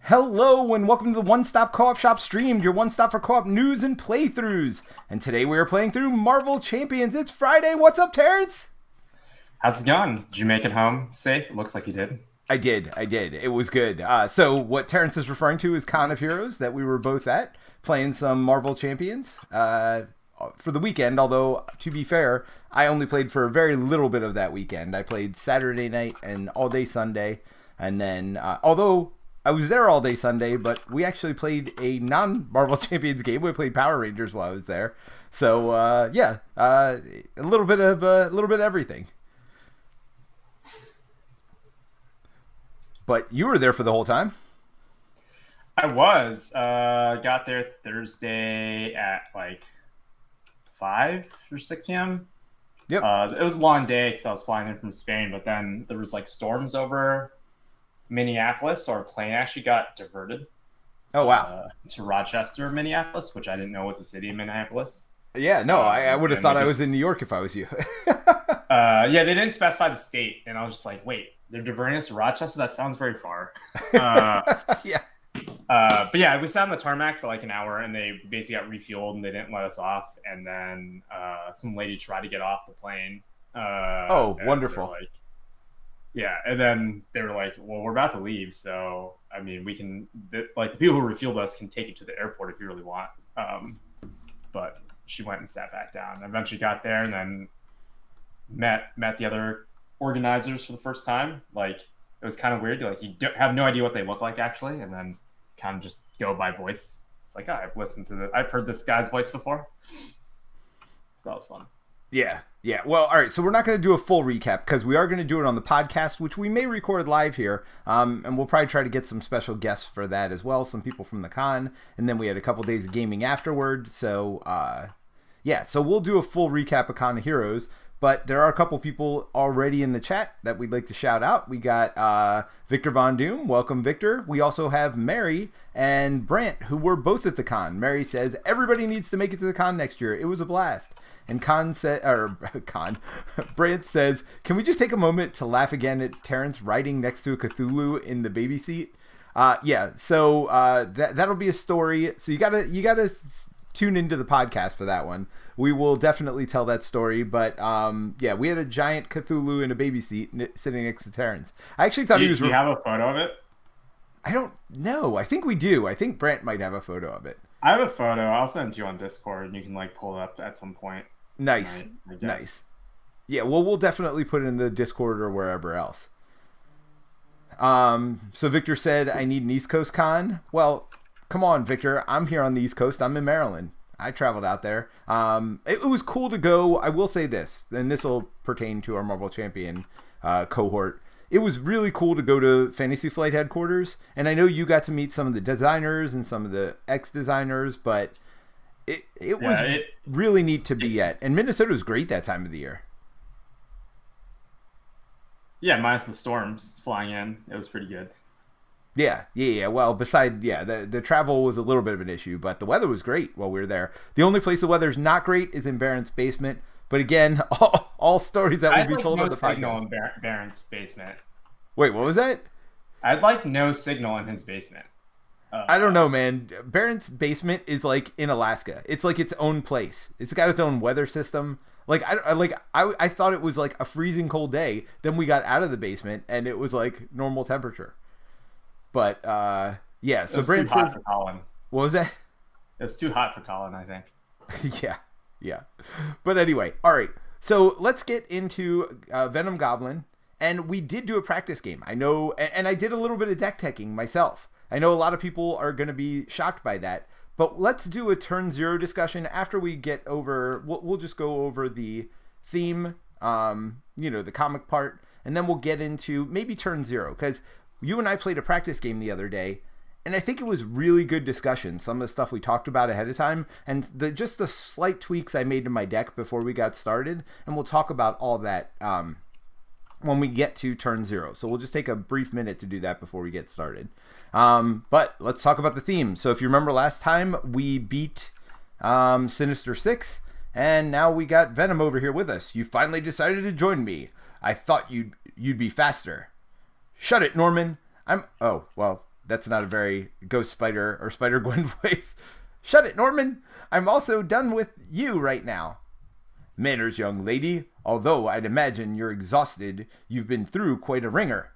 Hello and welcome to the One Stop Co-op Shop stream, your one stop for co-op news and playthroughs. And today we are playing through Marvel Champions. It's Friday. What's up, Terence? How's it going? Did you make it home safe? It looks like you did. I did. It was good. So what Terence is referring to is Con of Heroes that we were both at, playing some Marvel Champions for the weekend. Although, to be fair, I only played for a very little bit of that weekend. I played Saturday night and all day Sunday. And then, although I was there all day Sunday, but we actually played a non-Marvel Champions game. We played Power Rangers while I was there. So, a little bit of everything. But you were there for the whole time. I was. Got there Thursday at like 5 or 6 p.m. Yep. It was a long day because I was flying in from Spain, but then there was like storms over Minneapolis, so our plane actually got diverted. Oh, wow. To Rochester, Minneapolis, which I didn't know was a city in Minneapolis. Yeah, no, I would have thought I was in New York if I was you. Yeah, they didn't specify the state, and I was just like, wait, they're diverting us to Rochester? That sounds very far. Yeah. But yeah, we sat on the tarmac for like an hour, and they basically got refueled, and they didn't let us off. And then some lady tried to get off the plane. Wonderful. Like, yeah, and then they were like, well, we're about to leave, so, I mean, we can, the people who refueled us can take you to the airport if you really want. But she went and sat back down. Eventually got there, and then met the other organizers for the first time. Like, it was kind of weird. Like, you have no idea what they look like, actually, and then kind of just go by voice. It's like, I've heard this guy's voice before. So that was fun. Yeah. Well, all right. So we're not going to do a full recap because we are going to do it on the podcast, which we may record live here. And we'll probably try to get some special guests for that as well. Some people from the con. And then we had a couple days of gaming afterward. So, so we'll do a full recap of Con of Heroes. But there are a couple people already in the chat that we'd like to shout out. We got Victor Von Doom. Welcome, Victor. We also have Mary and Brant, who were both at the con. Mary says, everybody needs to make it to the con next year. It was a blast. And Brant says, can we just take a moment to laugh again at Terence riding next to a Cthulhu in the baby seat? So that'll be a story. So you gotta tune into the podcast for that one. We will definitely tell that story, but we had a giant Cthulhu in a baby seat sitting next to Terence. I actually thought he was. Do you have a photo of it? I don't know. I think we do. I think Brant might have a photo of it. I have a photo. I'll send it to you on Discord, and you can like pull it up at some point. Nice, tonight, nice. Yeah, well, we'll definitely put it in the Discord or wherever else. So Victor said, I need an East Coast con. Well, come on, Victor. I'm here on the East Coast. I'm in Maryland. I traveled out there. It was cool to go. I will say this, and this will pertain to our Marvel Champion cohort. It was really cool to go to Fantasy Flight headquarters, and I know you got to meet some of the designers and some of the ex-designers, but it was really neat to be at. And Minnesota was great that time of the year. Yeah, minus the storms flying in. It was pretty good. Yeah. Well, the travel was a little bit of an issue, but the weather was great while we were there. The only place the weather's not great is in Barron's basement. But again, all stories that will be told on the podcast. Signal in Barron's basement. Wait, what was that? I'd like no signal in his basement. I don't know, man. Barron's basement is like in Alaska. It's like its own place. It's got its own weather system. I thought it was like a freezing cold day. Then we got out of the basement and it was like normal temperature. But so Brent says, for Colin. What was that? It was too hot for Colin, I think. Yeah. But anyway, all right. So let's get into Venom Goblin. And we did do a practice game. I know, and I did a little bit of deck teching myself. I know a lot of people are going to be shocked by that. But let's do a turn 0 discussion after we get over. We'll just go over the theme, the comic part, and then we'll get into maybe turn 0 because you and I played a practice game the other day, and I think it was really good discussion. Some of the stuff we talked about ahead of time, and just the slight tweaks I made to my deck before we got started, and we'll talk about all that when we get to turn 0. So we'll just take a brief minute to do that before we get started. But let's talk about the theme. So if you remember last time, we beat Sinister 6, and now we got Venom over here with us. You finally decided to join me. I thought you'd be faster. Shut it, Norman. Oh, well, That's not a very Ghost Spider or Spider-Gwen voice. Shut it, Norman. I'm also done with you right now. Manners, young lady. Although I'd imagine you're exhausted, you've been through quite a ringer.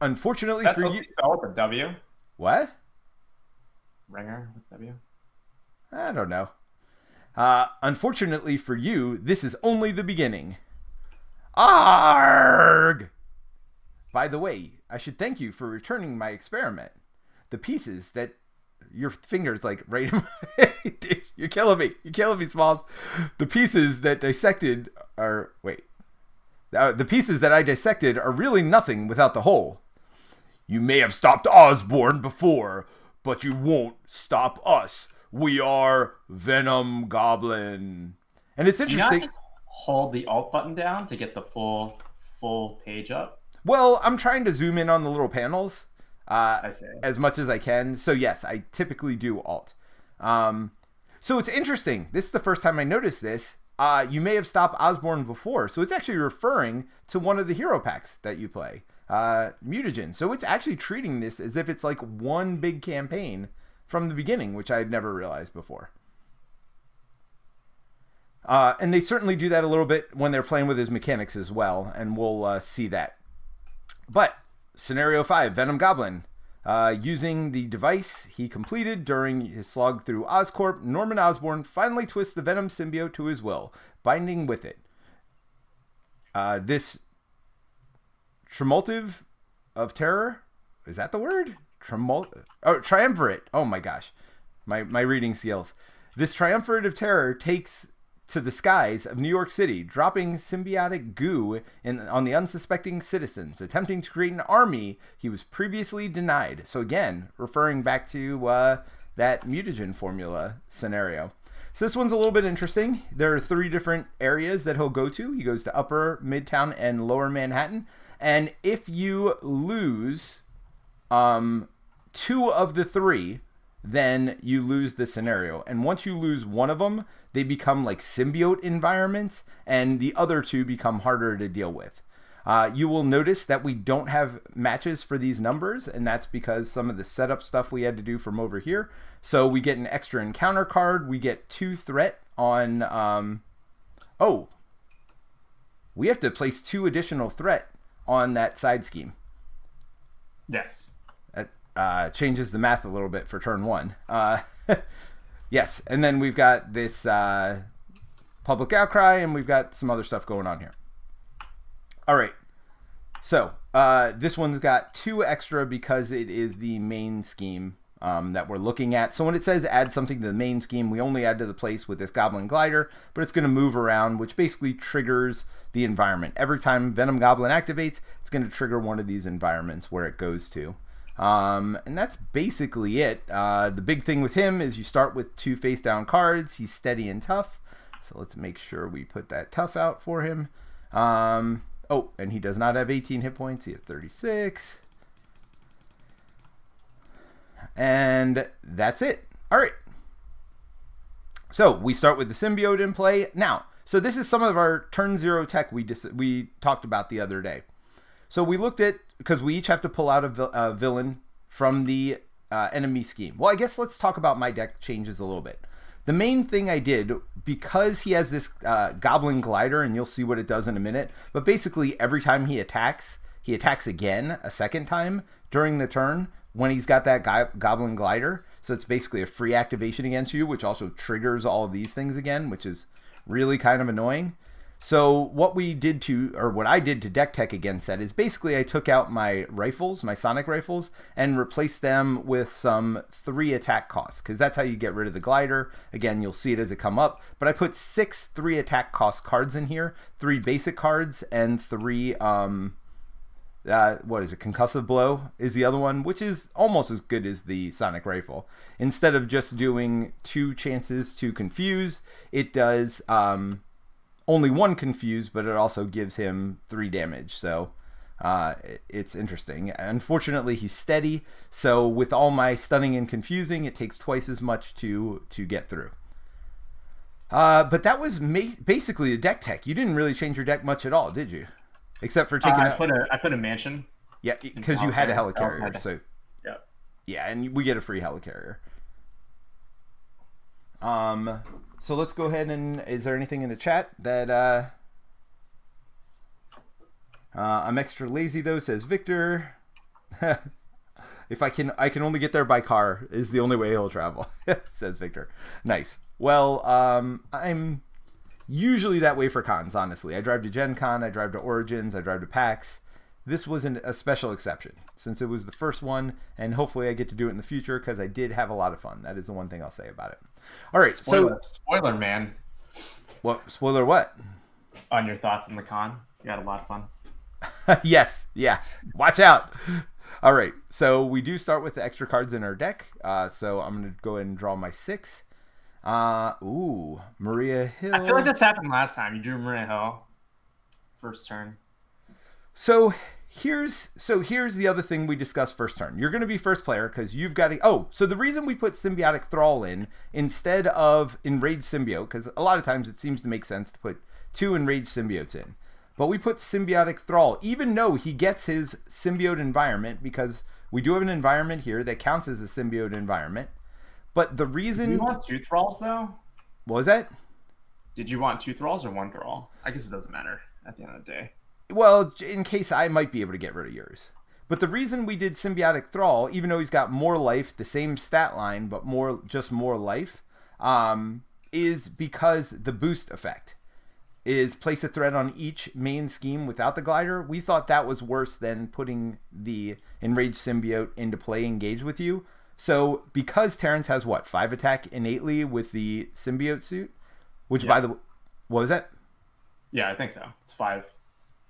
Unfortunately for you... Spell with a W? What? Ringer with W? I don't know. Unfortunately for you, this is only the beginning. Arg! By the way, I should thank you for returning my experiment. The pieces that... Your finger's like right in my... You're killing me. You're killing me, Smalls. The pieces that dissected are... Wait. The pieces that I dissected are really nothing without the whole. You may have stopped Osborn before, but you won't stop us. We are Venom Goblin. And it's interesting. Do you not just hold the Alt button down to get the full page up? Well, I'm trying to zoom in on the little panels I see. as much as I can. So yes, I typically do Alt. So it's interesting. This is the first time I noticed this. You may have stopped Osborn before. So it's actually referring to one of the hero packs that you play, Mutagen. So it's actually treating this as if it's like one big campaign from the beginning, which I had never realized before. And they certainly do that a little bit when they're playing with his mechanics as well, and we'll see that. But Scenario 5, Venom Goblin. Using the device he completed during his slog through Oscorp, Norman Osborn finally twists the Venom symbiote to his will, binding with it. This Tremultive of Terror, is that the word? Triumvirate. Oh my gosh. My reading skills. This Triumvirate of Terror takes to the skies of New York City, dropping symbiotic goo on the unsuspecting citizens, attempting to create an army he was previously denied. So again, referring back to that mutagen formula scenario. So this one's a little bit interesting. There are 3 different areas that he'll go to. He goes to Upper, Midtown, and Lower Manhattan. And if you lose 2 of the 3, then you lose the scenario. And once you lose one of them, they become like symbiote environments, and the other 2 become harder to deal with. You will notice that we don't have matches for these numbers, and that's because some of the setup stuff we had to do from over here. So we get an extra encounter card. We get 2 threat on... we have to place 2 additional threat on that side scheme. Yes. That changes the math a little bit for turn 1. Yes, and then we've got this public outcry, and we've got some other stuff going on here. All right, so this one's got 2 extra because it is the main scheme that we're looking at. So when it says add something to the main scheme, we only add to the place with this Goblin Glider, but it's going to move around, which basically triggers the environment. Every time Venom Goblin activates, it's going to trigger one of these environments where it goes to. And that's basically it. The big thing with him is you start with 2 face down cards. He's steady and tough. So let's make sure we put that tough out for him. And he does not have 18 hit points. He has 36. And that's it. All right. So we start with the symbiote in play. Now, so this is some of our turn 0 tech we talked about the other day. So we looked at, because we each have to pull out a villain from the enemy scheme. Well, I guess let's talk about my deck changes a little bit. The main thing I did, because he has this Goblin Glider, and you'll see what it does in a minute, but basically every time he attacks again a second time during the turn when he's got that Goblin Glider. So it's basically a free activation against you, which also triggers all of these things again, which is really kind of annoying. So what I did to deck tech against that is basically I took out my rifles, my sonic rifles, and replaced them with some 3 attack costs, because that's how you get rid of the glider. Again, you'll see it as it come up, but I put 6 3 attack cost cards in here, 3 basic cards, and 3 concussive blow is the other one, which is almost as good as the sonic rifle. Instead of just doing 2 chances to confuse, it does only 1 confuse, but it also gives him 3 damage. So it's interesting. Unfortunately, he's steady, so with all my stunning and confusing, it takes twice as much to get through. But that was basically the deck tech. You didn't really change your deck much at all, did you? Except for taking I put a mansion. Yeah, because you had a helicarrier. So yeah. Yeah, and we get a free helicarrier. So let's go ahead and is there anything in the chat that I'm extra lazy though, says Victor. If I can only get there by car is the only way he'll travel, says Victor. Nice. Well, I'm usually that way for cons, honestly. I drive to Gen Con, I drive to Origins, I drive to PAX. This wasn't a special exception since it was the first one, and hopefully I get to do it in the future because I did have a lot of fun. That is the one thing I'll say about it. All right, spoiler, man. What spoiler? What? On your thoughts on the con, you had a lot of fun. Yes, yeah. Watch out. All right, so we do start with the extra cards in our deck. So I'm gonna go ahead and draw my 6. Maria Hill. I feel like this happened last time. You drew Maria Hill first turn. So here's the other thing we discussed first turn. You're going to be first player because you've got to... so the reason we put Symbiotic Thrall in instead of Enraged Symbiote, because a lot of times it seems to make sense to put 2 Enraged Symbiotes in. But we put Symbiotic Thrall, even though he gets his symbiote environment, because we do have an environment here that counts as a symbiote environment. But the reason... Do you want 2 Thralls, though? What was that? Did you want 2 Thralls or 1 Thrall? I guess it doesn't matter at the end of the day. Well, in case I might be able to get rid of yours. But the reason we did Symbiotic Thrall, even though he's got more life, the same stat line, but just more life, is because the boost effect is place a threat on each main scheme without the glider. We thought that was worse than putting the Enraged Symbiote into play engage with you. So because Terence has, 5 attack innately with the symbiote suit? Which, by the way, what was that? Yeah, I think so. It's 5.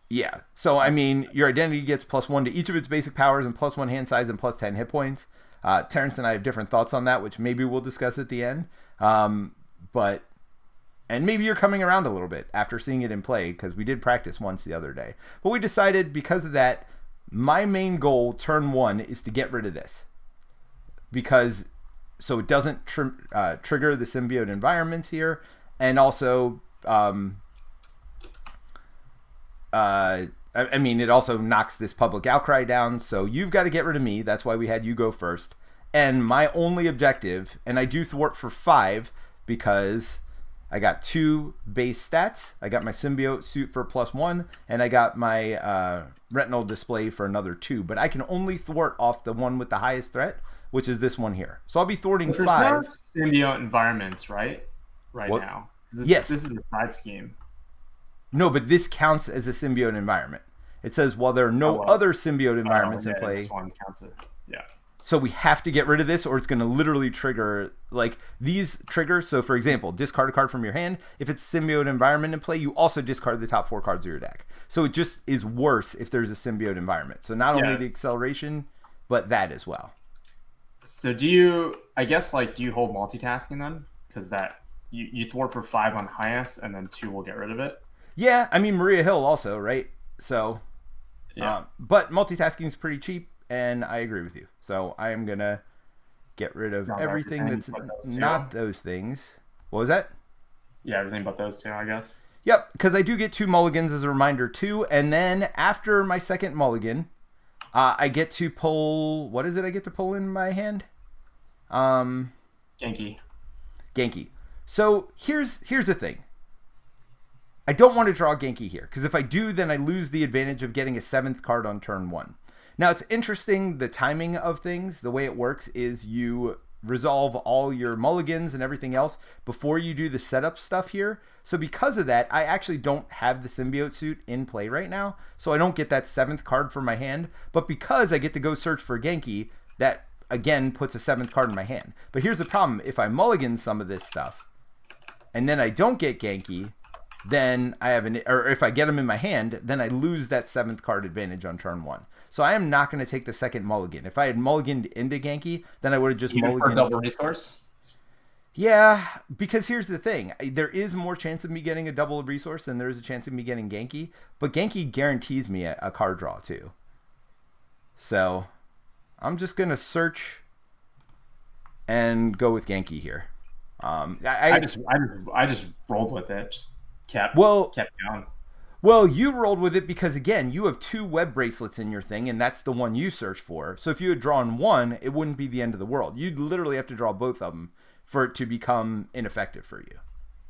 Yeah. So, I mean, your identity gets +1 to each of its basic powers and +1 hand size and +10 hit points. Terence and I have different thoughts on that, which maybe we'll discuss at the end. And maybe you're coming around a little bit after seeing it in play, because we did practice once the other day. But we decided because of that, my main goal, turn 1, is to get rid of this. So it doesn't trigger the symbiote environments here. And also... I mean, it also knocks this public outcry down, so you've got to get rid of me. That's why we had you go first. And my only objective, and I do thwart for 5 because I got 2 base stats. I got my symbiote suit for +1, and I got my retinal display for another 2. But I can only thwart off the one with the highest threat, which is this one here. So I'll be thwarting 5. There's no symbiote environments, right? Now. Yes. This is a side scheme. No, but this counts as a symbiote environment. It says while there are no other symbiote environments in play. This one counts it. Yeah. So we have to get rid of this, or it's going to literally trigger these triggers. So, for example, discard a card from your hand. If it's symbiote environment in play, you also discard the top 4 cards of your deck. So it just is worse if there's a symbiote environment. So not only the acceleration, but that as well. So do you hold multitasking then? Because that you thwart for 5 on highest, and then 2 will get rid of it. Yeah, I mean Maria Hill also, right? So, yeah. But multitasking is pretty cheap, and I agree with you. So I am gonna get rid of everything that's not those things. What was that? Yeah, everything but those 2, I guess. Yep, because I do get 2 mulligans as a reminder too, and then after my second mulligan, I get to pull. What is it? I get to pull in my hand. Genki. So here's the thing. I don't want to draw Genki here, because if I do, then I lose the advantage of getting a 7th card on turn 1. Now, it's interesting, the timing of things. The way it works is you resolve all your mulligans and everything else before you do the setup stuff here. So because of that, I actually don't have the symbiote suit in play right now, so I don't get that 7th card for my hand. But because I get to go search for Genki, that, again, puts a 7th card in my hand. But here's the problem. If I mulligan some of this stuff, and then I don't get Genki, then I have or if I get them in my hand, then I lose that 7th card advantage on turn 1. So I am not going to take the second mulligan. If I had mulliganed into Genki, then I would have just mulliganed. For double resource? Yeah, because here's the thing. There is more chance of me getting a double resource than there is a chance of me getting Genki. But Genki guarantees me a card draw too. So I'm just going to search and go with Genki here. I just rolled with it. Just kept going. Well, you rolled with it because, again, you have 2 web bracelets in your thing, and that's the one you search for. So if you had drawn one, it wouldn't be the end of the world. You'd literally have to draw both of them for it to become ineffective for you.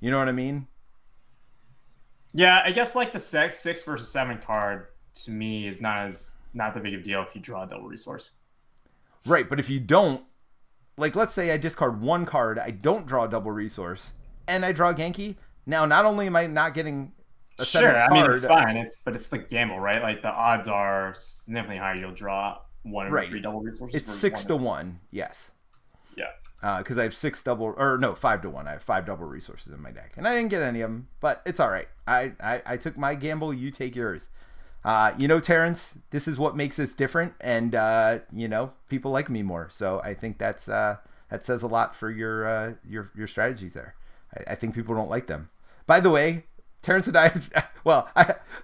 You know what I mean? Yeah, I guess like the 6 versus 7 card to me is not the big of a deal if you draw a double resource. Right, but if you don't, like let's say I discard 1 card, I don't draw a double resource, and I draw Genki. Now, not only am I not getting a sure, card, I mean it's fine. But it's the gamble, right? Like the odds are significantly higher. You'll draw 1 over 3 double resources. It's 6 to 1. Yes. Yeah. Because I have 5 to 1. I have 5 double resources in my deck, and I didn't get any of them, but it's all right. I took my gamble. You take yours. Terrence, this is what makes us different, and people like me more. So I think that says a lot for your strategies there. I think people don't like them. By the way, Terence and I, well,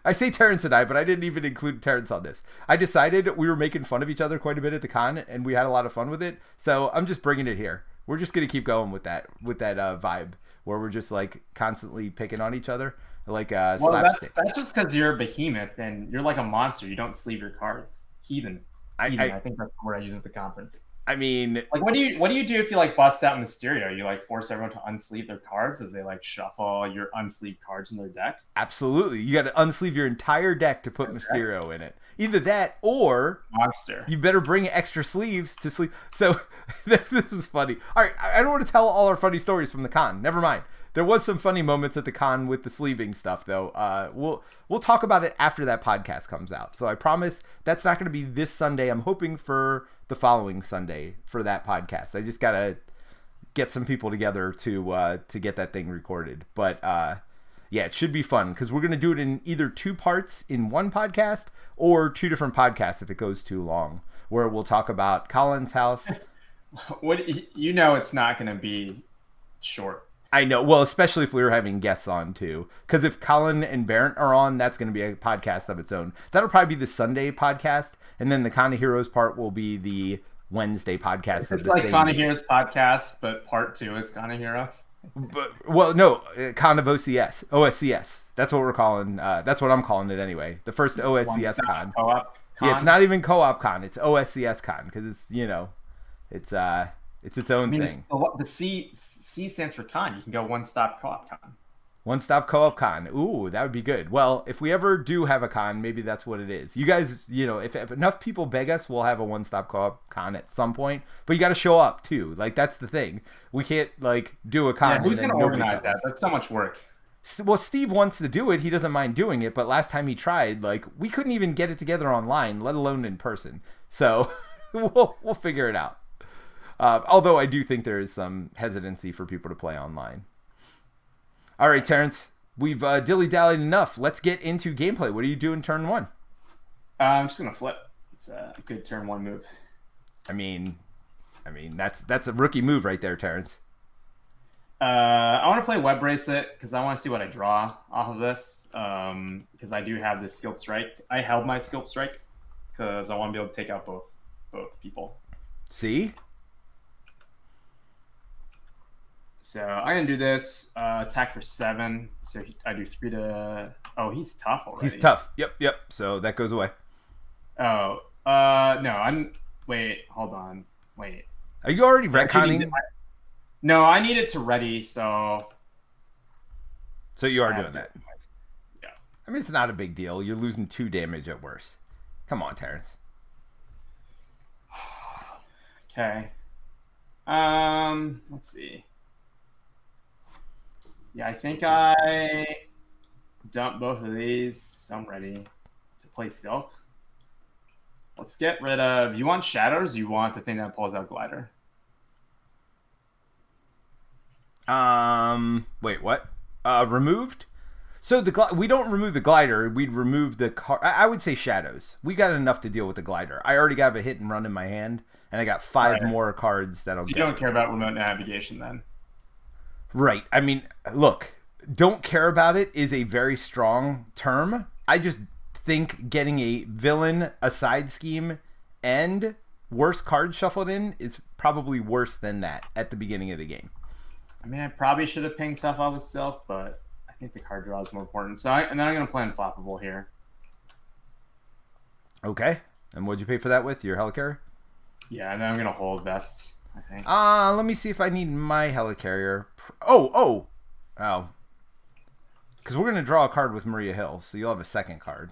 I say Terence and I, but I didn't even include Terence on this. I decided we were making fun of each other quite a bit at the con, and we had a lot of fun with it. So I'm just bringing it here. We're just going to keep going with that vibe where we're just like constantly picking on each other. Like slapstick. That's just because you're a behemoth and you're like a monster. You don't sleeve your cards. Heathen. I think that's the word I use at the conference. I mean, like, what do you do if you like bust out Mysterio? You like force everyone to unsleeve their cards as they like shuffle your unsleeved cards in their deck? Absolutely. You got to unsleeve your entire deck to put Mysterio in it. Either that or monster. You better bring extra sleeves to sleeve. So this is funny. All right, I don't want to tell all our funny stories from the con. Never mind. There was some funny moments at the con with the sleeving stuff, though. We'll talk about it after that podcast comes out. So I promise that's not going to be this Sunday. I'm hoping for the following Sunday for that podcast. I just gotta get some people together to get that thing recorded. But yeah, it should be fun because we're gonna do it in either 2 parts in one podcast or 2 different podcasts if it goes too long. Where we'll talk about Colin's house. It's not gonna be short. I know. Well, especially if we were having guests on, too. Because if Colin and Barrett are on, that's going to be a podcast of its own. That'll probably be the Sunday podcast. And then the Con of Heroes part will be the Wednesday podcast. It's like Con of Heroes podcast, but part 2 is Con of Heroes. No, Con of OSCS. That's what we're calling. That's what I'm calling it anyway. The first OSCS Con. Co-op con. Yeah, it's not even co-op con. It's OSCS Con because it's its own thing. The C stands for con. You can go one-stop co-op con. One-stop co-op con. Ooh, that would be good. Well, if we ever do have a con, maybe that's what it is. You guys, if enough people beg us, we'll have a one-stop co-op con at some point. But you got to show up, too. Like, that's the thing. We can't, do a con. Yeah, who's going to organize that? That's so much work. Well, Steve wants to do it. He doesn't mind doing it. But last time he tried, we couldn't even get it together online, let alone in person. So we'll figure it out. Although I do think there is some hesitancy for people to play online. All right, Terrence, we've dilly-dallied enough. Let's get into gameplay. What do you do in turn 1? I'm just going to flip. It's a good turn 1 move. I mean, that's a rookie move right there, Terrence. I want to play Web Bracelet because I want to see what I draw off of this. Because I do have this Skilled Strike. I held my Skilled Strike because I want to be able to take out both people. See? So I'm going to do this, attack for 7. So I do 3 to... Oh, he's tough already. He's tough. Yep. So that goes away. Oh, no. Wait, hold on. Wait. Are you already retconning? No, I need it to ready, so... So you are doing that. Yeah. I mean, it's not a big deal. You're losing 2 damage at worst. Come on, Terrence. Okay. Let's see. Yeah, I think I dump both of these. I'm ready to play Silk. Let's get rid of... You want Shadows? Or you want the thing that pulls out Glider? Wait, what? Removed? So we don't remove the Glider. We'd remove the car. I would say Shadows. We got enough to deal with the Glider. I already got a hit and run in my hand, and I got 5 more cards that'll get. You don't care about remote navigation then? Right. I mean, look, don't care about it is a very strong term. I just think getting a villain, a side scheme, and worse cards shuffled in is probably worse than that at the beginning of the game. I mean, I probably should have pinged Tough off with Silk, but I think the card draw is more important. And then I'm gonna play Unflappable here. Okay. And what'd you pay for that with? Your helicarrier? Yeah, and then I'm gonna hold Vest, I think. Let me see if I need my helicarrier. Oh. Because we're gonna draw a card with Maria Hill, so you'll have a second card.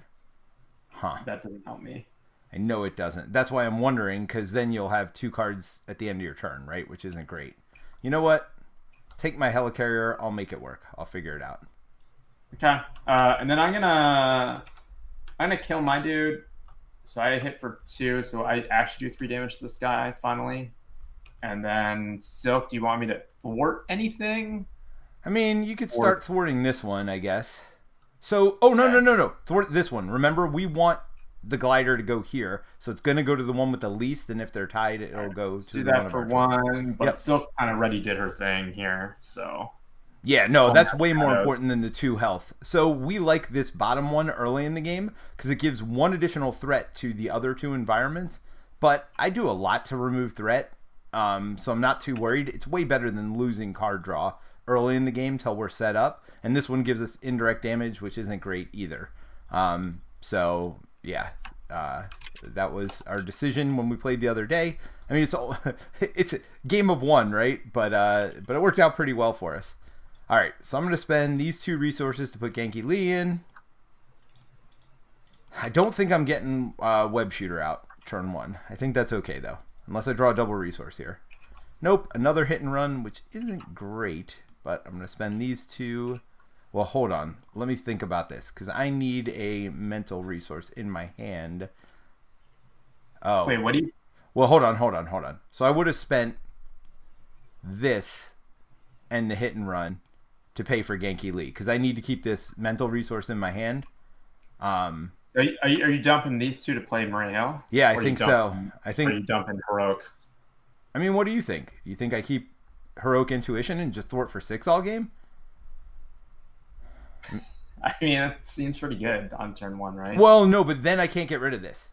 Huh. That doesn't help me. I know it doesn't. That's why I'm wondering, because then you'll have 2 cards at the end of your turn, right? Which isn't great. You know what? Take my helicarrier. I'll make it work. I'll figure it out. Okay. And then I'm gonna kill my dude. So I hit for 2, so I actually do 3 damage to this guy, finally. And then, Silk, do you want me to thwart anything? I mean, you could start thwarting this one, I guess. So, no. Thwart this one. Remember, we want the glider to go here, so it's going to go to the one with the least, and if they're tied, it'll go to do the that one for of our choice. one, but Yep. Silk kind of already did her thing here, so... Yeah, no, that's way more important than the 2 health. So we like this bottom one early in the game because it gives 1 additional threat to the other 2 environments. But I do a lot to remove threat, so I'm not too worried. It's way better than losing card draw early in the game till we're set up. And this one gives us indirect damage, which isn't great either. So, yeah, that was our decision when we played the other day. I mean, it's a game of 1, right? But it worked out pretty well for us. All right, so I'm going to spend these 2 resources to put Genki Lee in. I don't think I'm getting Web Shooter out turn 1. I think that's okay, though, unless I draw a double resource here. Nope, another hit and run, which isn't great, but I'm going to spend these 2. Well, hold on. Let me think about this, because I need a mental resource in my hand. Oh. Wait, what do you... Well, hold on. So I would have spent this and the hit and run to pay for Genki Lee, because I need to keep this mental resource in my hand. So are you dumping these 2 to play Maria Hill? Yeah, I think so. Are you dumping Heroic? I mean, what do you think? You think I keep Heroic Intuition and just thwart for 6 all game? I mean, it seems pretty good on turn 1, right? Well, no, but then I can't get rid of this,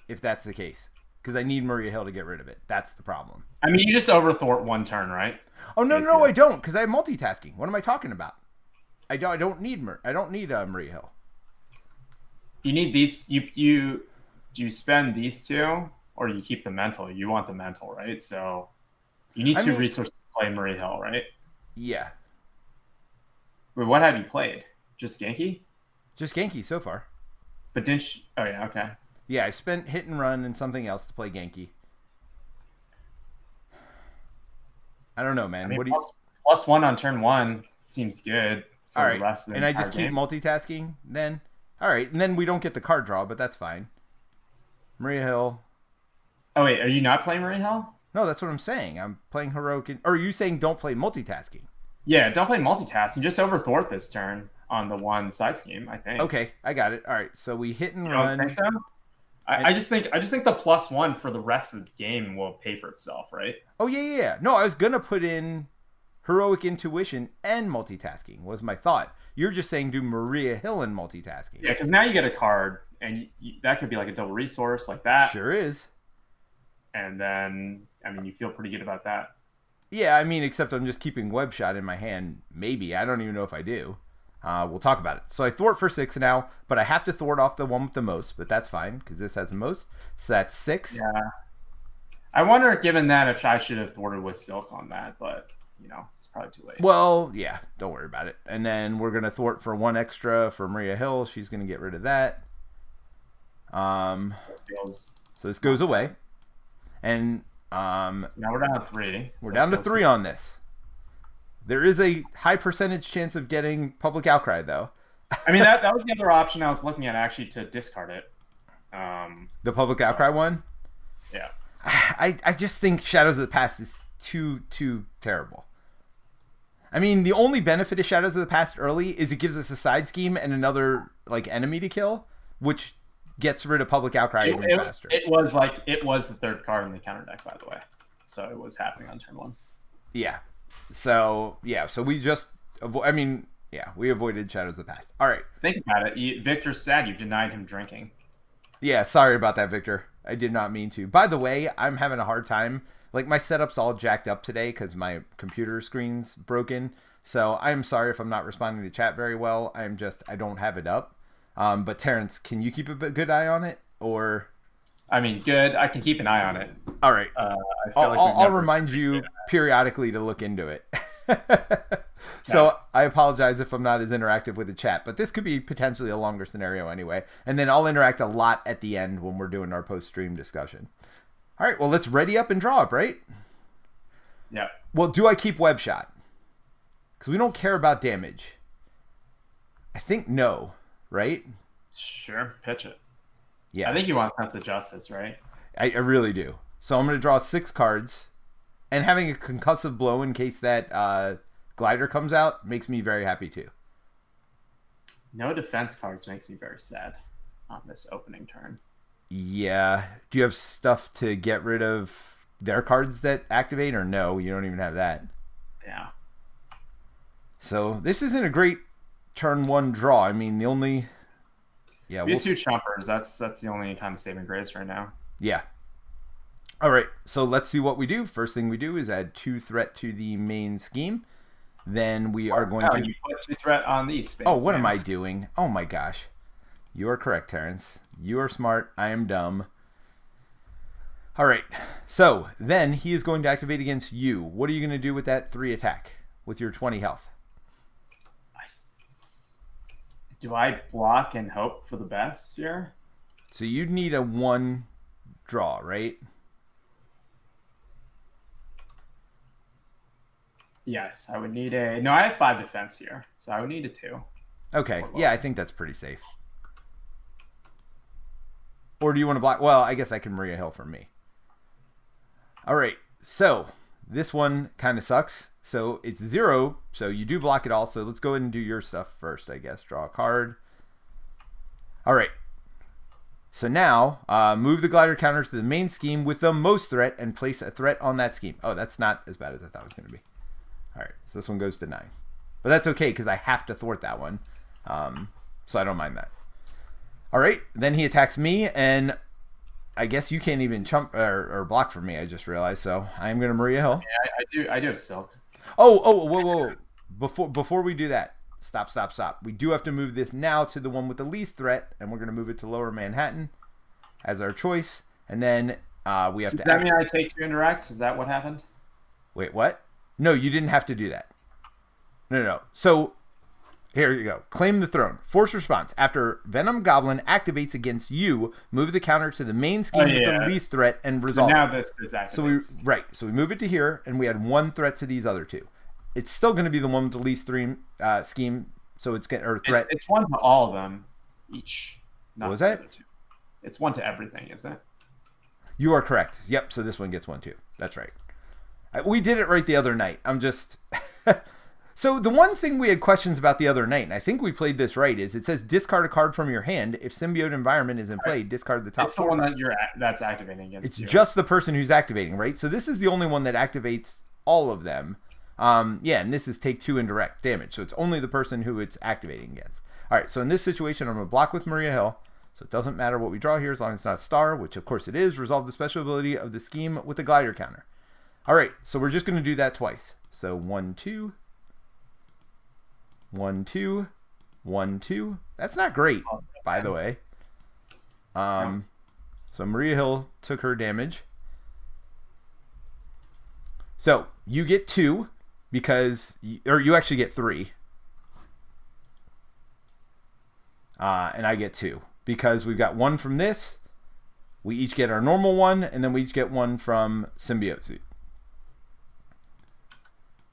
if that's the case, because I need Maria Hill to get rid of it. That's the problem. I mean, you just over thwart 1 turn, right? Oh no, I don't, because I have multitasking. What am I talking about? I don't need Maria Hill. You need these. Do you spend these 2, or do you keep the mental? You want the mental, right? So you need 2 resources to play Maria Hill, right? Yeah. Wait, what have you played? Just Genki? Just Genki so far. But didn't you... Oh yeah, okay. Yeah, I spent hit and run and something else to play Genki. I don't know, man. I mean, what do you... plus 1 on turn 1 seems good for all right, the rest of the and I just keep multitasking then? All right, and then we don't get the card draw, but that's fine. Maria Hill. Oh, wait, are you not playing Maria Hill? No, that's what I'm saying. I'm playing Heroic... Or are you saying don't play multitasking? Yeah, don't play multitasking. Just over thwart this turn on the 1 side scheme, I think. Okay, I got it. All right, so we hit and You run. don't think so? I just think the plus 1 for the rest of the game will pay for itself, right? Oh, yeah. No, I was going to put in Heroic Intuition and multitasking was my thought. You're just saying do Maria Hill and multitasking. Yeah, because now you get a card, and that could be like a double resource like that. Sure is. And then, I mean, you feel pretty good about that. Yeah, I mean, except I'm just keeping Web Shot in my hand. Maybe. I don't even know if I do. We'll talk about it. So I thwart for 6 now, but I have to thwart off the one with the most, but that's fine because this has the most. So that's 6. Yeah. I wonder, given that, if I should have thwarted with Silk on that, but, it's probably too late. Well, yeah, don't worry about it. And then we're going to thwart for 1 extra for Maria Hill. She's going to get rid of that. So this goes away. And so now we're down to 3. We're down to 3 on this. There is a high percentage chance of getting Public Outcry, though. I mean, that was the other option I was looking at, actually, to discard it. The Public Outcry one? Yeah. I just think Shadows of the Past is too terrible. I mean, the only benefit of Shadows of the Past early is it gives us a side scheme and another enemy to kill, which gets rid of Public Outcry even faster. It was the 3rd card in the counter deck, by the way. So it was happening on turn 1. Yeah. So we just we avoided Shadows of the Past. All right. Think about it. Victor's sad you denied him drinking. Yeah, sorry about that, Victor. I did not mean to. By the way, I'm having a hard time Like, my setup's all jacked up today because my computer screen's broken. So I'm sorry if I'm not responding to chat very well. I don't have it up. But Terence, can you keep a good eye on it? Or... I mean, good. I can keep an eye on it. All right. I feel like I'll remind you periodically to look into it. So I apologize if I'm not as interactive with the chat, but this could be potentially a longer scenario anyway. And then I'll interact a lot at the end when we're doing our post-stream discussion. All right, well, let's ready up and draw up, right? Yeah. Well, do I keep web shot? Because we don't care about damage. I think no, right? Sure, pitch it. Yeah. I think you want Sense of Justice, right? I really do. So I'm going to draw 6 cards. And having a concussive blow in case that glider comes out makes me very happy too. No defense cards makes me very sad on this opening turn. Yeah. Do you have stuff to get rid of their cards that activate, or no? You don't even have that. Yeah. So this isn't a great turn 1 draw. I mean, the only... Yeah, we have 2 chompers. That's the only kind of saving grace right now. Yeah. All right, so let's see what we do. First thing we do is add 2 threat to the main scheme. Then we are going to... You put 2 threat on these things. Oh, what am I doing? Oh my gosh. You are correct, Terence. You are smart. I am dumb. All right, so then he is going to activate against you. What are you going to do with that 3 attack with your 20 health? Do I block and hope for the best here? So you'd need a 1 draw, right? Yes, I would need a... No, I have 5 defense here, so I would need a 2. Okay, yeah, I think that's pretty safe. Or do you want to block? Well, I guess I can Maria Hill for me. All right, so this one kind of sucks. So it's 0, so you do block it all. So let's go ahead and do your stuff first, I guess. Draw a card. All right. So now, move the glider counters to the main scheme with the most threat and place a threat on that scheme. Oh, that's not as bad as I thought it was going to be. All right, so this one goes to 9. But that's okay because I have to thwart that one. So I don't mind that. All right, then he attacks me, and I guess you can't even chump or block for me, I just realized. So I am going to Maria Hill. Yeah, I do have Silk. Whoa. Before we do that, stop. We do have to move this now to the one with the least threat, and we're going to move it to Lower Manhattan as our choice. And then we have to... Does that mean I take 2 interact? Is that what happened? Wait, what? No, you didn't have to do that. No. So, here you go. Claim the throne. Force response. After Venom Goblin activates against you, move the counter to the main scheme with the least threat and resolve. So now this activates. So we move it to here, and we add 1 threat to these other 2. It's still going to be the one with the least scheme, so it's threat. It's 1 to all of them each. What was that? It's 1 to everything, isn't it? You are correct. Yep. So this one gets 1 too. That's right. We did it right the other night. I'm just... So the one thing we had questions about the other night, and I think we played this right, is it says discard a card from your hand. If symbiote environment is in play, discard the top 4. It's the one that that's activating against you. It's just the person who's activating, right? So this is the only one that activates all of them. Yeah, and this is take 2 indirect damage. So it's only the person who it's activating against. All right, so in this situation, I'm going to block with Maria Hill. So it doesn't matter what we draw here as long as it's not a star, which of course it is. Resolve the special ability of the scheme with the glider counter. All right, so we're just going to do that twice. So 1, 2. 1, 2. 1, 2. That's not great, by the way. So Maria Hill took her damage. So you get 2 because, or you actually get 3. And I get 2 because we've got 1 from this. We each get our normal 1, and then we each get 1 from Symbiote Suit.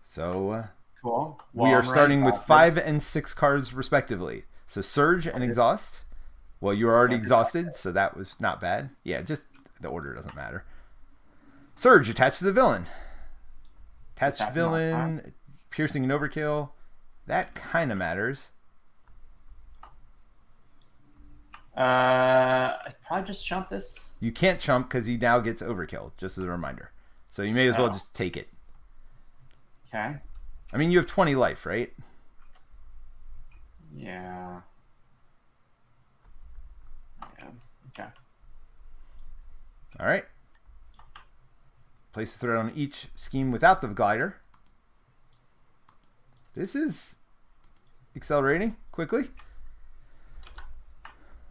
So cool. We are starting with 5 and 6 cards respectively. So Surge and Exhaust. Well, you were already exhausted, so that was not bad. Yeah, just the order doesn't matter. Surge, attached to the villain. Attached villain, piercing and overkill. That kind of matters. I'd probably just chump this. You can't chump because he now gets overkill, just as a reminder. So you may as well just take it. Okay. I mean, you have 20 life, right? Yeah. Okay. All right. Place the threat on each scheme without the glider. This is accelerating quickly.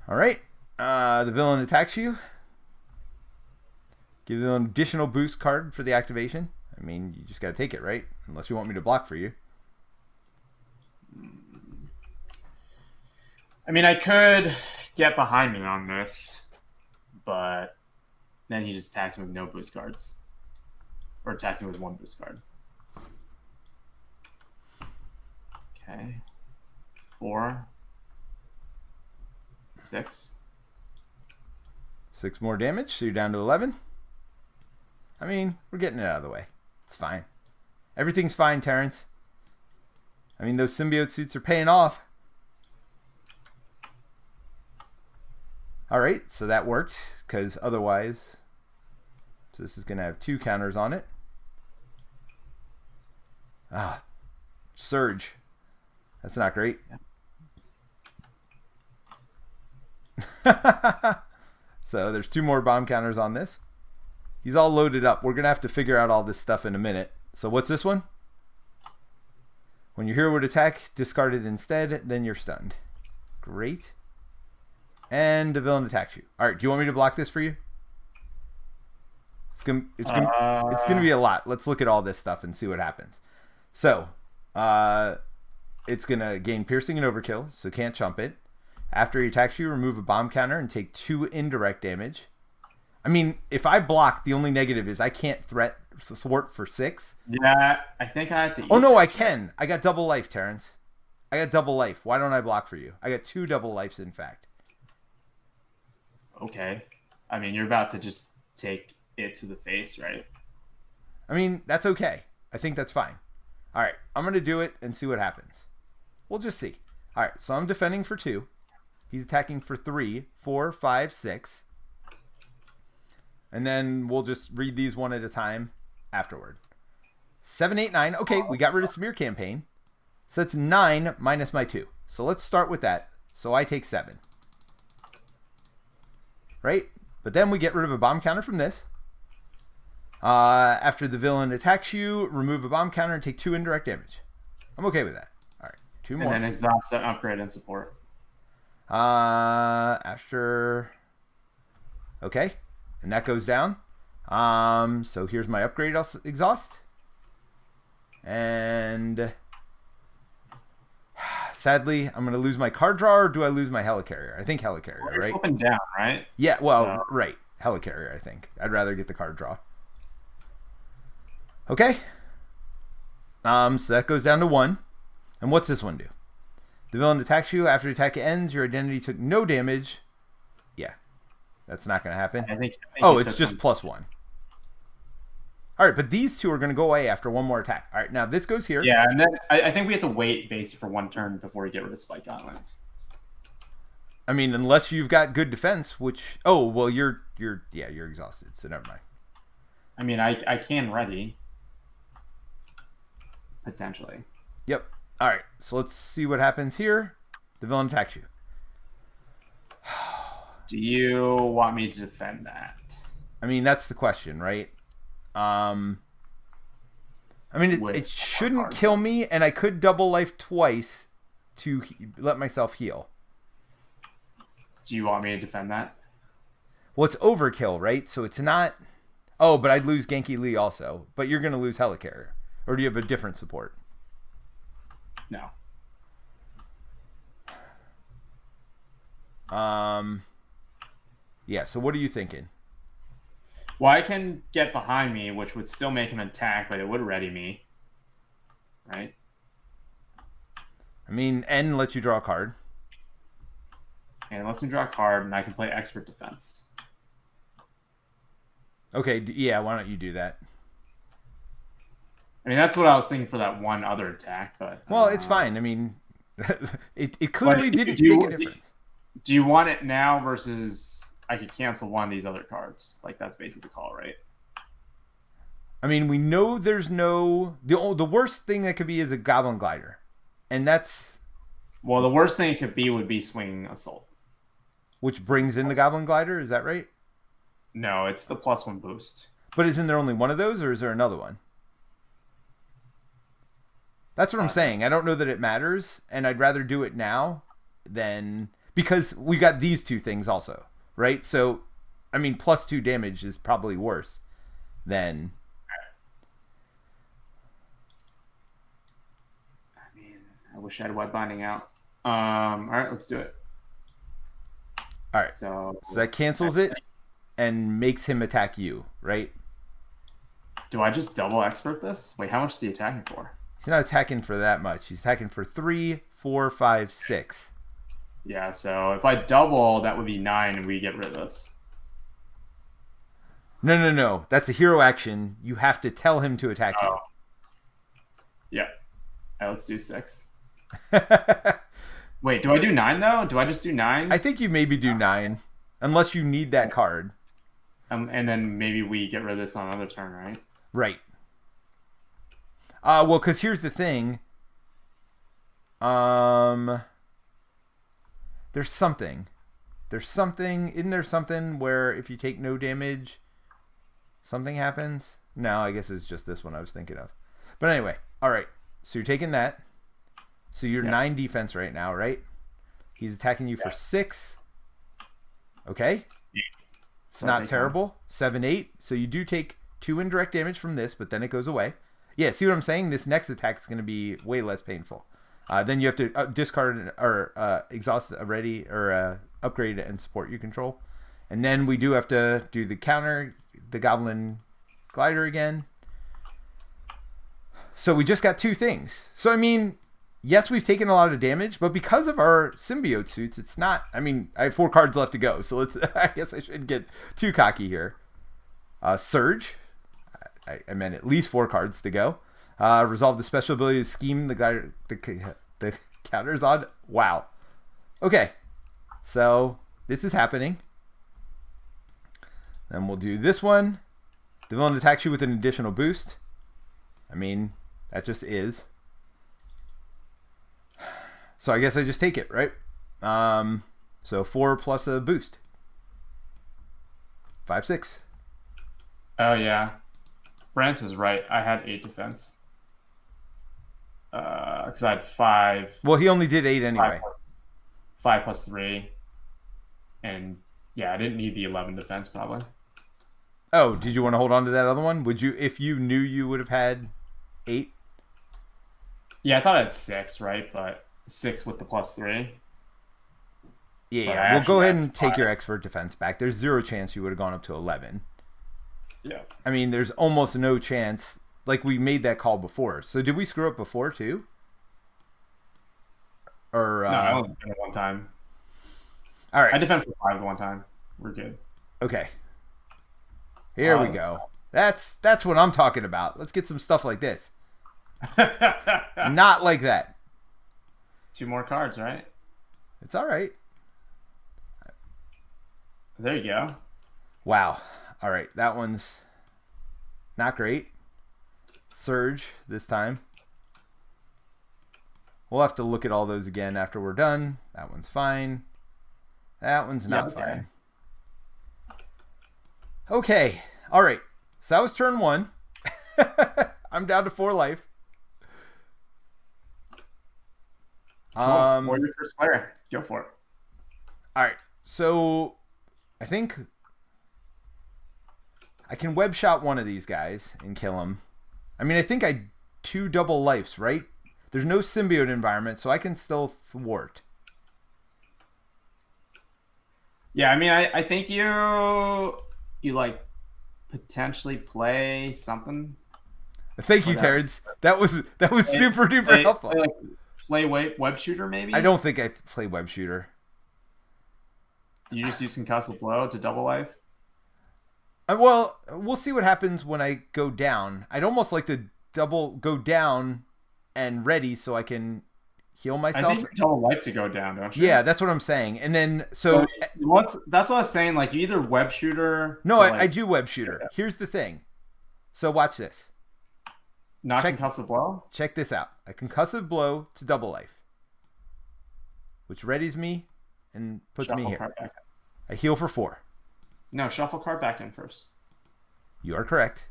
All right. The villain attacks you. Give them an additional boost card for the activation. I mean, you just got to take it, right? Unless you want me to block for you. I mean, I could get behind me on this, but then he just attacks me with no boost cards. Or attacks me with one boost card. Okay. 4. 6. 6 more damage, so you're down to 11. I mean, we're getting it out of the way. It's fine. Everything's fine, Terence. I mean, those symbiote suits are paying off. All right, so that worked, because otherwise, so this is going to have 2 counters on it. Ah, Surge. That's not great. So there's 2 more bomb counters on this. He's all loaded up. We're going to have to figure out all this stuff in a minute. So what's this one? When your hero would attack, discard it instead, then you're stunned. Great. And the villain attacks you. All right, do you want me to block this for you? It's gonna be a lot. Let's look at all this stuff and see what happens. So, it's gonna gain piercing and overkill, so can't chump it. After he attacks you, remove a bomb counter and take 2 indirect damage. I mean, if I block, the only negative is I can't thwart for 6. Yeah, I think I have to. Oh no, I can. I got double life, Terence. I got double life. Why don't I block for you? I got 2 double lives, in fact. Okay. I mean, you're about to just take it to the face, right? I mean, that's okay. I think that's fine. All right, I'm going to do it and see what happens. We'll just see. All right, so I'm defending for 2. He's attacking for 3, 4, 5, 6. And then we'll just read these one at a time afterward. 7, 8, 9. Okay, we got rid of Smear Campaign. So that's 9 minus my 2. So let's start with that. So I take 7. Right? But then we get rid of a bomb counter from this. After the villain attacks you, remove a bomb counter and take 2 indirect damage. I'm okay with that. All right, 2 more. And then exhaust that upgrade and support. After... Okay. And that goes down. So here's my upgrade exhaust. And... Sadly, I'm going to lose my card draw, or do I lose my helicarrier? I think helicarrier, right? Up and down, right? Yeah, well, right. Helicarrier, I think. I'd rather get the card draw. Okay. So that goes down to 1. And what's this one do? The villain attacks you. After the attack ends, your identity took no damage. Yeah. That's not going to happen. I think it's just +1. All right, but these 2 are going to go away after 1 more attack. All right, now this goes here. Yeah, and then I think we have to wait basically for 1 turn before we get rid of Spike Gauntlet. I mean, unless you've got good defense, which you're exhausted, so never mind. I mean, I can ready potentially. Yep. All right, so let's see what happens here. The villain attacks you. Do you want me to defend that? I mean, that's the question, right? I mean, it shouldn't kill me, and I could double life twice to let myself heal. Do you want me to defend that? Well, it's overkill, right? So it's not... Oh, but I'd lose Genki Lee also. But you're going to lose Helicarrier. Or do you have a different support? No. Yeah, so what are you thinking? Well, I can get behind me, which would still make him attack, but it would ready me. Right? I mean, N lets you draw a card. And it lets me draw a card, and I can play Expert Defense. Okay, yeah, why don't you do that? I mean, that's what I was thinking for that one other attack, but... Well, it's fine. I mean, it clearly didn't make a difference. Do you want it now versus I could cancel one of these other cards? Like, that's basically the call, right? I mean, we know there's no... The worst thing that could be is a Goblin Glider. And that's... Well, the worst thing it could be would be Swinging Assault. Which brings in the Goblin Glider, is that right? No, it's the +1 boost. But isn't there only one of those, or is there another one? That's what I'm saying. I don't know that it matters, and I'd rather do it now than... Because we got these two things also, right? So, I mean, +2 damage is probably worse than... I mean, I wish I had Web Binding out. All right, let's do it. All right. So that cancels it and makes him attack you, right? Do I just double expert this? Wait, how much is he attacking for? He's not attacking for that much. He's attacking for 3, 4, 5, 6. Yeah, so if I double, that would be 9, and we get rid of this. No. That's a hero action. You have to tell him to attack you. Yeah. All right, let's do 6. Wait, do I do 9, though? Do I just do 9? I think you maybe do 9, unless you need that card. And then maybe we get rid of this on another turn, right? Right. Well, because here's the thing. There's something. Isn't there something where if you take no damage, something happens? No, I guess it's just this one I was thinking of. But anyway, all right. So you're taking that. So you're 9 defense right now, right? He's attacking you for 6. Okay. It's not terrible. 7, 8. So you do take 2 indirect damage from this, but then it goes away. Yeah, see what I'm saying? This next attack is going to be way less painful. Then you have to discard or exhaust a ready or upgrade and support you control. And then we do have to do the counter, the Goblin Glider again. So we just got 2 things. So, I mean, yes, we've taken a lot of damage, but because of our symbiote suits, it's not... I mean, I have 4 cards left to go, so let's... I guess I should get too cocky here. Surge. I meant at least 4 cards to go. Resolve the special ability to scheme the counters on. Wow. Okay. So this is happening. Then we'll do this one. The villain attacks you with an additional boost. I mean, that just is. So I guess I just take it, right? So 4 plus a boost. 5, 6. Oh, yeah. Brant is right. I had 8 defense. Because I had 5. Well, he only did 8 anyway. 5 plus 3. And, yeah, I didn't need the 11 defense, probably. Oh, did you want to hold on to that other one? Would you, if you knew you would have had 8? Yeah, I thought I had 6, right? But 6 with the plus 3. Yeah. Well, go ahead and take your expert defense back. There's 0 chance you would have gone up to 11. Yeah. I mean, there's almost no chance. Like, we made that call before. So did we screw up before, too? Or no, I only did it one time. All right. I defended for 5 one time. We're good. Okay. Here we go. That's what I'm talking about. Let's get some stuff like this. Not like that. 2 more cards, right? It's all right. There you go. Wow. All right. That one's not great. Surge this time. We'll have to look at all those again after we're done. That one's fine. That one's not fine. Okay. All right. So that was turn 1. I'm down to 4 life. Or your first player. Go for it. All right. So I think I can web shot one of these guys and kill him. I mean, I think I 2 double lives, right? There's no symbiote environment, so I can still thwart. Yeah, I mean, I think you like potentially play something. Thank you, Terence. That was super duper helpful. Play web shooter, maybe? I don't think I play web shooter. You just use concussive blow to double life? Well, we'll see what happens when I go down. I'd almost like to go down and ready so I can heal myself. I think you double life to go down, don't you? Yeah, that's what I'm saying. And then so that's what I was saying. Like, you either web shooter. No, I do web shooter. Yeah. Here's the thing. So watch this. Not concussive blow? Check this out. A concussive blow to double life, which readies me and puts me here. I heal for 4. No, shuffle card back in first. You are correct.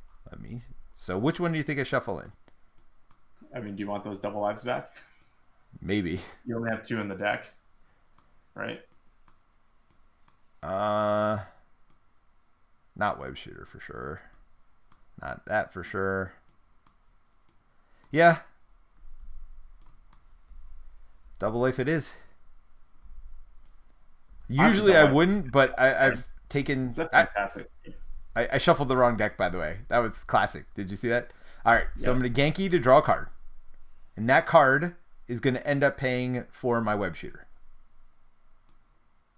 So which one do you think I shuffle in? I mean, do you want those double lives back? Maybe. You only have 2 in the deck, right? Not web shooter for sure. Not that for sure. Yeah. Double life it is. Usually I wouldn't, but I've taken... It's a fantastic. I shuffled the wrong deck, by the way. That was classic. Did you see that? All right, so Yeah. I'm going to Genki to draw a card. And that card is going to end up paying for my web shooter.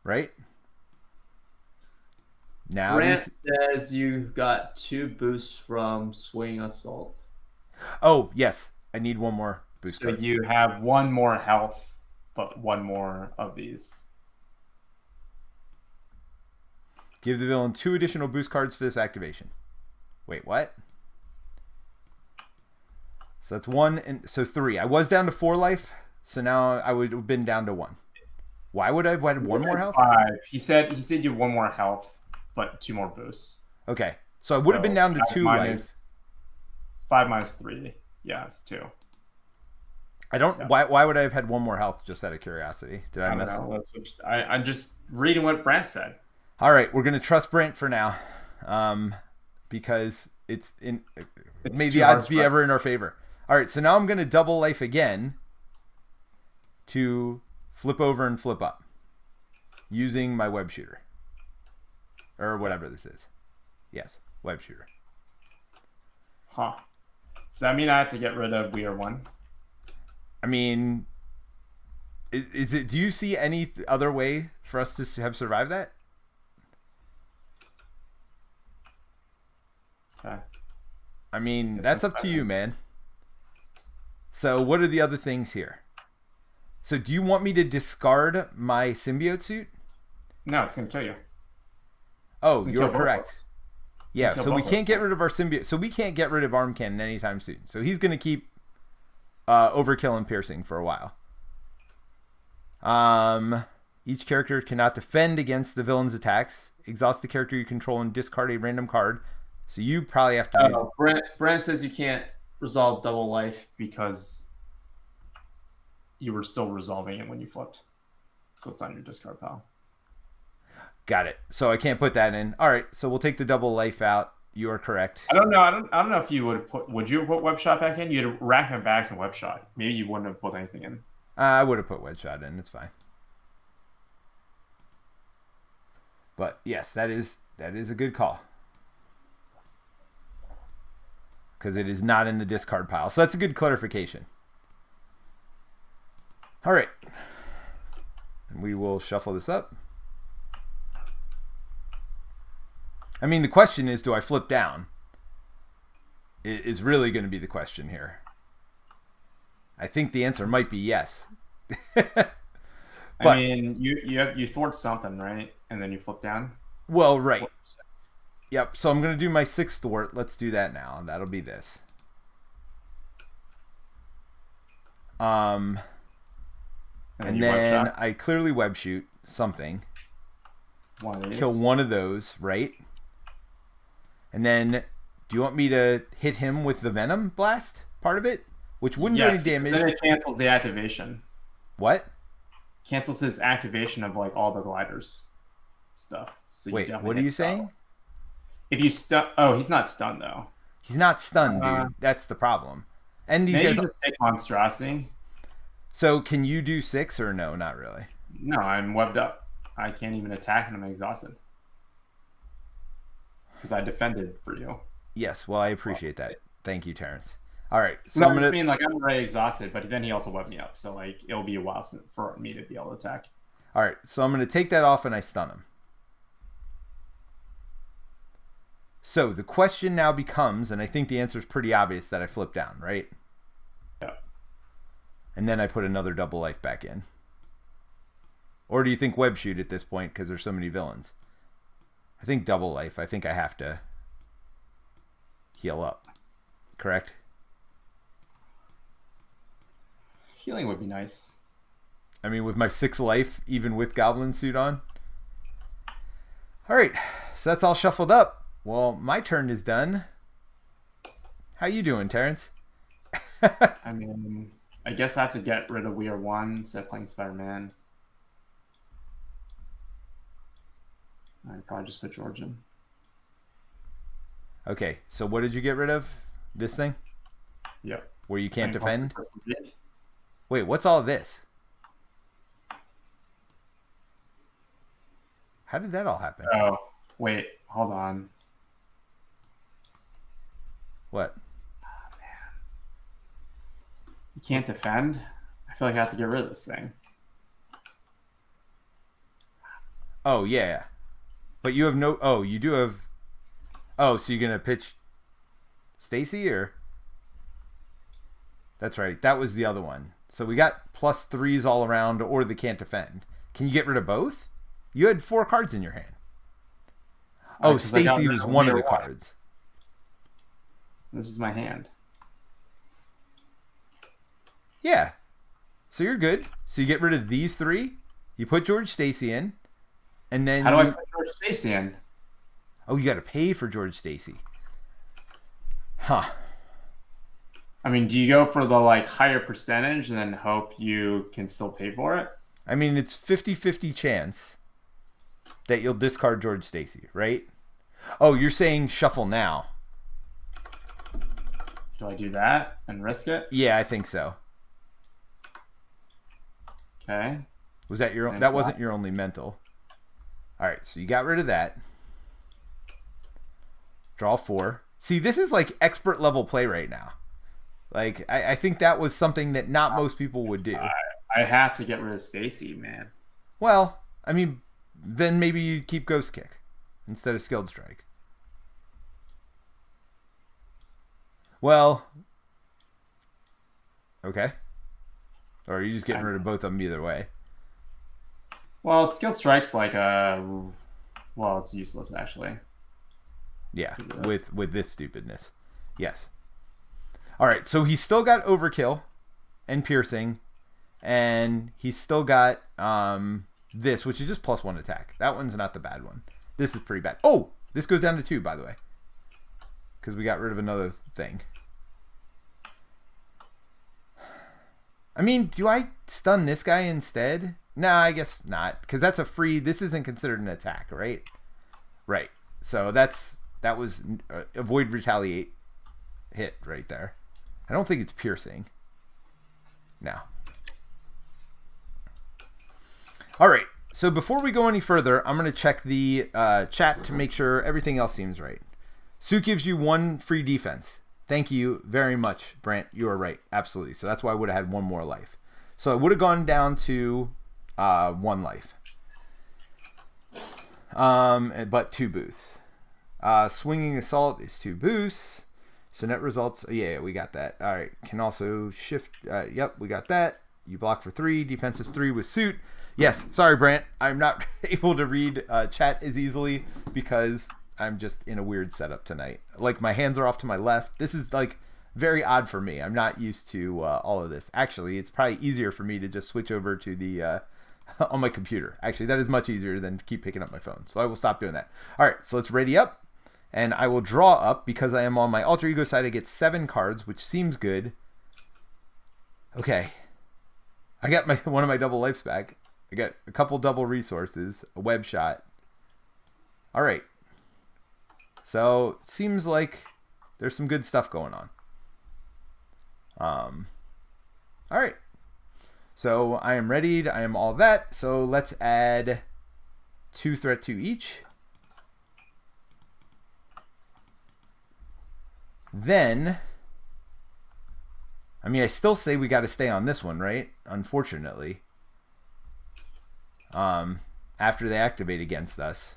Right? Now Grant says you got 2 boosts from Swing Assault. Oh, yes. I need one more boost So card. you have 1 more health, but 1 more of these. Give the villain 2 additional boost cards for this activation. Wait, what? So that's 1 and so 3. I was down to 4 life, so now I would have been down to 1. Why would I have had 1 more health? 5. He said you have 1 more health, but 2 more boosts. Okay, so I would have been down to 2 life. 5 minus 3. Yeah, it's 2. I don't. Yeah. Why would I have had 1 more health? Just out of curiosity, did I I don't miss? know. I'm just reading what Brant said. All right, we're gonna trust Brent for now, because it's may the odds be ever in our favor. All right, so now I'm gonna double life again to flip over and flip up using my web shooter or whatever this is. Yes, web shooter. Huh. Does that mean I have to get rid of We Are One? I mean, is it? Do you see any other way for us to have survived that? Okay. I mean, that's up to you, man. So what are the other things here? So do you want me to discard my symbiote suit? No, it's gonna kill you. Oh, you're correct. Yeah, kill so we both can't get rid of our symbiote. So we can't get rid of Arm Cannon anytime soon. So he's going to keep overkill and piercing for a while. Each character cannot defend against the villain's attacks. Exhaust the character you control and discard a random card. So you probably have to do... Brent says you can't resolve double life. Because you were still resolving it when you flipped. So it's on your discard pile. Got it. So I can't put that in. All right, so we'll take the double life out. You are correct. I don't know. I don't know if you would you have put Web Shot back in? You had Rack and Bags and Web Shot. Maybe you wouldn't have put anything in. I would have put web shot in. It's fine. But yes, that is a good call. Because it is not in the discard pile. So that's a good clarification. All right. And we will shuffle this up. I mean, the question is, do I flip down? Is really going to be the question here. I think the answer might be yes. But, I mean, you thwart something, right? And then you flip down? Well, right. Yep, so I'm going to do my 6th thwart. Let's do that now. That'll be this. And then I clearly web shoot something. Kill one of those, right? And then, do you want me to hit him with the Venom Blast part of it? Which wouldn't do any damage. Then it cancels the activation. What? Cancels his activation of like all the gliders stuff. So wait, what are you saying? If you stun, oh, he's not stunned though. He's not stunned, dude. That's the problem. And these guys just take monstrosity. So can you do 6 or no? Not really. No, I'm webbed up. I can't even attack and I'm exhausted. Because I defended for you. Yes, well, I appreciate that. Thank you, Terence. All right, so no, I'm gonna. I mean, like I'm already exhausted, but then he also webbed me up, so like it'll be a while for me to be able to attack. All right, so I'm gonna take that off and I stun him. So the question now becomes, and I think the answer is pretty obvious, that I flip down, right? Yeah. And then I put another double life back in. Or do you think web shoot at this point because there's so many villains? I think double life. I think I have to heal up. Correct? Healing would be nice. I mean, with my 6 life, even with Goblin suit on. All right, so that's all shuffled up. Well, my turn is done. How you doing, Terence? I mean, I guess I have to get rid of We Are One instead of playing Spider-Man. I'd probably just put George in. Okay, so what did you get rid of? This thing? Yep. Where you can't defend? Plus the- Wait, what's all this? How did that all happen? Oh, wait, hold on. What? You can't defend? I feel like I have to get rid of this thing. Oh, yeah. But you have no... Oh, you do have... Oh, so you're going to pitch Stacy, or... That's right. That was the other one. So we got +3s all around, or the can't defend. Can you get rid of both? You had 4 cards in your hand. Oh, Stacy was one of the cards. This is my hand. Yeah. So you're good. So you get rid of these 3. You put George Stacy in. And then... How do I put George Stacy in? Oh, you got to pay for George Stacy. Huh. I mean, do you go for the like higher percentage and then hope you can still pay for it? I mean, it's 50-50 chance that you'll discard George Stacy, right? Oh, you're saying shuffle now. Do I do that and risk it? Yeah, I think so. Okay. Was that your... Thanks, That wasn't boss. your only mental. All right, so you got rid of that. Draw 4. See, this is like expert level play right now. Like, I think that was something that not most people would do. I have to get rid of Stacy, man. Well, I mean, then maybe you keep Ghost Kick instead of Skilled Strike. Well, okay. Or are you just getting rid of both of them either way? Well, Skilled Strike's like well, it's useless actually. Yeah, with this stupidness. Yes. All right, so he's still got Overkill and Piercing, and he's still got this, which is just +1 attack. That one's not the bad one. This is pretty bad. Oh, this goes down to 2, by the way, because we got rid of another thing. I mean, do I stun this guy instead? Nah, I guess not, because that's a free... This isn't considered an attack, right? Right. So that was avoid retaliate hit right there. I don't think it's piercing. No. All right. So before we go any further, I'm going to check the chat to make sure everything else seems right. Sue gives you 1 free defense. Thank you very much, Brant. You are right. Absolutely. So that's why I would have had 1 more life. So I would have gone down to 1 life. But 2 boosts. Swinging Assault is 2 boosts. So net results, yeah, we got that. All right, can also shift. Yep, we got that. You block for 3. Defense is 3 with suit. Yes, sorry, Brant. I'm not able to read chat as easily because I'm just in a weird setup tonight. Like, my hands are off to my left. This is, like, very odd for me. I'm not used to all of this. Actually, it's probably easier for me to just switch over to the... on my computer. Actually, that is much easier than keep picking up my phone. So I will stop doing that. All right, so let's ready up. And I will draw up, because I am on my alter ego side, I get 7 cards, which seems good. Okay. I got one of my double lives back. I got a couple double resources, a web shot. All right. So, seems like there's some good stuff going on. All right. So, I am readied. I am all that. So, let's add 2 threat to each. Then, I mean, I still say we got to stay on this one, right? Unfortunately. After they activate against us.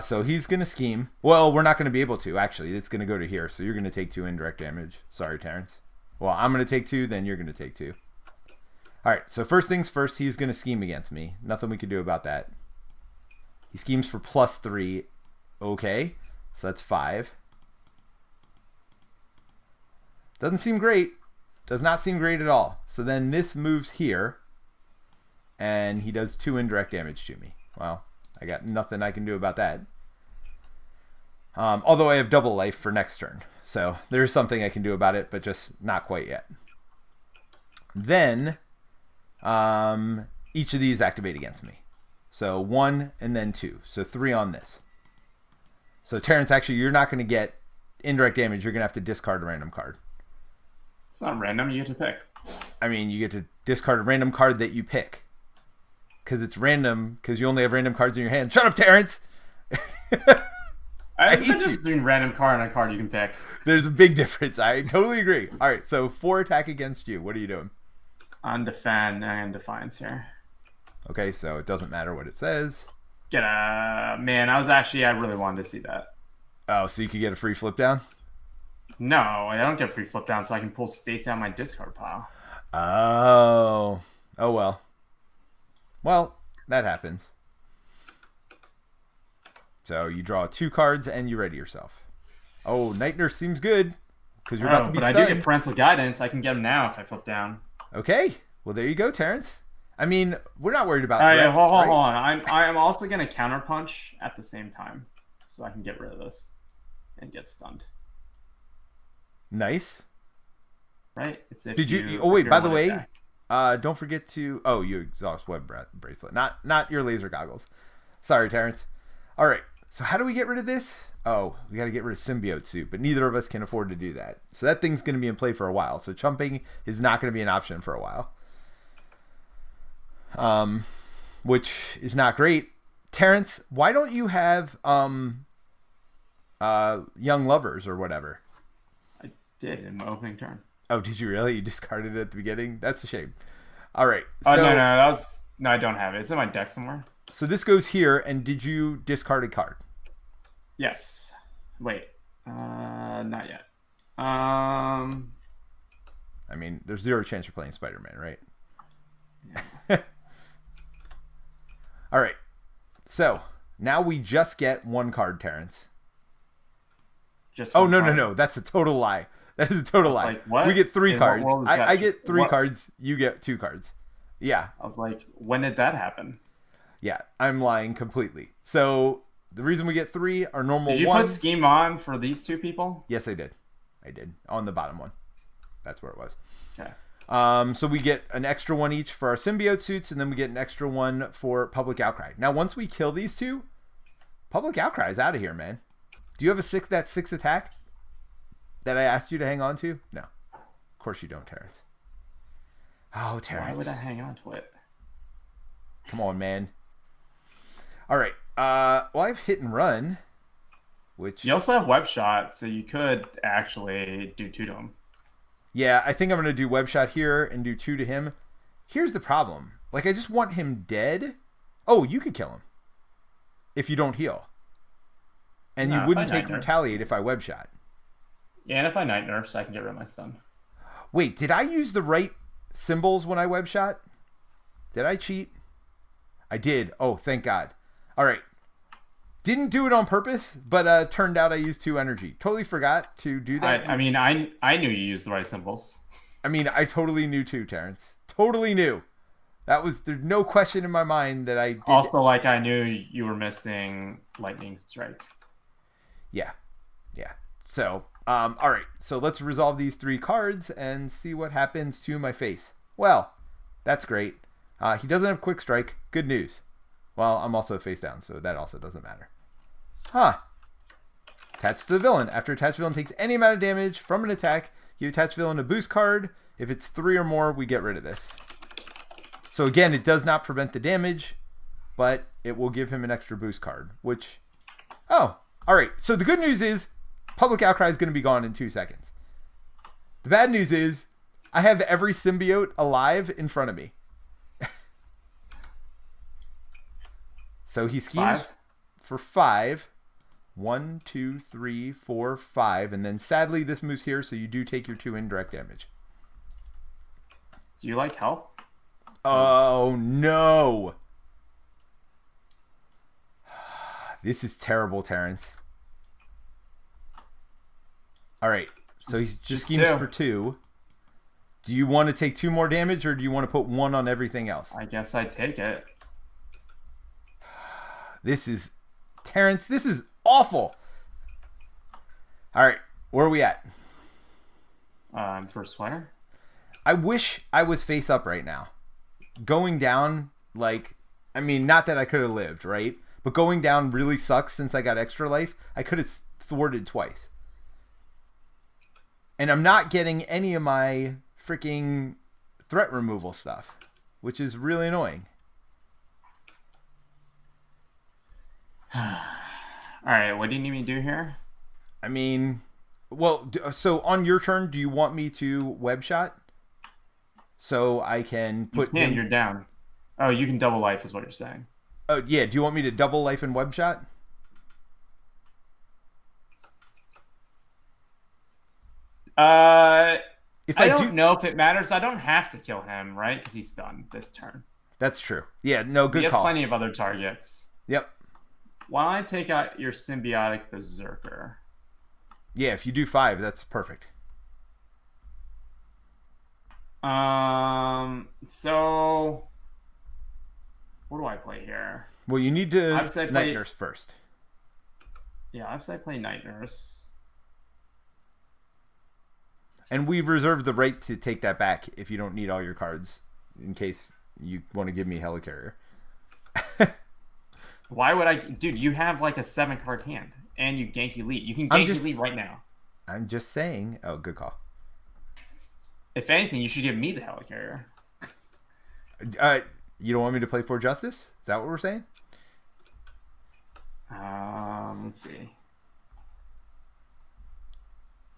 So he's going to scheme. Well, we're not going to be able to, actually. It's going to go to here, so you're going to take 2 indirect damage. Sorry, Terence. Well, I'm going to take 2, then you're going to take 2. All right, so first things first, he's going to scheme against me. Nothing we can do about that. He schemes for +3. Okay, so that's 5. Doesn't seem great. Does not seem great at all. So then this moves here, and he does 2 indirect damage to me. Well, I got nothing I can do about that. Although I have double life for next turn. So there's something I can do about it, but just not quite yet. Then each of these activate against me. So 1 and then 2. So 3 on this. So Terence, actually, you're not going to get indirect damage. You're going to have to discard a random card. It's not random. You get to pick. I mean, you get to discard a random card that you pick. Because it's random, because you only have random cards in your hand. Shut up, Terence! I hate you. Between random card and a card you can pick. There's a big difference. I totally agree. All right, so 4 attack against you. What are you doing? On defend and defiance here. Okay, so it doesn't matter what it says. Man, I really wanted to see that. Oh, so you could get a free flip down? No, I don't get a free flip down, so I can pull states out of my discard pile. Oh. Oh, well. Well, that happens. So you draw 2 cards and you ready yourself. Oh, Night Nurse seems good because you're about to be stunned. But I do get parental guidance. I can get them now if I flip down. Okay. Well, there you go, Terence. I mean, we're not worried about that. Hold on. I am also going to counterpunch at the same time so I can get rid of this and get stunned. Nice. Right? It's if Did you oh, wait, by the way, don't forget to... Oh, you exhaust web bracelet. Not your laser goggles. Sorry, Terence. All right. So how do we get rid of this? Oh, we got to get rid of symbiote suit, but neither of us can afford to do that. So that thing's going to be in play for a while. So chumping is not going to be an option for a while. Which is not great. Terence, why don't you have young lovers or whatever? I did in my opening turn. Oh, did you really? You discarded it at the beginning? That's a shame. All right. Oh, no, I don't have it. It's in my deck somewhere. So this goes here, and did you discard a card? Yes. Wait. Not yet. I mean, there's 0 chance you're playing Spider-Man, right? Yeah. All right. So now we just get 1 card, Terence. No. That's a total lie. That is a total lie. Like, what? We get 3 cards. I get 3 cards. You get 2 cards. Yeah. I was like, when did that happen? Yeah, I'm lying completely. So the reason we get 3 are normal. Did you put scheme on for these 2 people? Yes, I did. On the bottom one. That's where it was. Okay. So we get an extra 1 each for our symbiote suits, and then we get an extra 1 for Public Outcry. Now, once we kill these 2, Public Outcry is out of here, man. Do you have that 6 attack that I asked you to hang on to? No. Of course you don't, Terence. Oh, Terence. Why would I hang on to it? Come on, man. All right. Well, I have hit and run, which... You also have web shot, so you could actually do 2 to him. Yeah, I think I'm going to do web shot here and do 2 to him. Here's the problem. Like, I just want him dead. Oh, you could kill him if you don't heal. And you wouldn't take retaliate if I web shot. Yeah, and if I night nerfs, I can get rid of my stun. Wait, did I use the right symbols when I web shot? Did I cheat? I did. Oh, thank God. All right. Didn't do it on purpose, but turned out I used 2 energy. Totally forgot to do that. I mean, I knew you used the right symbols. I mean, I totally knew too, Terence. Totally knew. There's no question in my mind that I did. Also, like, I knew you were missing lightning strike. Yeah. So, all right. So let's resolve these 3 cards and see what happens to my face. Well, that's great. He doesn't have quick strike. Good news. Well, I'm also face down, so that also doesn't matter. Huh. Attach to the villain. After attached villain takes any amount of damage from an attack, you attach villain a boost card. If it's 3 or more, we get rid of this. So again, it does not prevent the damage, but it will give him an extra boost card, which... Oh, all right. So the good news is Public Outcry is going to be gone in 2 seconds. The bad news is I have every symbiote alive in front of me. So he schemes for 5. 1, 2, 3, 4, 5. And then sadly this moves here, so you do take your 2 indirect damage. Do you like health? Oh, no. This is terrible, Terence. All right. So he just schemes for 2. Do you want to take 2 more damage, or do you want to put 1 on everything else? I guess I'd take it. This is Terence. This is awful. All right, where are we at? First winner. I wish I was face up right now. Going down, like, I mean, not that I could have lived, right? But going down really sucks since I got extra life. I could have thwarted twice. And I'm not getting any of my freaking threat removal stuff, which is really annoying. All right, what do you need me to do here? I mean, well, so on your turn, do you want me to web shot? So I can put him... You're down. Oh, you can double life is what you're saying. Oh, yeah. Do you want me to double life and web shot? If I don't know if it matters. I don't have to kill him, right? Because he's done this turn. That's true. Yeah, no, good call. We have plenty of other targets. Yep. Why don't I take out your symbiotic berserker? Yeah, if you do 5, that's perfect. So what do I play here? Well, you need to Night Nurse first. Yeah, obviously I play Night Nurse. And we've reserved the right to take that back if you don't need all your cards, in case you want to give me Helicarrier. Why would I? Dude, you have like a 7-card hand, and you gank Elite. You can gank Elite right now. I'm just saying. Oh, good call. If anything, you should give me the Helicarrier. You don't want me to play for Justice? Is that what we're saying? Let's see.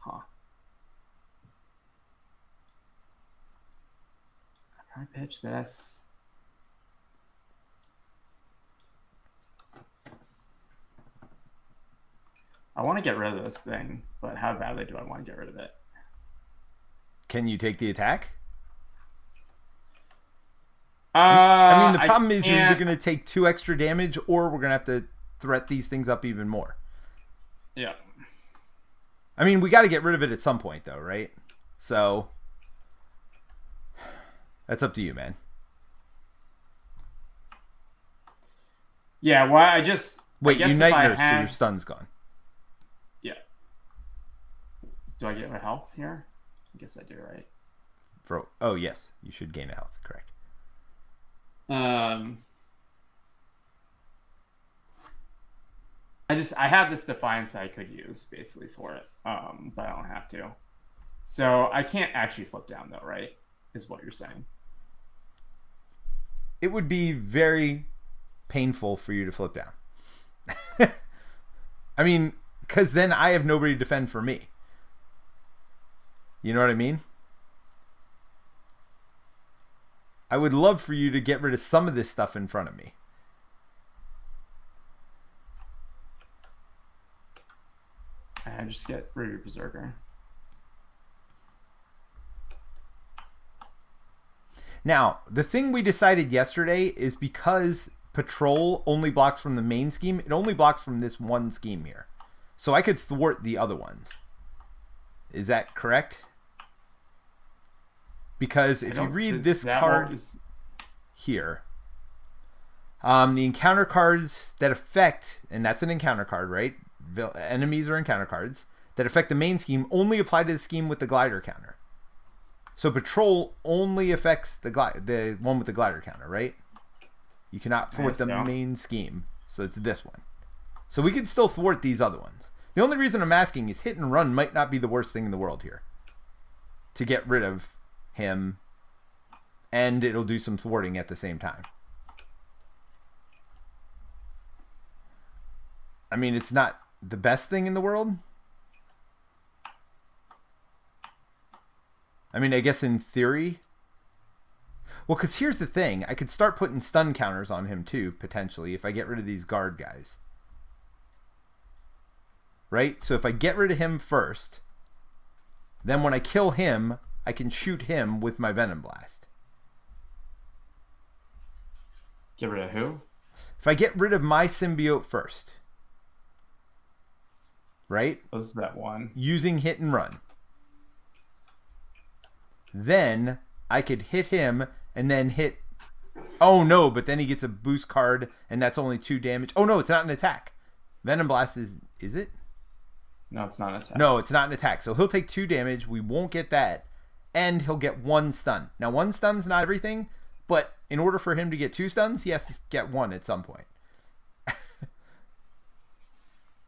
Huh. Can I pitch this? I want to get rid of this thing, but how badly do I want to get rid of it? Can you take the attack? I mean, the problem is you're either going to take 2 extra damage, or we're going to have to threat these things up even more. Yeah. I mean, we got to get rid of it at some point, though, right? So that's up to you, man. Yeah. Well, I just wait. You Night Nurse, so your stun's gone. Yeah. Do I get my health here? I guess I do, right? Oh yes, you should gain a health. Correct. I have this Defiance I could use basically for it, but I don't have to. So I can't actually flip down though, right? Is what you're saying? It would be very painful for you to flip down. I mean, because then I have nobody to defend for me. You know what I mean? I would love for you to get rid of some of this stuff in front of me. I just get rid of your Berserker. Now, the thing we decided yesterday is because Patrol only blocks from the main scheme, it only blocks from this one scheme here. So I could thwart the other ones. Is that correct? Because if you read this card here, the encounter cards that affect, and that's an encounter card, right? Enemies are encounter cards that affect the main scheme only apply to the scheme with the glider counter. So Patrol only affects the one with the glider counter, right? You cannot thwart the main scheme, so it's this one. So we can still thwart these other ones. The only reason I'm asking is hit and run might not be the worst thing in the world here. To get rid of him, and it'll do some thwarting at the same time. I mean, it's not the best thing in the world. I mean, I guess in theory. Well, because here's the thing. I could start putting stun counters on him too, potentially, if I get rid of these guard guys. Right? So if I get rid of him first, then when I kill him, I can shoot him with my Venom Blast. Get rid of who? If I get rid of my symbiote first. Right? What's that one? Using hit and run. Then I could hit him and then hit Oh no, but then he gets a boost card, and that's only 2 damage. Oh no, it's not an attack. Venom Blast is it? No, it's not an attack. No, it's not an attack. So he'll take 2 damage. We won't get that, and he'll get 1 stun. Now 1 stun's not everything, but in order for him to get 2 stuns, he has to get 1 at some point.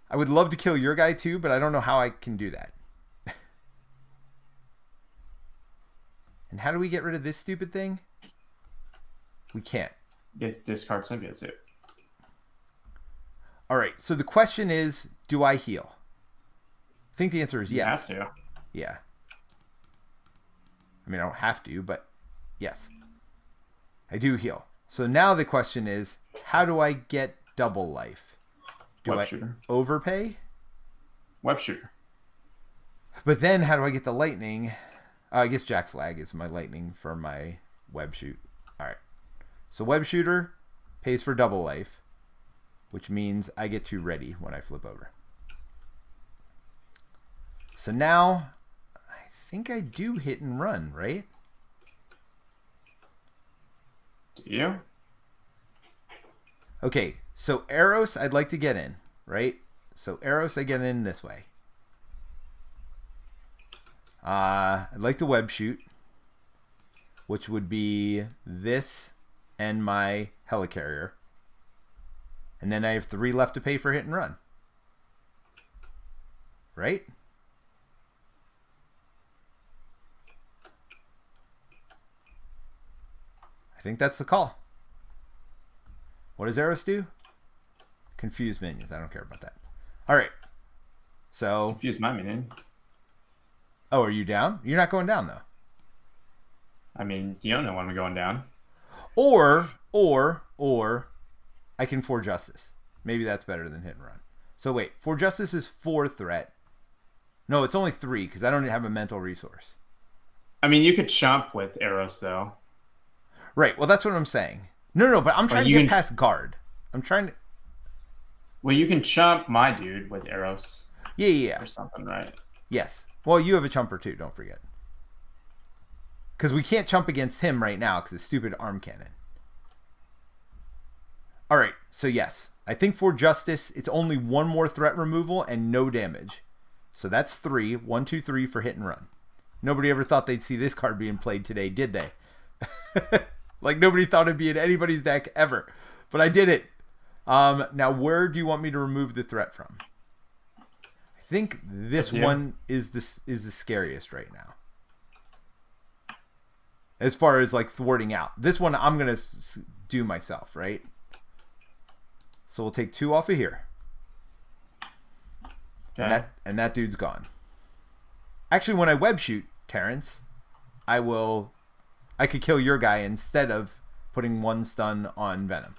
I would love to kill your guy too, but I don't know how I can do that. And how do we get rid of this stupid thing? We can't. Discard symbiote suit. All right. So the question is, do I heal? I think the answer is yes. You have to. Yeah. I mean, I don't have to, but yes. I do heal. So now the question is, how do I get double life? Do Web I shooter. overpay? Web shooter. But then how do I get the lightning? I guess Jack Flag is my lightning for my web shoot. All right. So web shooter pays for double life, which means I get to ready when I flip over. So now I think I do hit and run, right? Do you? Okay, so Eros I'd like to get in, right? So Eros I get in this way. I'd like to web shoot, which would be this and my helicarrier. And then I have 3 left to pay for hit and run. Right? I think that's the call. What does Eros do? Confuse minions. I don't care about that. All right. So. Confuse my meaning. Oh, are you down? You're not going down though. I mean, you don't know when we're going down. Or I can For Justice. Maybe that's better than hit and run. So wait, For Justice is 4 threat. No, it's only 3 because I don't have a mental resource. I mean, you could chomp with arrows though. Right. Well, that's what I'm saying. No, but I'm trying to get past guard. I'm trying to. Well, you can chomp my dude with arrows. Yeah. Or something, right? Yes. Well, you have a chumper too. Don't forget. Because we can't chump against him right now because of stupid arm cannon. All right. So yes, I think For Justice, it's only 1 more threat removal and no damage. So that's 3. 1, 2, 3 for hit and run. Nobody ever thought they'd see this card being played today, did they? Like nobody thought it'd be in anybody's deck ever, but I did it. Now where do you want me to remove the threat from? I think this one is the scariest right now. As far as like thwarting out, this one I'm gonna do myself, right? So we'll take 2 off of here, Okay. and that dude's gone. Actually, when I web shoot Terence, I could kill your guy instead of putting 1 stun on Venom.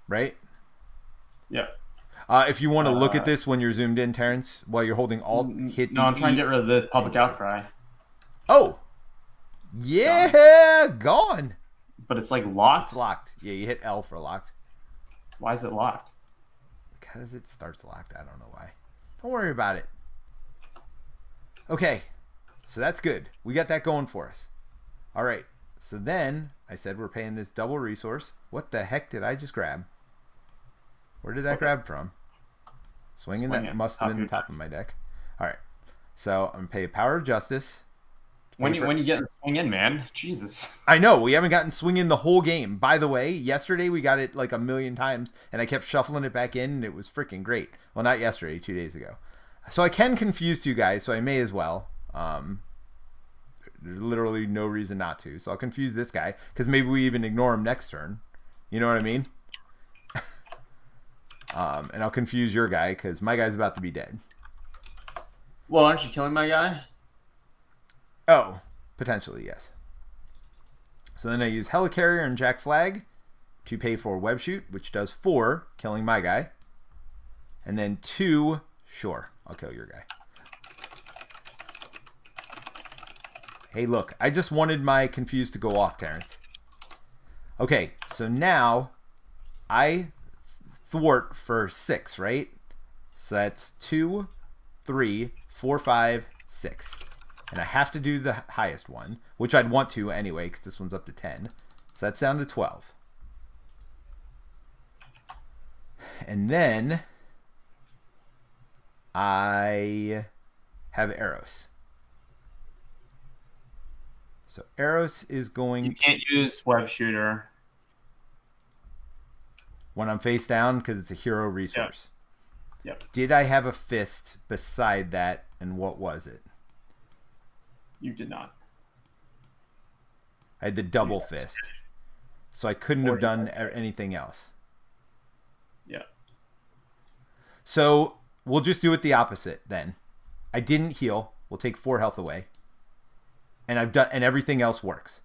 Right? Yeah. If you want to look at this when you're zoomed in, Terence, while you're holding Alt, hit No, I'm trying to get rid of the public outcry. Oh! Yeah! Gone! But it's like locked. It's locked. Yeah, you hit L for locked. Why is it locked? Because it starts locked. I don't know why. Don't worry about it. Okay. So that's good. We got that going for us. All right. So then I said we're paying this double resource. What the heck did I just grab? Where did that grab from? Swinging. That must have been the top of my deck. All right. So I'm going to pay Power of Justice. When you get the swing in, man. Jesus. I know. We haven't gotten swing in the whole game. By the way, yesterday we got it like 1,000,000 times, and I kept shuffling it back in, and it was freaking great. Well, not yesterday, 2 days ago. So I can confuse 2 guys, so I may as well. There's literally no reason not to. So I'll confuse this guy, because maybe we even ignore him next turn. You know what I mean? And I'll confuse your guy, because my guy's about to be dead. Well, aren't you killing my guy? Oh, potentially, yes. So then I use Helicarrier and Jack Flag to pay for Web Shoot, which does 4, killing my guy. And then 2, sure, I'll kill your guy. Hey, look, I just wanted my Confuse to go off, Terence. Okay, so now I thwart for 6, right? So that's 2, 3, 4, 5, 6. And I have to do the highest one, which I'd want to anyway, because this one's up to 10. So that's down to 12. And then I have Eros. So Eros is going... You can't use web shooter. When I'm face down, because it's a hero resource. Yep. Did I have a fist beside that, and what was it? You did not. I had the double fist. So I couldn't have done anything else. Yeah. So we'll just do it the opposite then. I didn't heal. We'll take 4 health away. And everything else works.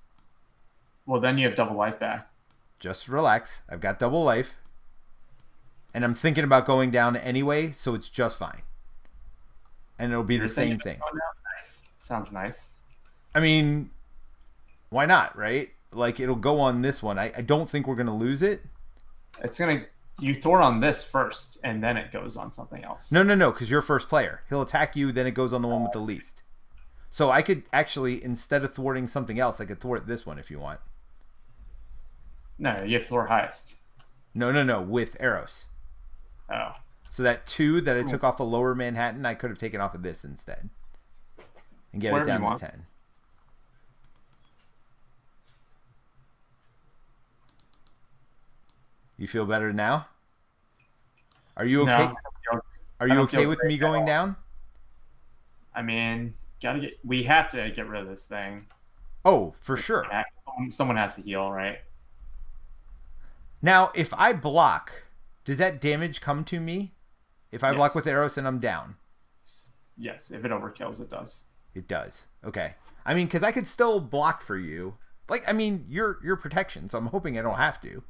Well, then you have double life back. Just relax. I've got double life. And I'm thinking about going down anyway, so it's just fine. And it'll be the same thing. Nice. Sounds nice. I mean, why not, right? Like, it'll go on this one. I don't think we're going to lose it. It's going to... You thwart on this first, and then it goes on something else. No, because you're first player. He'll attack you, then it goes on the one with the least. So I could actually, instead of thwarting something else, I could thwart this one if you want. No, you have thwart highest. No, with Eros. Oh. So that 2 that I took off of lower Manhattan, I could have taken off of this instead. And get it down to 10. You feel better now? Are you okay? No, Are you okay with me going down? I mean, we have to get rid of this thing. Oh, for sure. Someone has to heal, right? Now, if I block, does that damage come to me? If I block with Eros and I'm down? Yes, if it overkills, it does. It does. Okay. I mean, because I could still block for you. Like, I mean, you're protection, so I'm hoping I don't have to.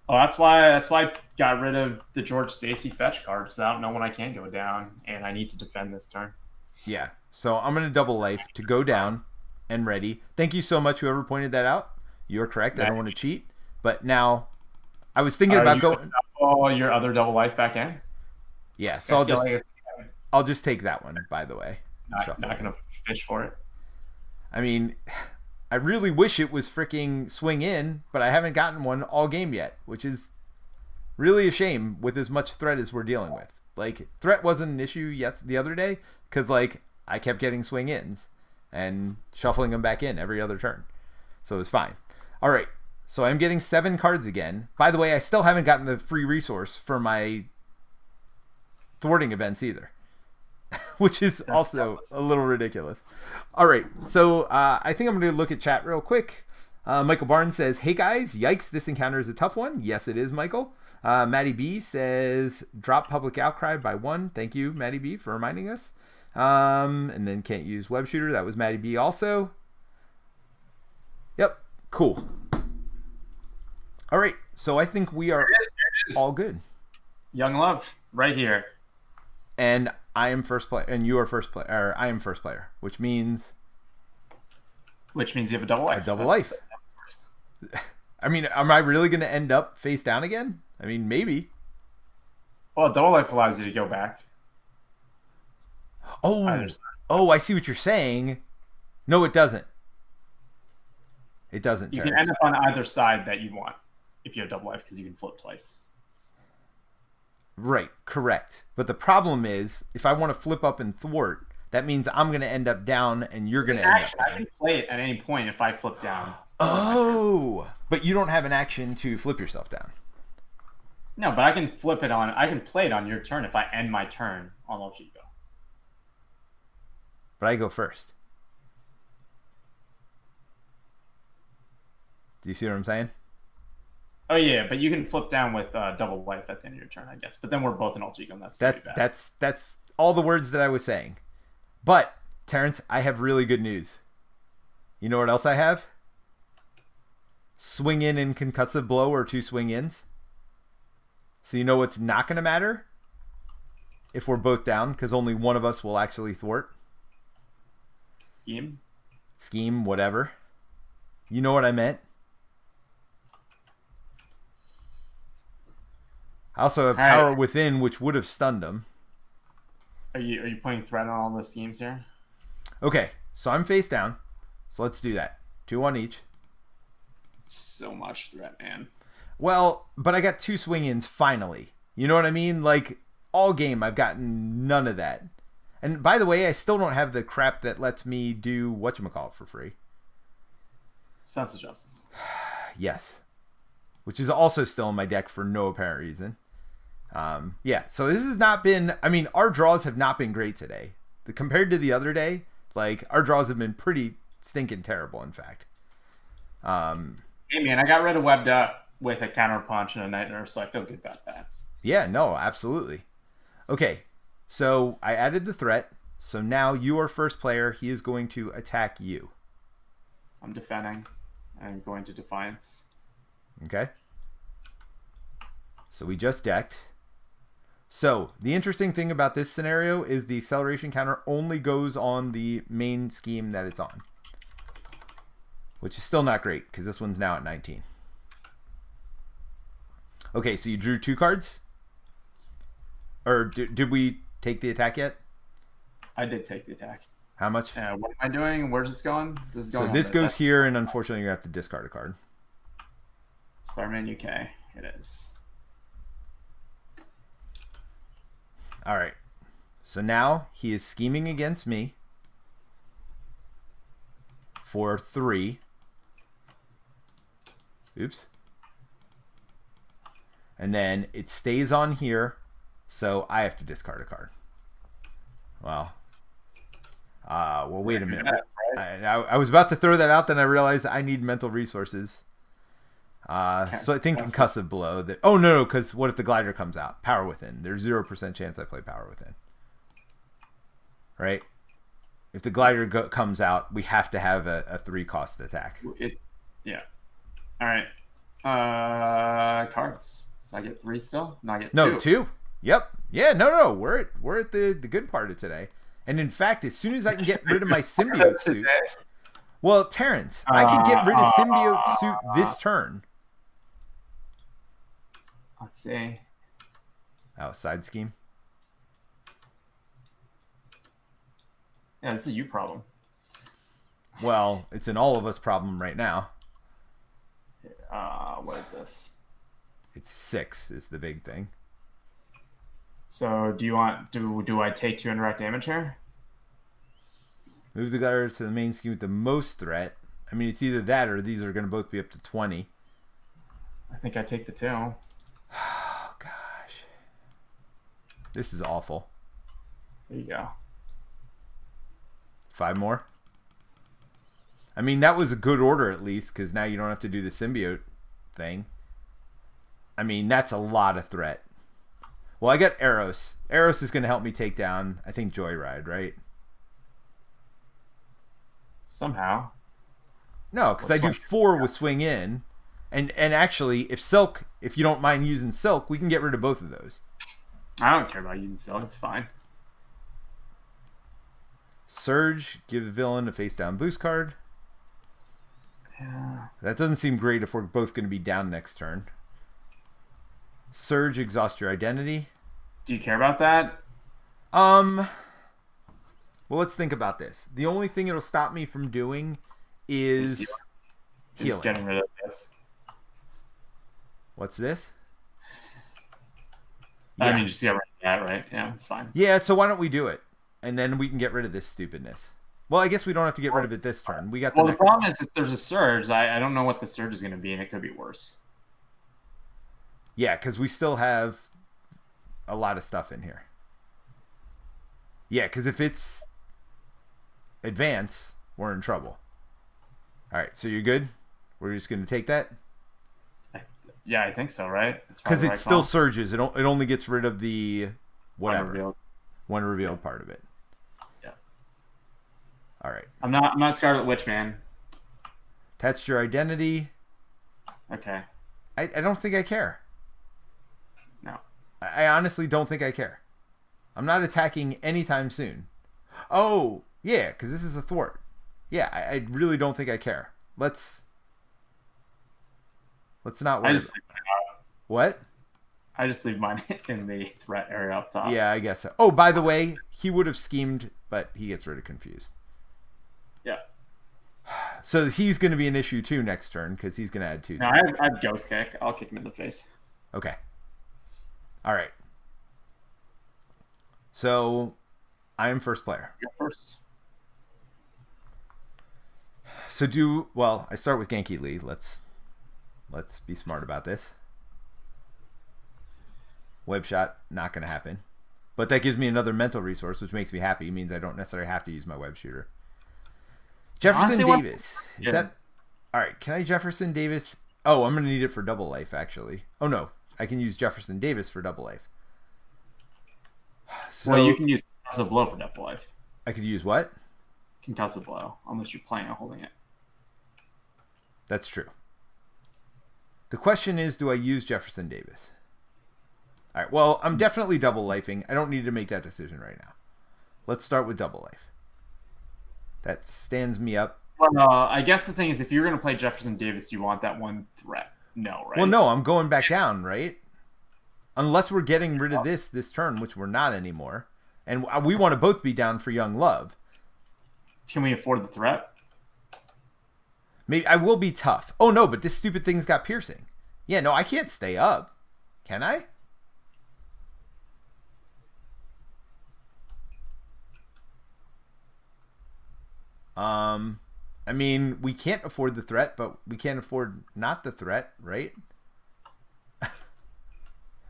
Oh, that's why I got rid of the George Stacy fetch card, because I don't know when I can go down, and I need to defend this turn. Yeah. So I'm going to double life to go down and ready. Thank you so much, whoever pointed that out. You're correct. I don't want to cheat. But now, I was thinking about going... Oh, your other double life back in? Yeah, so I'll just take that one, by the way. Not going to fish for it. I mean... I really wish it was freaking swing in, but I haven't gotten one all game yet, which is really a shame with as much threat as we're dealing with. Like, threat wasn't an issue the other day, because, like, I kept getting swing ins and shuffling them back in every other turn. So it was fine. All right, so I'm getting 7 cards again. By the way, I still haven't gotten the free resource for my thwarting events either. Which is also a little ridiculous. All right, so I think I'm going to look at chat real quick. Michael Barnes says, "Hey guys, yikes, this encounter is a tough one." Yes, it is, Michael. Maddie B says, "Drop public outcry by 1." Thank you, Maddie B, for reminding us. And then can't use web shooter. That was Maddie B also. Yep, cool. All right, so I think we are all good. Young Love, right here. And I am first player, and you are first player, or I am first player, which means you have a double life. Life. I mean, am I really going to end up face down again? I mean, maybe. Well, double life allows you to go back. Oh, I see what you're saying. No, it doesn't. It doesn't. You can end up on either side that you want if you have double life, because you can flip twice. Right, correct. But the problem is, if I want to flip up and thwart, that means I'm going to end up down and you're going to end up down. I can play it at any point if I flip down. Oh, but you don't have an action to flip yourself down. No, but I can flip it on. I can play it on your turn if I end my turn on El Chico. But I go first. Do you see what I'm saying? Oh yeah, but you can flip down with double life at the end of your turn, I guess. But then we're both in El Chico, and that's all the words that I was saying. But Terence, I have really good news. You know what else I have? Swing in and concussive blow or 2 swing ins. So you know what's not going to matter if we're both down, because only one of us will actually thwart. Scheme, whatever. You know what I meant. I also have power within, which would have stunned him. Are you putting threat on all the schemes here? Okay, so I'm face down. So let's do that. 2 on each. so much threat, man. Well, but I got 2 swing-ins finally. You know what I mean? Like, all game, I've gotten none of that. And by the way, I still don't have the crap that lets me do whatchamacallit for free. Sense of justice. Yes. Which is also still in my deck for no apparent reason. Yeah, so this has not been... I mean, our draws have not been great today. Compared to the other day, like, our draws have been pretty stinking terrible, in fact. Hey, man, I got rid of Webbed Up with a counter punch and a Night Nurse, so I feel good about that. Yeah, no, absolutely. Okay, so I added the threat. So now you are first player. He is going to attack you. I'm defending. I'm going to Defiance. Okay. So we just decked. So the interesting thing about this scenario is the acceleration counter only goes on the main scheme that it's on. Which is still not great, because this one's now at 19. Okay, so you drew 2 cards? Or did we take the attack yet? I did take the attack. How much? What am I doing? Where's this going? This is going So this goes here, and unfortunately you're going to have to discard a card. Spider-Man UK. It is. All right. So now he is scheming against me for 3. Oops. And then it stays on here, so I have to discard a card. Well, wait a minute. I was about to throw that out, then I realized I need mental resources. So I think concussive blow. Oh no, because what if the glider comes out? Power Within. There's 0% chance I play Power Within. Right? If the glider comes out, we have to have a 3-cost attack. Yeah. All right. Cards. So I get 3 still. No, I get 2. No, 2. Yep. Yeah. No. We're at the good part of today. And in fact, as soon as I can get rid of my symbiote suit, well, Terence, I can get rid of symbiote suit this turn. Let's see. Oh, side scheme. Yeah, this is a you problem. Well, it's an all of us problem right now. What is this? It's 6 is the big thing. So do you want do I take 2 indirect damage here? Move the glider to the main scheme with the most threat. I mean, it's either that or these are going to both be up to 20. I think I take the 2. Oh, gosh. This is awful. There you go. 5 more. I mean, that was a good order at least, because now you don't have to do the symbiote thing. I mean, that's a lot of threat. Well, I got Eros. Eros is going to help me take down, I think, Joyride, right? Somehow. No, because I do 4 with Swing In. And actually, if you don't mind using Silk, we can get rid of both of those. I don't care about using Silk. It's fine. Surge, give the villain a face-down boost card. Yeah. That doesn't seem great if we're both going to be down next turn. Surge, exhaust your identity. Do you care about that? Well, let's think about this. The only thing it'll stop me from doing is healing. Just getting rid of this. What's this? I mean, just get rid of that, right? Yeah, it's fine. Yeah, so why don't we do it? And then we can get rid of this stupidness. Well, I guess we don't have to get rid of it this turn. We got the problem is that there's a surge. I don't know what the surge is going to be, and it could be worse. Yeah, because we still have a lot of stuff in here. Yeah, because if it's advance, we're in trouble. All right, so you're good? We're just going to take that? Yeah, I think so, right? Because it still surges. It only gets rid of the whatever. One revealed part of it. Yeah. All right. I'm not Scarlet Witch, man. Attach your identity. Okay. I don't think I care. No. I honestly don't think I care. I'm not attacking anytime soon. Oh, yeah, because this is a thwart. Yeah, I really don't think I care. Let's not worry. What? I just leave mine in the threat area up top. Yeah, I guess so. Oh, by the way, he would have schemed, but he gets rid of confused. Yeah. So he's going to be an issue too next turn because he's going to add 2. No, I have Ghost Kick. I'll kick him in the face. Okay. All right. So I am first player. Go first. So I start with Genki Lee. Let's be smart about this. Web shot, not going to happen. But that gives me another mental resource, which makes me happy. It means I don't necessarily have to use my web shooter. Jefferson Davis. Is that all right? Can I Jefferson Davis? Oh, I'm going to need it for double life, actually. Oh no, I can use Jefferson Davis for double life. So well, you can use Concussive Blow for double life. I could use what? Concussive Blow, unless you're planning on holding it. That's true. The question is, do I use Jefferson Davis? All right, well, I'm definitely double lifing. I don't need to make that decision right now. Let's start with double life. That stands me up. Well, I guess the thing is, if you're going to play Jefferson Davis, you want that one threat. No, right? Well, no, I'm going back down, right? Unless we're getting rid of this turn, which we're not anymore. And we want to both be down for Young Love. Can we afford the threat? Maybe I will be tough. Oh, no, but this stupid thing's got piercing. Yeah, no, I can't stay up. Can I? I mean, we can't afford the threat, but we can't afford not the threat, right?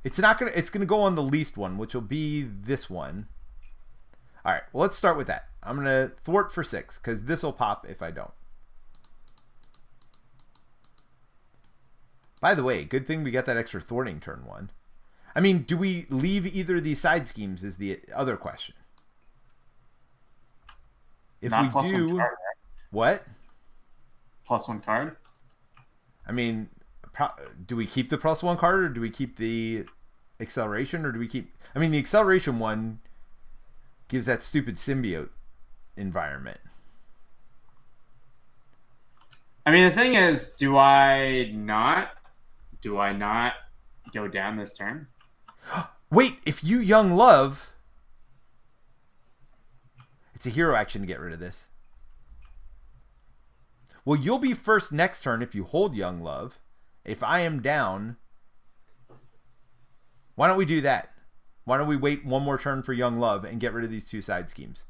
It's gonna go on the least one, which will be this one. All right, well, let's start with that. I'm gonna thwart for 6 because this will pop if I don't. By the way, good thing we got that extra thwarting turn 1. I mean, do we leave either of these side schemes is the other question. If Not we do, card, right? What? +1 card? I mean, do we keep the +1 card or do we keep the acceleration or do we keep... I mean, the acceleration one gives that stupid symbiote environment. I mean, the thing is, do I not go down this turn? Wait, if you Young Love... It's a hero action to get rid of this. Well, you'll be first next turn if you hold Young Love. If I am down... Why don't we do that? Why don't we wait one more turn for Young Love and get rid of these 2 side schemes?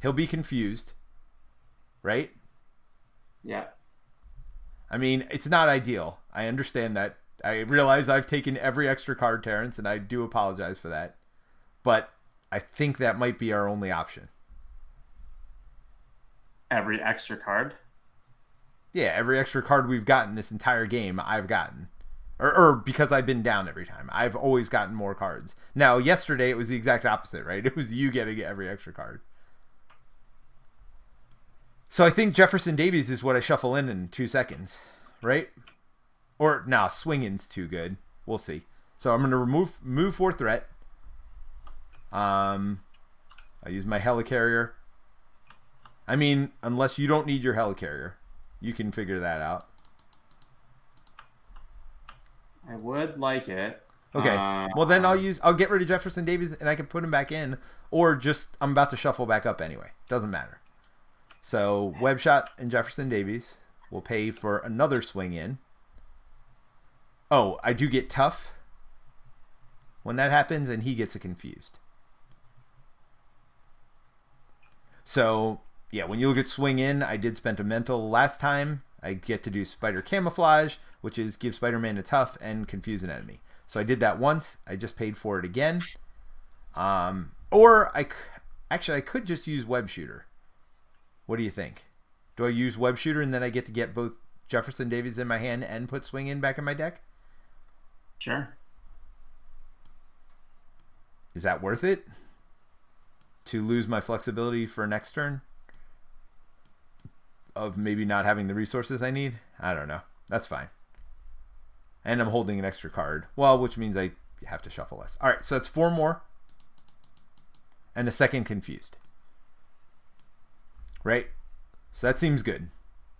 He'll be confused. Right? Yeah. I mean, it's not ideal. I understand that. I realize I've taken every extra card, Terence, and I do apologize for that. But I think that might be our only option. Every extra card? Yeah, every extra card we've gotten this entire game, I've gotten. Or because I've been down every time. I've always gotten more cards. Now, yesterday it was the exact opposite, right? It was you getting every extra card. So I think Jefferson Davies is what I shuffle in 2 seconds, right? Or, nah, swinging's too good. We'll see. So I'm going to move for threat. I use my helicarrier. I mean, unless you don't need your helicarrier. You can figure that out. I would like it. Okay. Well, then I'll get rid of Jefferson Davies and I can put him back in. Or just, I'm about to shuffle back up anyway. Doesn't matter. So, Web Shot and Jefferson Davies will pay for another swing in. Oh, I do get tough when that happens, and he gets confused. So, yeah, when you look at swing in, I did spend a mental last time. I get to do Spider Camouflage, which is give Spider-Man a tough and confuse an enemy. So I did that once. I just paid for it again. Or I could just use Web Shooter. What do you think? Do I use Web Shooter and then I get to get both Jefferson Davies in my hand and put swing in back in my deck? Sure. Is that worth it? To lose my flexibility for next turn? Of maybe not having the resources I need? I don't know. That's fine. And I'm holding an extra card. Well, which means I have to shuffle less. Alright, so that's 4 more. And a second confused. Right? So that seems good.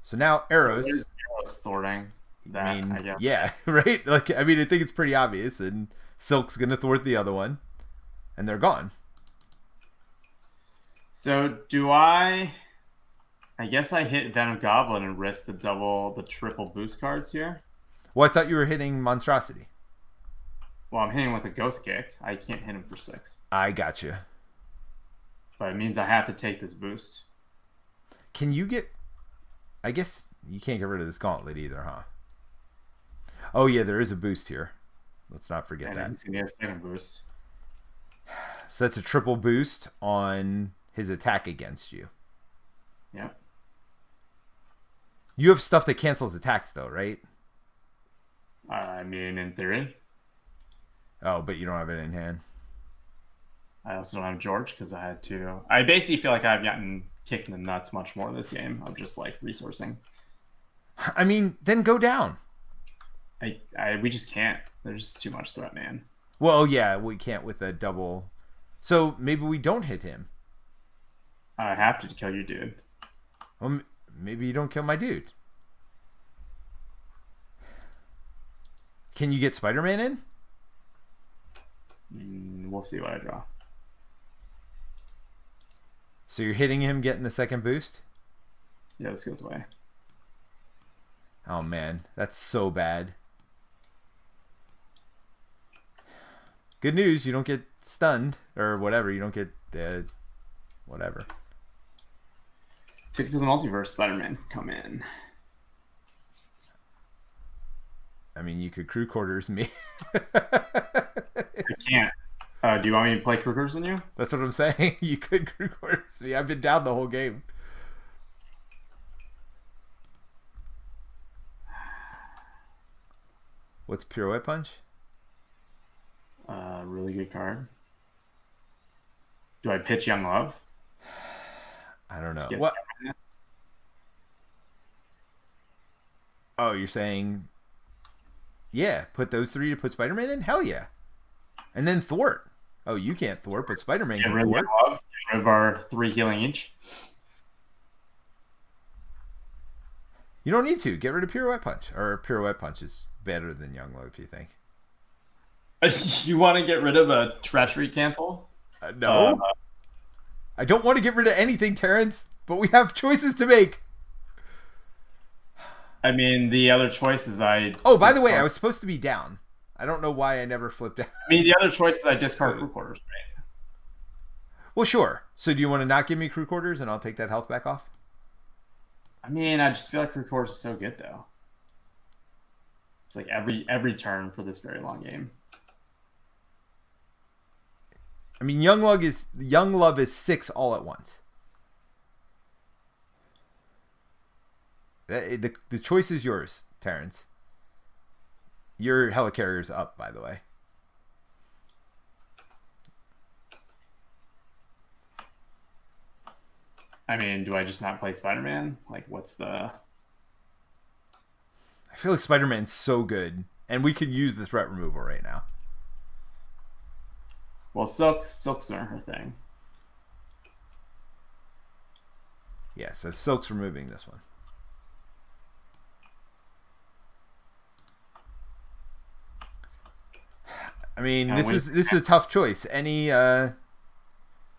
So now arrows. So arrows thwarting that, I mean, I guess. yeah, right? Like, I mean, I think it's pretty obvious. And Silk's going to thwart the other one. And they're gone. So do I I guess I hit Venom Goblin and risked the triple boost cards here. Well, I thought you were hitting Monstrosity. Well, I'm hitting with a Ghost Kick. I can't hit him for 6. I got you. But it means I have to take this boost. Can you get... I guess you can't get rid of this gauntlet either, huh? Oh, yeah, there is a boost here. Let's not forget And that. he's going to get a second boost. So that's a triple boost on his attack against you. Yep. You have stuff that cancels attacks, though, right? I mean, in theory. Oh, but you don't have it in hand. I also don't have George because I had to. I basically feel like I've gotten kicked in the nuts much more this game of just like resourcing. I mean, then go down. We just can't. There's too much threat, man. Well, yeah, we can't with a double. So maybe we don't hit him. I have to kill you, dude. Well, maybe you don't kill my dude. Can you get Spider-Man in? We'll see what I draw. So you're hitting him, getting the second boost? Yeah, this goes away. Oh, man. That's so bad. Good news, you don't get stunned. Or whatever. You don't get... whatever. Ticket to the Multiverse, Spider-Man. Come in. I mean, you could crew quarters me. I can't. Do you want me to play crew quarters on you? That's what I'm saying. You could crew quarters me. I've been down the whole game. What's Pirouette Punch? Really good card. Do I pitch Young Love? I don't know. Get What? Spider-Man? Oh, you're saying... Yeah, put those 3 to put Spider-Man in? Hell yeah. And then thwart. Oh, you can't thwart, but Spider-Man Get can rid of thwart. Young Love. Get rid of our 3 healing each. You don't need to. Get rid of Pirouette Punch. Or Pirouette Punch is better than Young Love, if you think. You want to get rid of a Treachery cancel? No. I don't want to get rid of anything, Terence, but we have choices to make. I mean, the other choice is I... Oh, by the way, I was supposed to be down. I don't know why I never flipped down. I mean, the other choice is I discard crew quarters, right? Well, sure. So do you want to not give me crew quarters and I'll take that health back off? I mean, I just feel like crew quarters is so good, though. It's like every turn for this very long game. I mean, Young Love is 6 all at once. The choice is yours, Terence. Your helicarrier's up, by the way. I mean, do I just not play Spider-Man? Like, what's the... I feel like Spider-Man's so good, and we could use the threat removal right now. Well, Silk's are her thing. Yeah, so Silk's removing this one. I mean, this is a tough choice. Any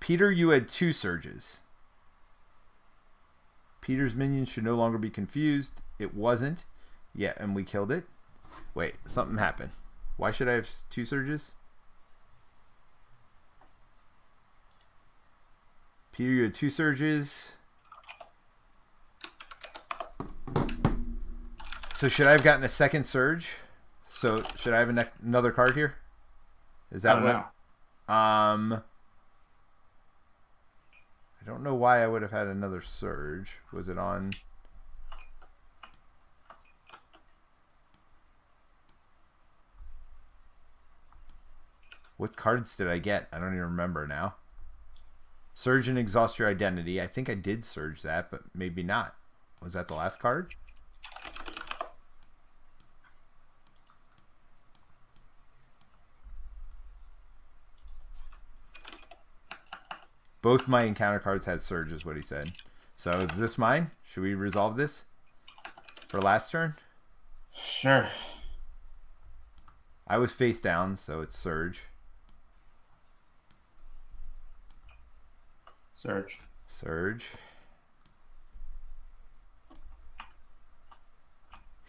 Peter, you had 2 surges. Peter's minions should no longer be confused. It wasn't. Yeah, and we killed it. Wait, something happened. Why should I have 2 surges? Peter, you had 2 surges. So should I have gotten a second surge? So should I have another card here? Is that what? I don't know why I would have had another surge. Was it on? What cards did I get? I don't even remember now. Surge and exhaust your identity. I think I did surge that, but maybe not. Was that the last card? Both my encounter cards had surge, is what he said. So is this mine? Should we resolve this for last turn? Sure. I was face down, so it's surge. Surge. Surge.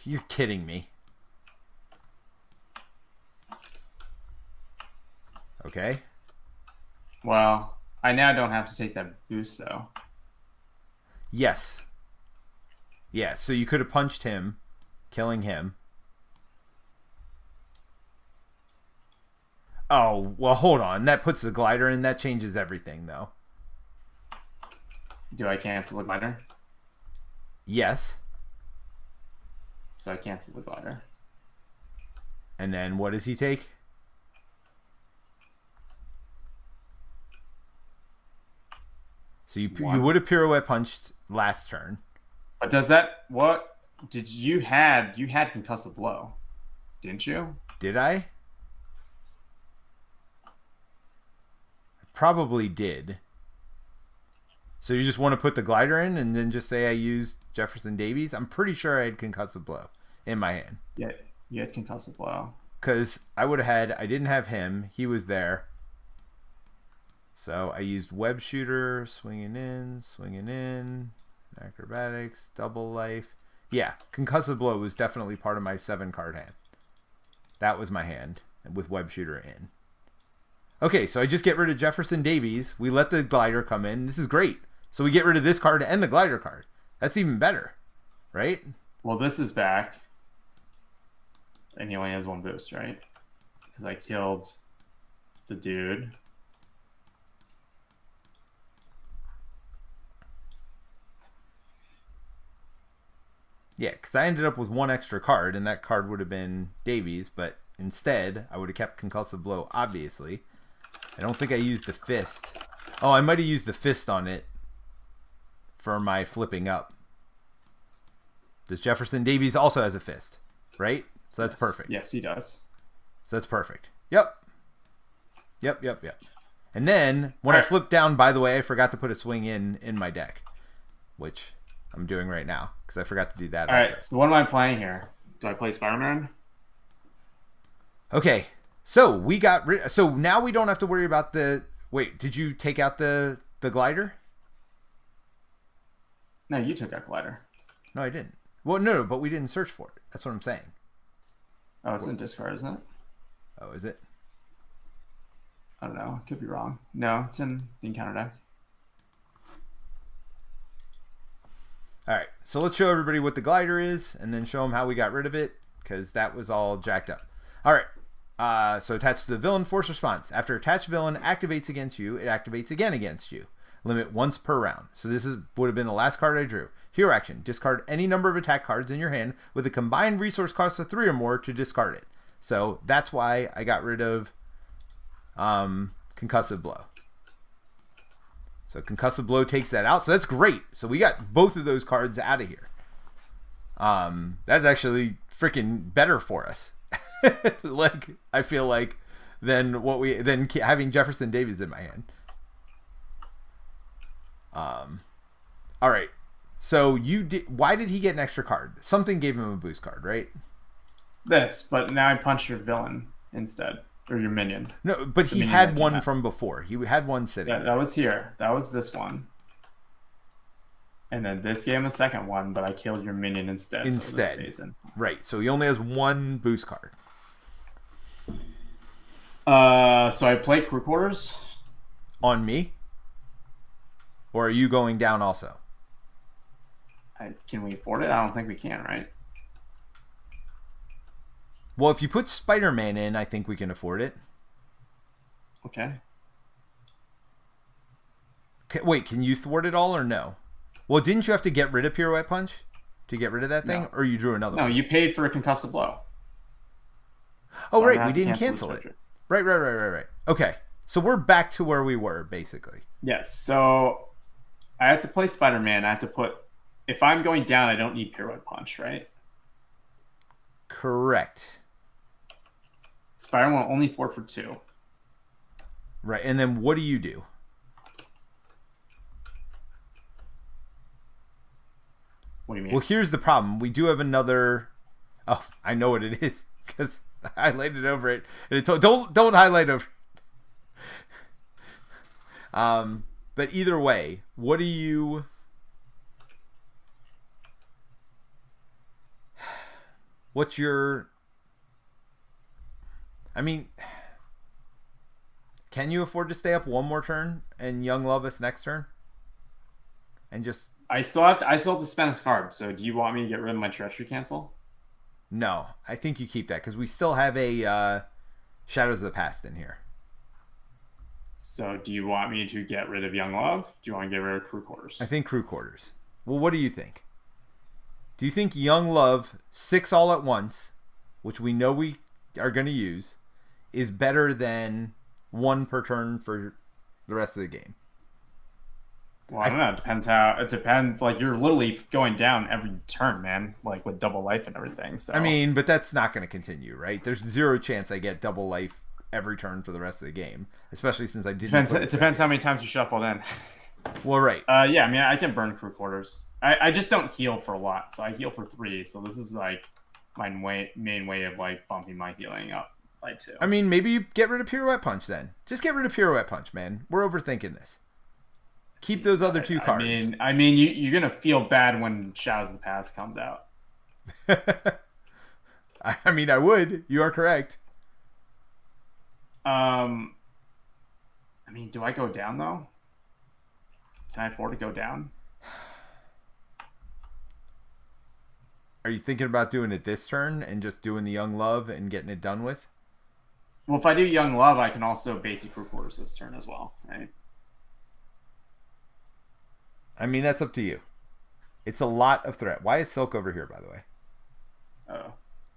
You're kidding me. Okay. Well, I now don't have to take that boost though. Yes. Yeah, so you could have punched him, killing him. Oh, well, hold on. That puts the glider in. That changes everything, though. Do I cancel the glider? Yes. So I cancel the glider. And then what does he take? So you would have pirouette punched last turn. But does that what did you had concussive blow, didn't you? Did I? Probably did. So you just want to put the glider in and then just say I used Jefferson Davies? I'm pretty sure I had concussive blow in my hand. Yeah, you had concussive blow. Because I didn't have him. He was there. So I used web shooter, swinging in, acrobatics, double life. Yeah, concussive blow was definitely part of my 7 card hand. That was my hand with web shooter in. Okay, so I just get rid of Jefferson Davies. We let the glider come in. This is great. So we get rid of this card and the glider card. That's even better, right? Well, this is back. And he only has 1 boost, right? Because I killed the dude. Yeah, because I ended up with 1 extra card, and that card would have been Davies, but instead, I would have kept concussive blow, obviously. I don't think I used the fist. Oh, I might have used the fist on it for my flipping up. Does Jefferson Davies also has a fist, right? So that's perfect. Yes, he does. So that's perfect. Yep. And then, when I flipped down, by the way, I forgot to put a swing in my deck, which I'm doing right now, because I forgot to do that. All right, so what am I playing here? Do I play Spider-Man? Okay, so we got rid. So now we don't have to worry about the. Wait, did you take out the glider? No, you took out glider. No, I didn't. Well, no, but we didn't search for it. That's what I'm saying. Oh, it's in discard, isn't it? Oh, is it? I don't know. Could be wrong. No, it's in the encounter deck. All right, so let's show everybody what the glider is, and then show them how we got rid of it, because that was all jacked up. All right, so attached to the villain, force response. After attached villain activates against you, it activates again against you. Limit once per round. So this would have been the last card I drew. Hero action: discard any number of attack cards in your hand with a combined resource cost of 3 or more to discard it. So that's why I got rid of concussive blow. So concussive blow takes that out. So that's great. So we got both of those cards out of here. That's actually freaking better for us. Like, I feel like than having Jefferson Davies in my hand. All right. So why did he get an extra card? Something gave him a boost card, right? This, but now I punch your villain instead. Or your minion. No, but he had one from before. He had one sitting. Yeah, that was here. That was this one. And then this gave him a second one, but I killed your minion instead. So this stays in. Right. So he only has 1 boost card. So I play crew quarters. On me? Or are you going down also? Can we afford it? I don't think we can, right? Well, if you put Spider-Man in, I think we can afford it. Okay. Wait, can you thwart it all or no? Well, didn't you have to get rid of Pirouette Punch to get rid of that thing? No. Or you drew another one? No, you paid for a concussive blow. Oh, right. We didn't cancel it. Right. Okay. So we're back to where we were, basically. Yes. So I have to play Spider-Man. I have to put... If I'm going down, I don't need Pirouette Punch, right? Correct. Spider-Man will only 4 for 2. Right. And then what do you do? What do you mean? Well, here's the problem. We do have another... Oh, I know what it is, because I highlighted over it. And it don't highlight over but either way, what do you... What's your... I mean, can you afford to stay up one more turn and Young Love us next turn? And just... I still have to spend a card, so do you want me to get rid of my treachery cancel? No, I think you keep that because we still have a Shadows of the Past in here. So do you want me to get rid of Young Love? Do you want to get rid of Crew Quarters? I think Crew Quarters. Well, what do you think? Do you think Young Love 6 all at once, which we know we are going to use, is better than 1 per turn for the rest of the game? Well, I don't know. It depends. Like, you're literally going down every turn, man. Like, with double life and everything. So I mean, but that's not going to continue, right? There's 0 chance I get double life every turn for the rest of the game, especially since I didn't. It depends how many times you shuffled in. Well, right. Yeah, I mean, I can burn Crew Quarters. I just don't heal for a lot, so I heal for 3. So this is like my main way of like bumping my healing up by 2. I mean, maybe you get rid of Pirouette Punch then. Just get rid of Pirouette Punch, man. We're overthinking this. Keep those other 2 cards. I mean, you're gonna feel bad when Shadows of the Past comes out. I mean, I would. You are correct. I mean, do I go down though? Can I afford to go down? Are you thinking about doing it this turn and just doing the Young Love and getting it done with? Well, if I do Young Love, I can also basic Crew Quarters this turn as well, right? I mean, that's up to you. It's a lot of threat. Why is Silk over here, by the way? Oh,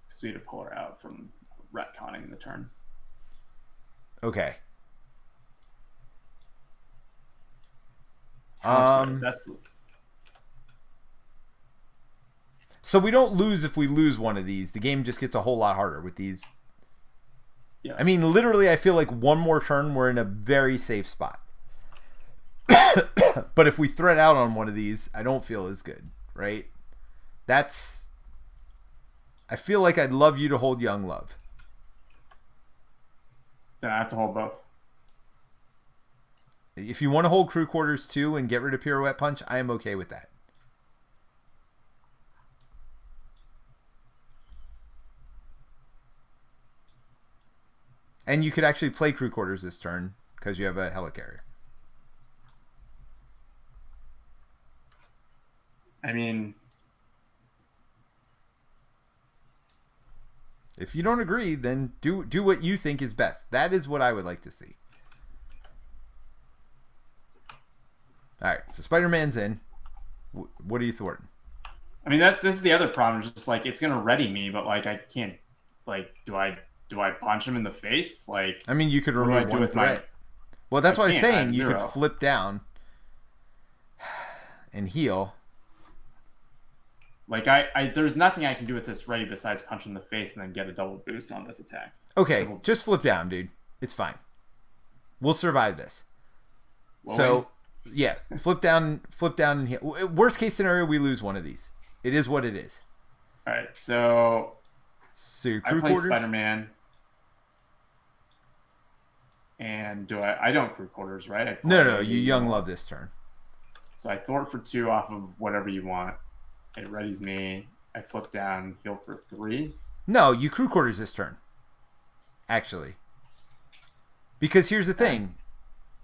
because we had to pull her out from retconning the turn. Okay. That's... So we don't lose if we lose one of these. The game just gets a whole lot harder with these. Yeah. I mean, literally, I feel like one more turn, we're in a very safe spot. But if we thread out on one of these, I don't feel as good, right? That's... I feel like I'd love you to hold Young Love. Then I have to hold both. If you want to hold Crew Quarters too and get rid of Pirouette Punch, I am okay with that. And you could actually play Crew Quarters this turn because you have a Helicarrier. I mean, if you don't agree, then do what you think is best. That is what I would like to see. All right, so Spider-Man's in. What are you thwarting? I mean, this is the other problem. Just like, it's gonna ready me, but like I can't. Like, do I punch him in the face? Like, I mean, you could what do I remove do one with threat. Well, that's I why I was can't. I saying have you could 0. flip down and heal. Like, there's nothing I can do with this ready besides punch in the face and then get a double boost on this attack. Okay, just flip down, dude. It's fine. We'll survive this. Will So, yeah, flip down and heal. Worst case scenario, we lose one of these. It is what it is. All right, so your I Crew play Quarters. Spider-Man, and I don't Crew Quarters, right? I No, play you Young Love this turn. So I thwart for 2 off of whatever you want. It readies me. I flip down, heal for 3. No, you Crew Quarters this turn. Actually, because here's the thing,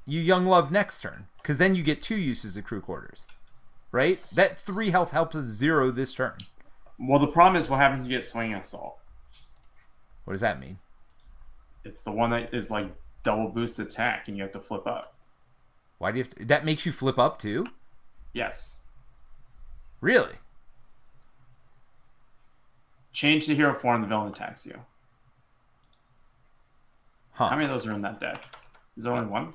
you Young Love next turn, because then you get 2 uses of Crew Quarters, right? That 3 health helps us 0 this turn. Well, the problem is what happens if you get Swinging Assault. What does that mean? It's the one that is like double boost attack, and you have to flip up. Why do you have to, that makes you flip up too? Yes. Really? Change the hero form, the villain attacks you. Huh. How many of those are in that deck? Is there only 1?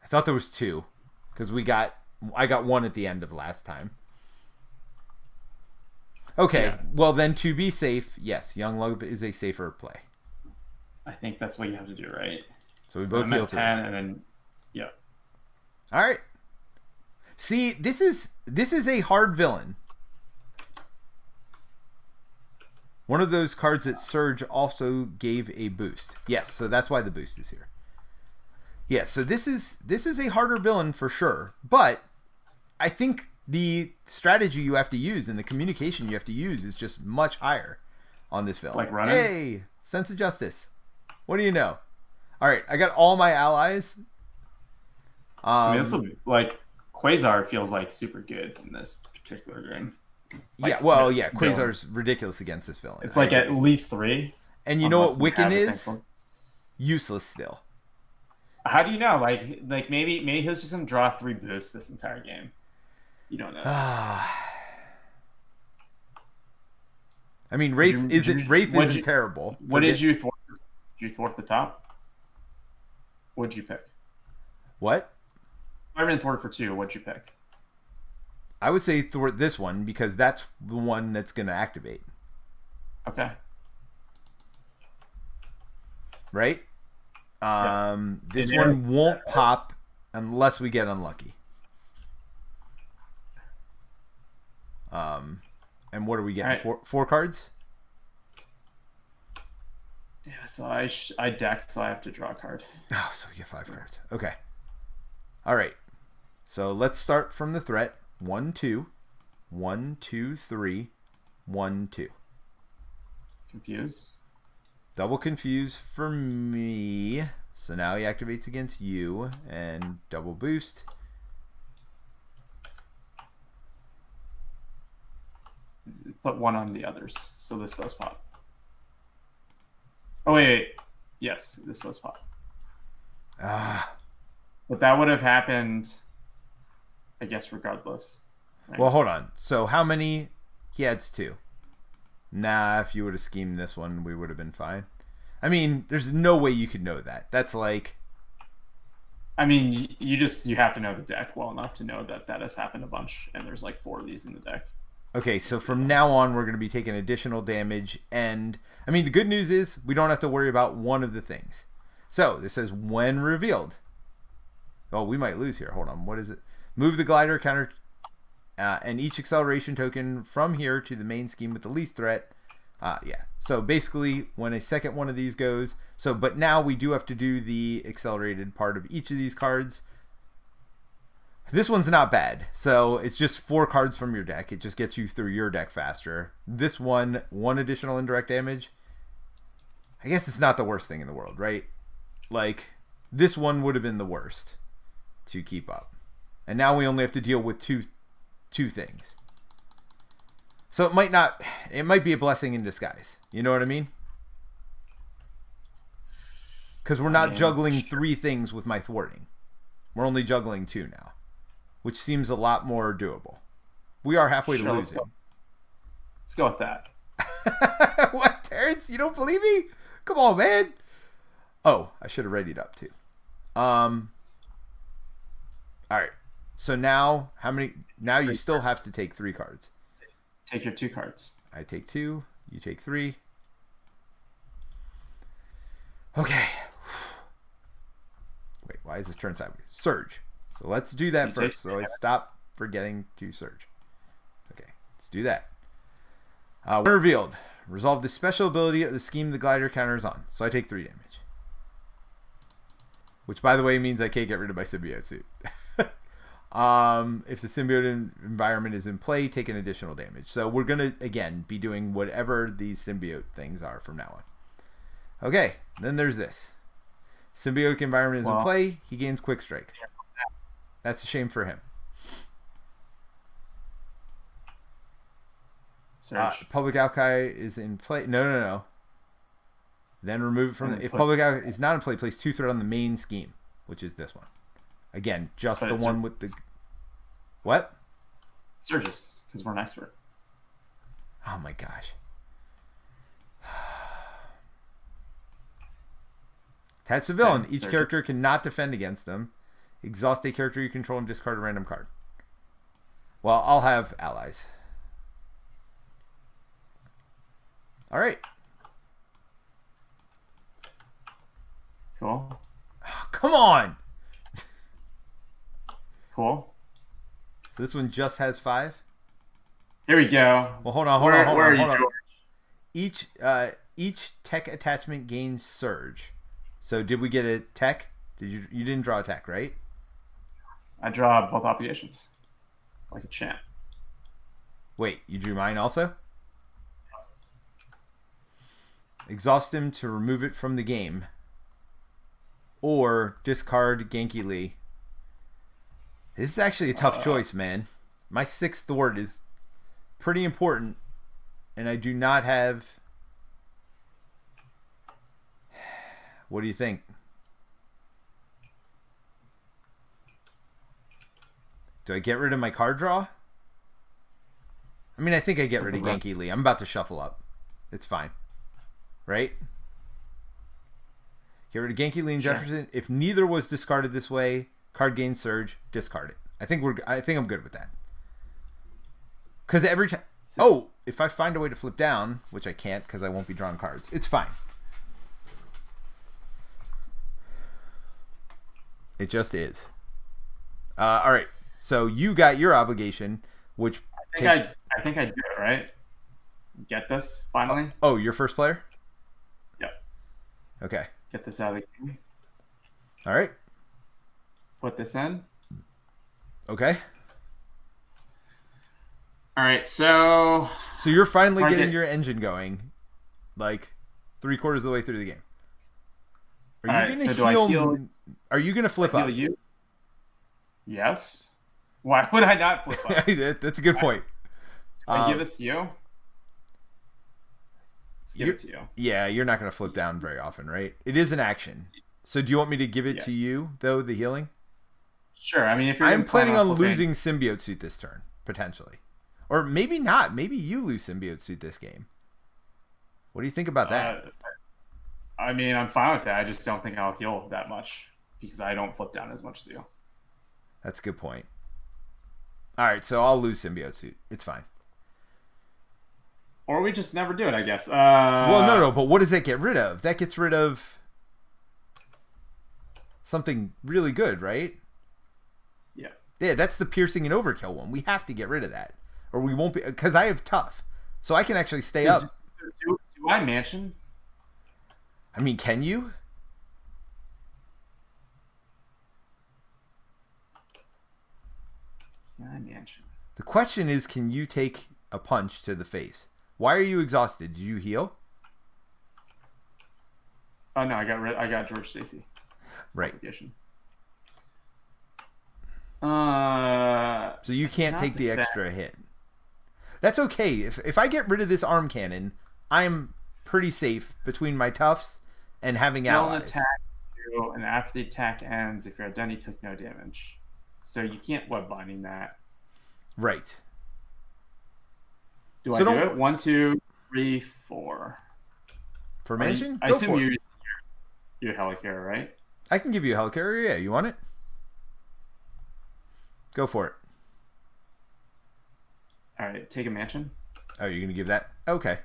I thought there was 2, because I got 1 at the end of last time. Okay, Yeah. Well then to be safe, yes, Young Love is a safer play. I think that's what you have to do, right? So we both I'm heal at 3. 10, and then yeah. All right. See, this is a hard villain. One of those cards that Surge also gave a boost. Yes, so that's why the boost is here. Yes, so this is a harder villain for sure, but I think the strategy you have to use and the communication you have to use is just much higher on this villain. Like running? Hey, sense of justice. What do you know? All right, I got all my allies. I mean, this will be, like, Quasar feels like super good in this particular game. Like, Quasar's ridiculous against this villain. It's like at least 3. And you know what Wiccan is? Useless still. How do you know? Like maybe he's just gonna draw 3 boosts this entire game. You don't know. I mean, Wraith isn't terrible. What did you thwart? Did you thwart the top? What did you pick? What? Spider-Man thwarted for 2. What'd you pick? I would say thwart this one because that's the one that's going to activate. Okay. Right? Yeah. This one won't pop unless we get unlucky. And what are we getting? Right. 4 cards? Yeah, so I deck, so I have to draw a card. Oh, so we get 5 cards. Okay. All right. So let's start from the threat. 1, 2. 1, 2, 3. 1, 2. Confuse. Double confuse for me. So now he activates against you. And double boost. Put 1 on the others, so this does pop. Oh, wait. Yes, this does pop. But that would have happened, I guess, regardless. Right? Well, hold on. So how many? He adds 2. Nah, if you would have schemed this one, we would have been fine. I mean, there's no way you could know that. That's like... I mean, you have to know the deck well enough to know that has happened a bunch, and there's like 4 of these in the deck. Okay, so from now on, we're going to be taking additional damage. And, I mean, the good news is we don't have to worry about one of the things. So, this says, when revealed. Oh, we might lose here. Hold on. What is it? Move the glider counter and each acceleration token from here to the main scheme with the least threat. Yeah. So, basically, when a second one of these goes... So, but now we do have to do the accelerated part of each of these cards. This one's not bad. So it's just 4 cards from your deck. It just gets you through your deck faster. This one additional indirect damage. I guess it's not the worst thing in the world, right? Like, this one would have been the worst to keep up. And now we only have to deal with two things. So it might be a blessing in disguise. You know what I mean? Because we're not juggling 3 things with my thwarting. We're only juggling 2 now, which seems a lot more doable. We are halfway to losing. Let's go with that. What, Terence? You don't believe me? Come on, man. Oh, I should have readied up too. All right. So now, how many? Now you still have to take 3 cards. Take your 2 cards. I take 2. You take 3. Okay. Wait, why is this turn sideways? Surge. So let's do that first. So I stop forgetting to surge. Okay, let's do that. When revealed, resolve the special ability of the scheme the glider counter is on. So I take 3 damage. Which, by the way, means I can't get rid of my symbiote suit. If the symbiote environment is in play, take an additional damage. So we're going to, again, be doing whatever these symbiote things are from now on. Okay, then there's this. Symbiotic environment is in play. He gains quick strike. That's a shame for him. Public outcry is in play. No. Then remove it from the... If public outcry is not in play, place 2 threat on the main scheme, which is this one. Again, just the one with the... What? Surges, because we're an expert. Oh my gosh. Attach the villain. Each character cannot defend against them. Exhaust a character you control and discard a random card. Well, I'll have allies. All right. Cool. Oh, come on. Cool. So this one just has 5? Here we go. Well, hold on. Where are you, George? Each tech attachment gains surge. So did we get a tech? You didn't draw a tech, right? I draw both obligations. like a champ. Wait, you drew mine also? Exhaust him to remove it from the game. Or discard Genki Lee. This is actually a tough choice, man. My 6th word is pretty important. And I do not have... What do you think? Do I get rid of my card draw? I mean, I think I get rid of Genki Lee. I'm about to shuffle up. It's fine. Right? Get rid of Genki Lee and Jefferson. If neither was discarded this way, card gain surge, discard it. I think I'm good with that. Because every time... Oh, if I find a way to flip down, which I can't because I won't be drawing cards, it's fine. It just is. All right. So you got your obligation, which... I think I did it, right? Get this, finally. Oh, you're first player? Yep. Okay. Get this out of the game. All right. Put this in. Okay. All right, so you're finally getting your engine going, like 3/4 of the way through the game. Are you gonna heal? Are you gonna flip up? You? Yes. Why would I not flip up? That's a good point. I give this to you. Let's give it to you. Yeah, you're not gonna flip down very often, right? It is an action. So do you want me to give it to you though? The healing. Sure. I mean, if you're I'm planning on losing symbiote suit this turn potentially. Or maybe not. Maybe you lose symbiote suit this game. What do you think about that? I mean, I'm fine with that. I just don't think I'll heal that much because I don't flip down as much as you. That's a good point. All right, so I'll lose symbiote suit. It's fine. Or we just never do it, I guess. Well, no. But what does that get rid of? That gets rid of something really good, right? Yeah. Yeah, that's the piercing and overkill one. We have to get rid of that. Or we won't be, because I have tough, so I can actually stay up. Do I mansion? I mean, can you? Can I mansion? The question is, can you take a punch to the face? Why are you exhausted? Did you heal? Oh no, I got George Stacy. Right. So you can't take the extra hit. That's okay. If I get rid of this arm cannon, I'm pretty safe between my toughs and having allies. Attack you, and after the attack ends, if you're done, you took no damage. So you can't web binding that. Right. Do I do it? 1, 2, 3, 4. For mansion? I assume you're Helicarrier, right? I can give you a Helicarrier. Yeah, you want it? Go for it. All right, take a mansion. Oh, you're gonna give that? Okay.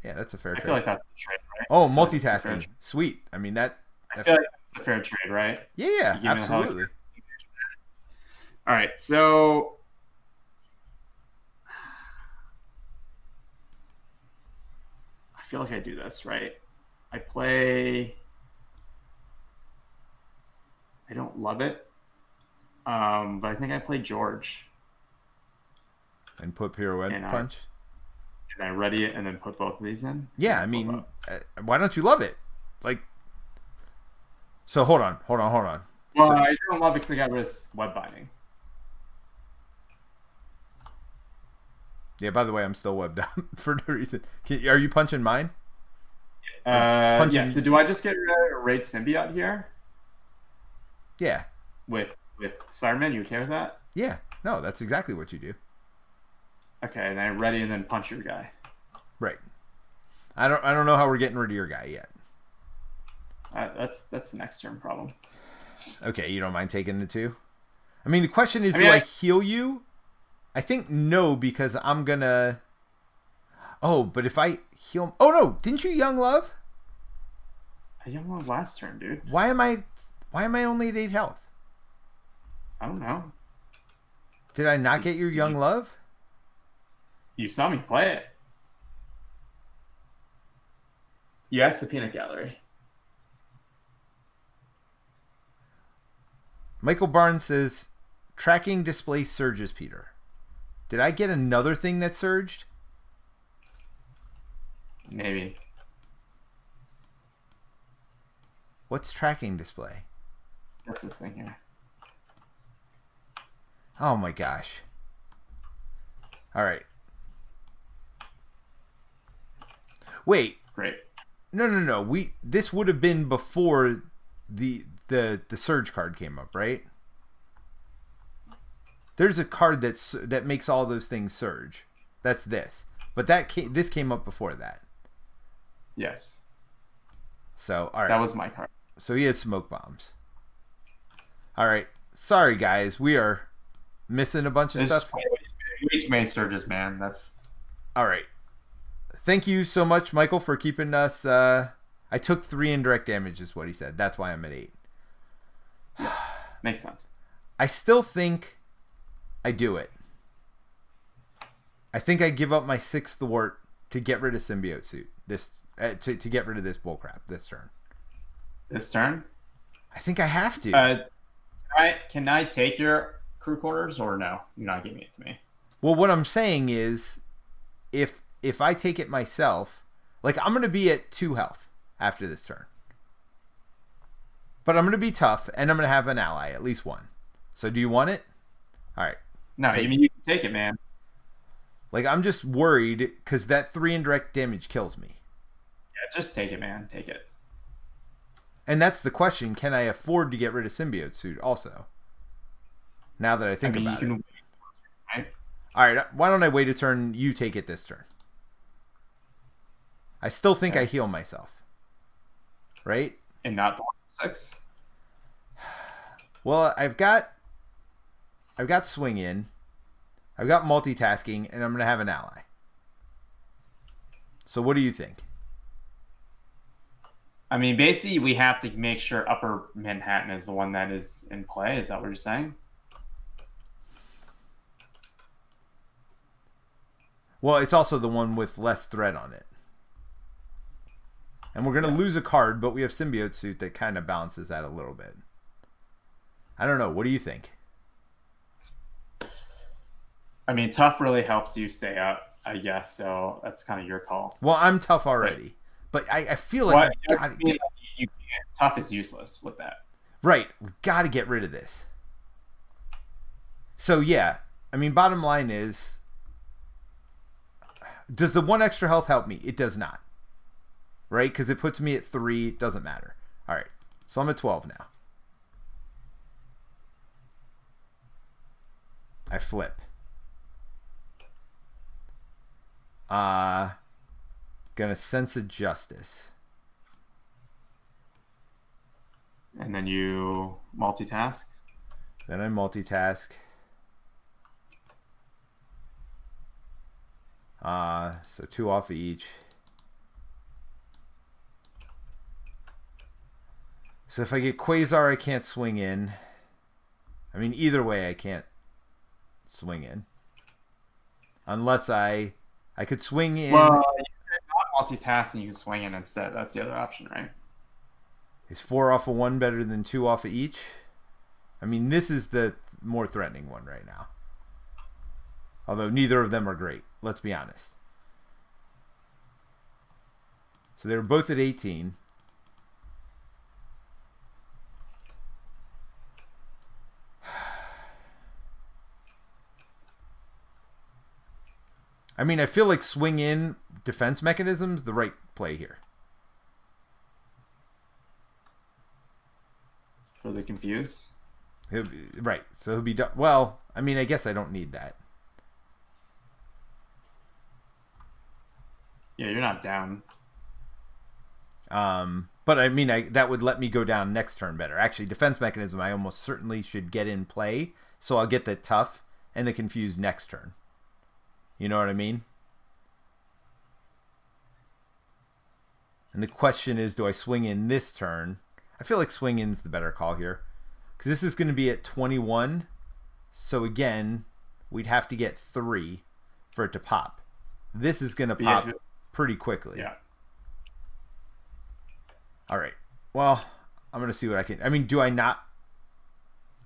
Yeah, that's a fair trade. I feel like that's the trade, right? Oh, multitasking. Sweet. I mean that. I feel like that's the fair trade, right? Yeah, absolutely. All right, so I feel like I do this, right? I play. I don't love it, but I think I play George. And put pirouette punch. And I ready it and then put both of these in. Yeah, I mean, why don't you love it? Like, so hold on. Well, so, I don't love it because I got rid of web binding. Yeah. By the way, I'm still webbed up for no reason. Are you punching mine? Yeah. So do I just get rid of Raid Symbiote here? Yeah. With Spider-Man, you okay with that? Yeah. No, that's exactly what you do. Okay, and I ready and then punch your guy. Right. I don't know how we're getting rid of your guy yet. That's the next turn problem. Okay, you don't mind taking the 2? I mean, the question is, do I heal you? I think no, because I'm gonna. Oh, but if I heal. Oh no! Didn't you Young Love? I Young Love last turn, dude. Why am I only at 8 health? I don't know. Did I not get your Young Love? You saw me play it. Yes, the peanut gallery. Michael Barnes says, tracking display surges, Peter. Did I get another thing that surged? Maybe. What's tracking display? That's this thing here. Oh my gosh. All right. Wait. Great. No. This would have been before the surge card came up, right? There's a card that makes all those things surge. That's this. But this came up before that. Yes. So, all right. That was my card. So he has smoke bombs. All right. Sorry, guys. We are missing a bunch of stuff. Way too many surges, man. That's all right. Thank you so much, Michael, for keeping us. I took 3 indirect damage, is what he said. That's why I'm at 8. Yeah, makes sense. I still think I do it. I think I give up my 6th thwart to get rid of symbiote suit. To get rid of this bullcrap this turn. This turn? I think I have to. Can I take your crew quarters or no? You're not giving it to me. Well, what I'm saying is, if I take it myself, like I'm gonna be at 2 health after this turn, but I'm gonna be tough and I'm gonna have an ally, at least one. So do you want it? All right. No, you mean you can take it, man. Like I'm just worried because that 3 indirect damage kills me. Yeah, just take it, man. Take it. And that's the question: can I afford to get rid of symbiote suit also? Now that I think about it. Right? All right. Why don't I wait a turn? You take it this turn. I still think I heal myself. Right? And not the 6? Well, I've got swing in. I've got multitasking, and I'm going to have an ally. So what do you think? I mean, basically, we have to make sure Upper Manhattan is the one that is in play. Is that what you're saying? Well, it's also the one with less threat on it. And we're going to lose a card, but we have symbiote suit that kind of balances that a little bit. I don't know. What do you think? I mean, tough really helps you stay up, I guess. So that's kind of your call. Well, I'm tough already. Right. But I feel like tough is useless with that. Right. We got to get rid of this. So, yeah. I mean, bottom line is, does the 1 extra health help me? It does not. Right? Because it puts me at 3. It doesn't matter. All right. So I'm at 12 now. I flip. Gonna sense of justice. And then you multitask? Then I multitask. So 2 off of each. So if I get Quasar, I can't swing in. I mean, either way, I can't swing in. Unless I could swing in. Well, you could not multitask and you can swing in instead. That's the other option, right? Is 4 off of 1 better than 2 off of each? I mean, this is the more threatening one right now. Although neither of them are great. Let's be honest. So they were both at 18. I mean, I feel like swing in defense mechanism's the right play here. For the confuse? Right. So he'll be done. Well, I mean, I guess I don't need that. Yeah, you're not down. But I mean, that would let me go down next turn better. Actually, defense mechanism, I almost certainly should get in play. So I'll get the tough and the confuse next turn. You know what I mean? And the question is, do I swing in this turn? I feel like swing in's the better call here. Because this is going to be at 21. So again, we'd have to get 3 for it to pop. This is going to pop pretty quickly. Yeah. All right. Well, I'm going to see what I can... I mean, do I not...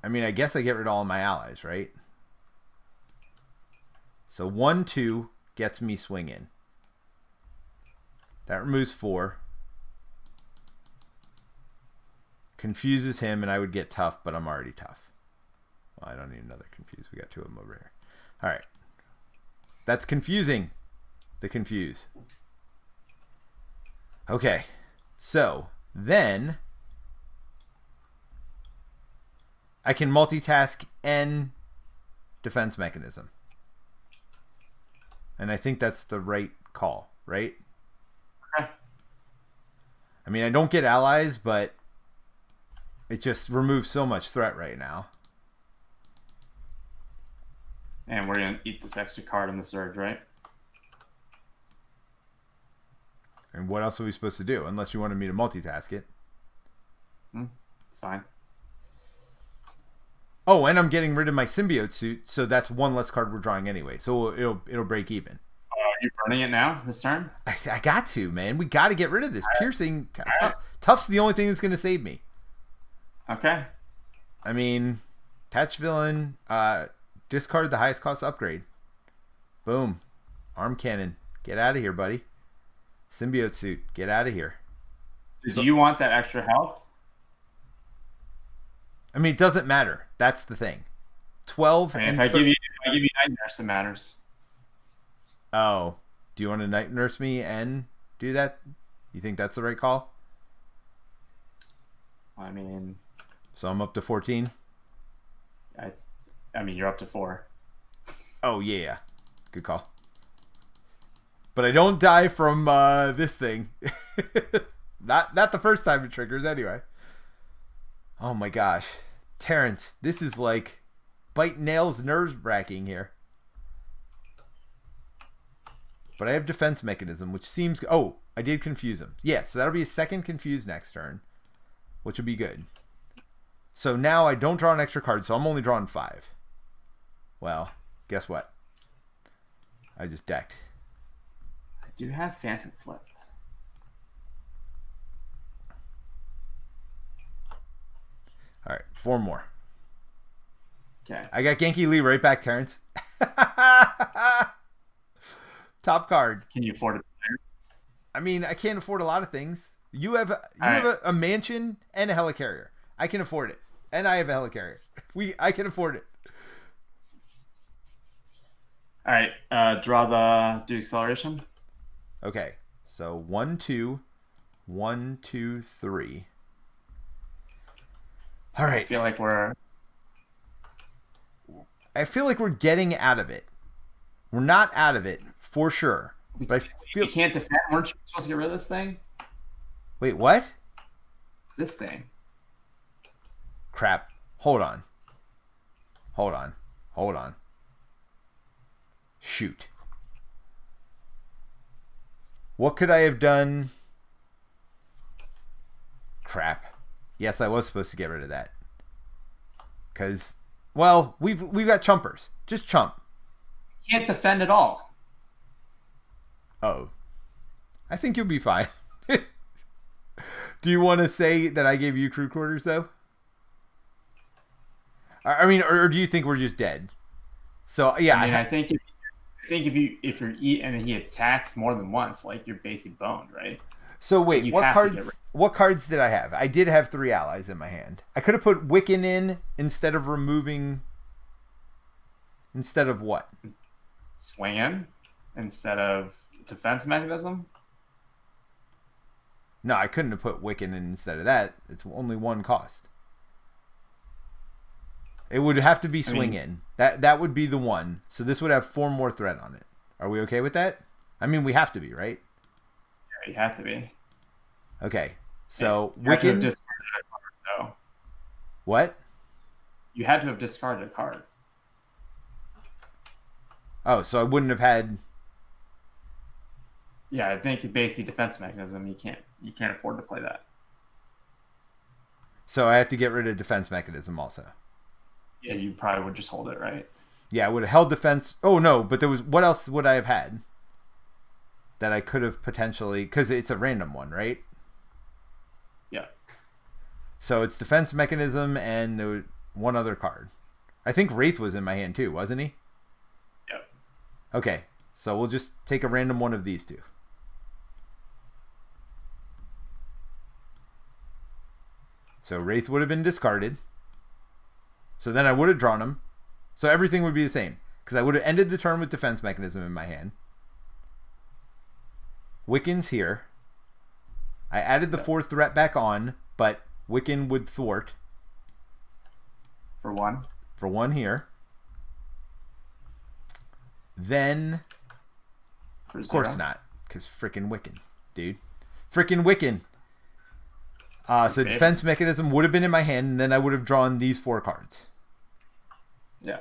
I mean, I guess I get rid of all of my allies, right? So 1-2 gets me swing in. That removes 4. Confuses him, and I would get tough, but I'm already tough. Well, I don't need another confuse. We got 2 of them over here. All right. That's confusing. The confuse. Okay. So then I can multitask and defense mechanism. And I think that's the right call, right? Okay. I mean, I don't get allies, but it just removes so much threat right now. And we're going to eat this extra card on the surge, right? And what else are we supposed to do? Unless you wanted me to multitask it. It's fine. Oh, and I'm getting rid of my symbiote suit, so that's 1 less card we're drawing anyway. So it'll break even. Are you burning it now, this turn? I got to, man. We got to get rid of this. Piercing. Tough's the only thing that's going to save me. Okay. I mean, attach villain, discard the highest cost upgrade. Boom. Arm cannon. Get out of here, buddy. Symbiote suit. Get out of here. So do you want that extra health? I mean, it doesn't matter. That's the thing. 12 And and if I give you Night Nurse, it matters. Oh. Do you want to night nurse me and do that? You think that's the right call? I mean, So I'm up to 14? I mean, you're up to 4. Oh, yeah. Good call. But I don't die from this thing. Not the first time it triggers, anyway. Oh my gosh. Terence, this is like bite nails nerve-wracking here. But I have defense mechanism, which seems... Oh, I did confuse him. Yeah, so that'll be a second confuse next turn, which will be good. So now I don't draw an extra card, so I'm only drawing 5. Well, guess what? I just decked. I do have Phantom Flip. All right, 4 more. Okay. I got Genki Lee right back, Terrence. Top card. Can you afford it? I mean, I can't afford a lot of things. You have a mansion and a helicarrier. I can afford it, and I have a helicarrier. I can afford it. All right. Do acceleration. Okay, so 1, 2, 1, 2, 3. All right. I feel like we're getting out of it. We're not out of it for sure. But I feel you can't defend. Weren't you supposed to get rid of this thing? Wait, what? This thing. Crap. Hold on. Shoot. What could I have done? Crap. Yes, I was supposed to get rid of that. Cause, well, we've got chumpers. Just chump. You can't defend at all. Oh. I think you'll be fine. Do you want to say that I gave you crew quarters though? I mean, or do you think we're just dead? So yeah, I think if you're eat and he attacks more than once, like you're basically boned, right? So wait, what cards did I have? I did have 3 allies in my hand. I could have put Wiccan in instead of removing. Instead of what? Swing in instead of defense mechanism. No, I couldn't have put Wiccan in instead of that. It's only 1 cost. It would have to be swing in. That would be the one. So this would have 4 more threat on it. Are we okay with that? I mean, we have to be, right? Yeah, you have to be. Okay. So you had to have Wiccan. discarded a card, though. What? You had to have discarded a card. Oh, so I wouldn't have had. Yeah, I think it's basically defense mechanism. You can't afford to play that. So I have to get rid of defense mechanism also. Yeah, you probably would just hold it, right? Yeah, I would have held defense. Oh no, but there was, what else would I have had that I could have potentially, because it's a random one, right? Yeah. So it's defense mechanism and there was one other card. I think Wraith was in my hand too, wasn't he? Yep. Okay, so we'll just take a random one of these two. So Wraith would have been discarded. So then I would have drawn them. So everything would be the same. Because I would have ended the turn with Defense Mechanism in my hand. Wiccan's here. I added the 4th threat back on, but Wiccan would thwart. For 1. For 1 here. Then, For of 0. course not. Because frickin' Wiccan, dude. Frickin' Wiccan. So Defense Mechanism would have been in my hand, and then I would have drawn these 4 cards. Yeah.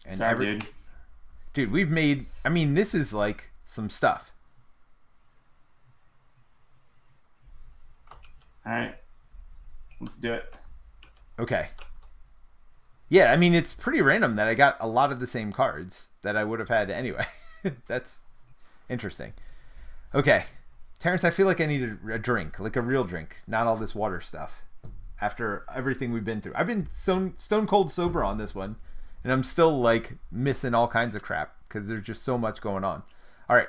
And Sorry, dude. Dude, we've made... I mean, this is like some stuff. Alright. Let's do it. Okay. Yeah, I mean, it's pretty random that I got a lot of the same cards that I would have had anyway. That's interesting. Okay. Terrence, I feel like I need a drink, like a real drink, not all this water stuff. After everything we've been through. I've been stone cold sober on this one, and I'm still, like, missing all kinds of crap because there's just so much going on. All right.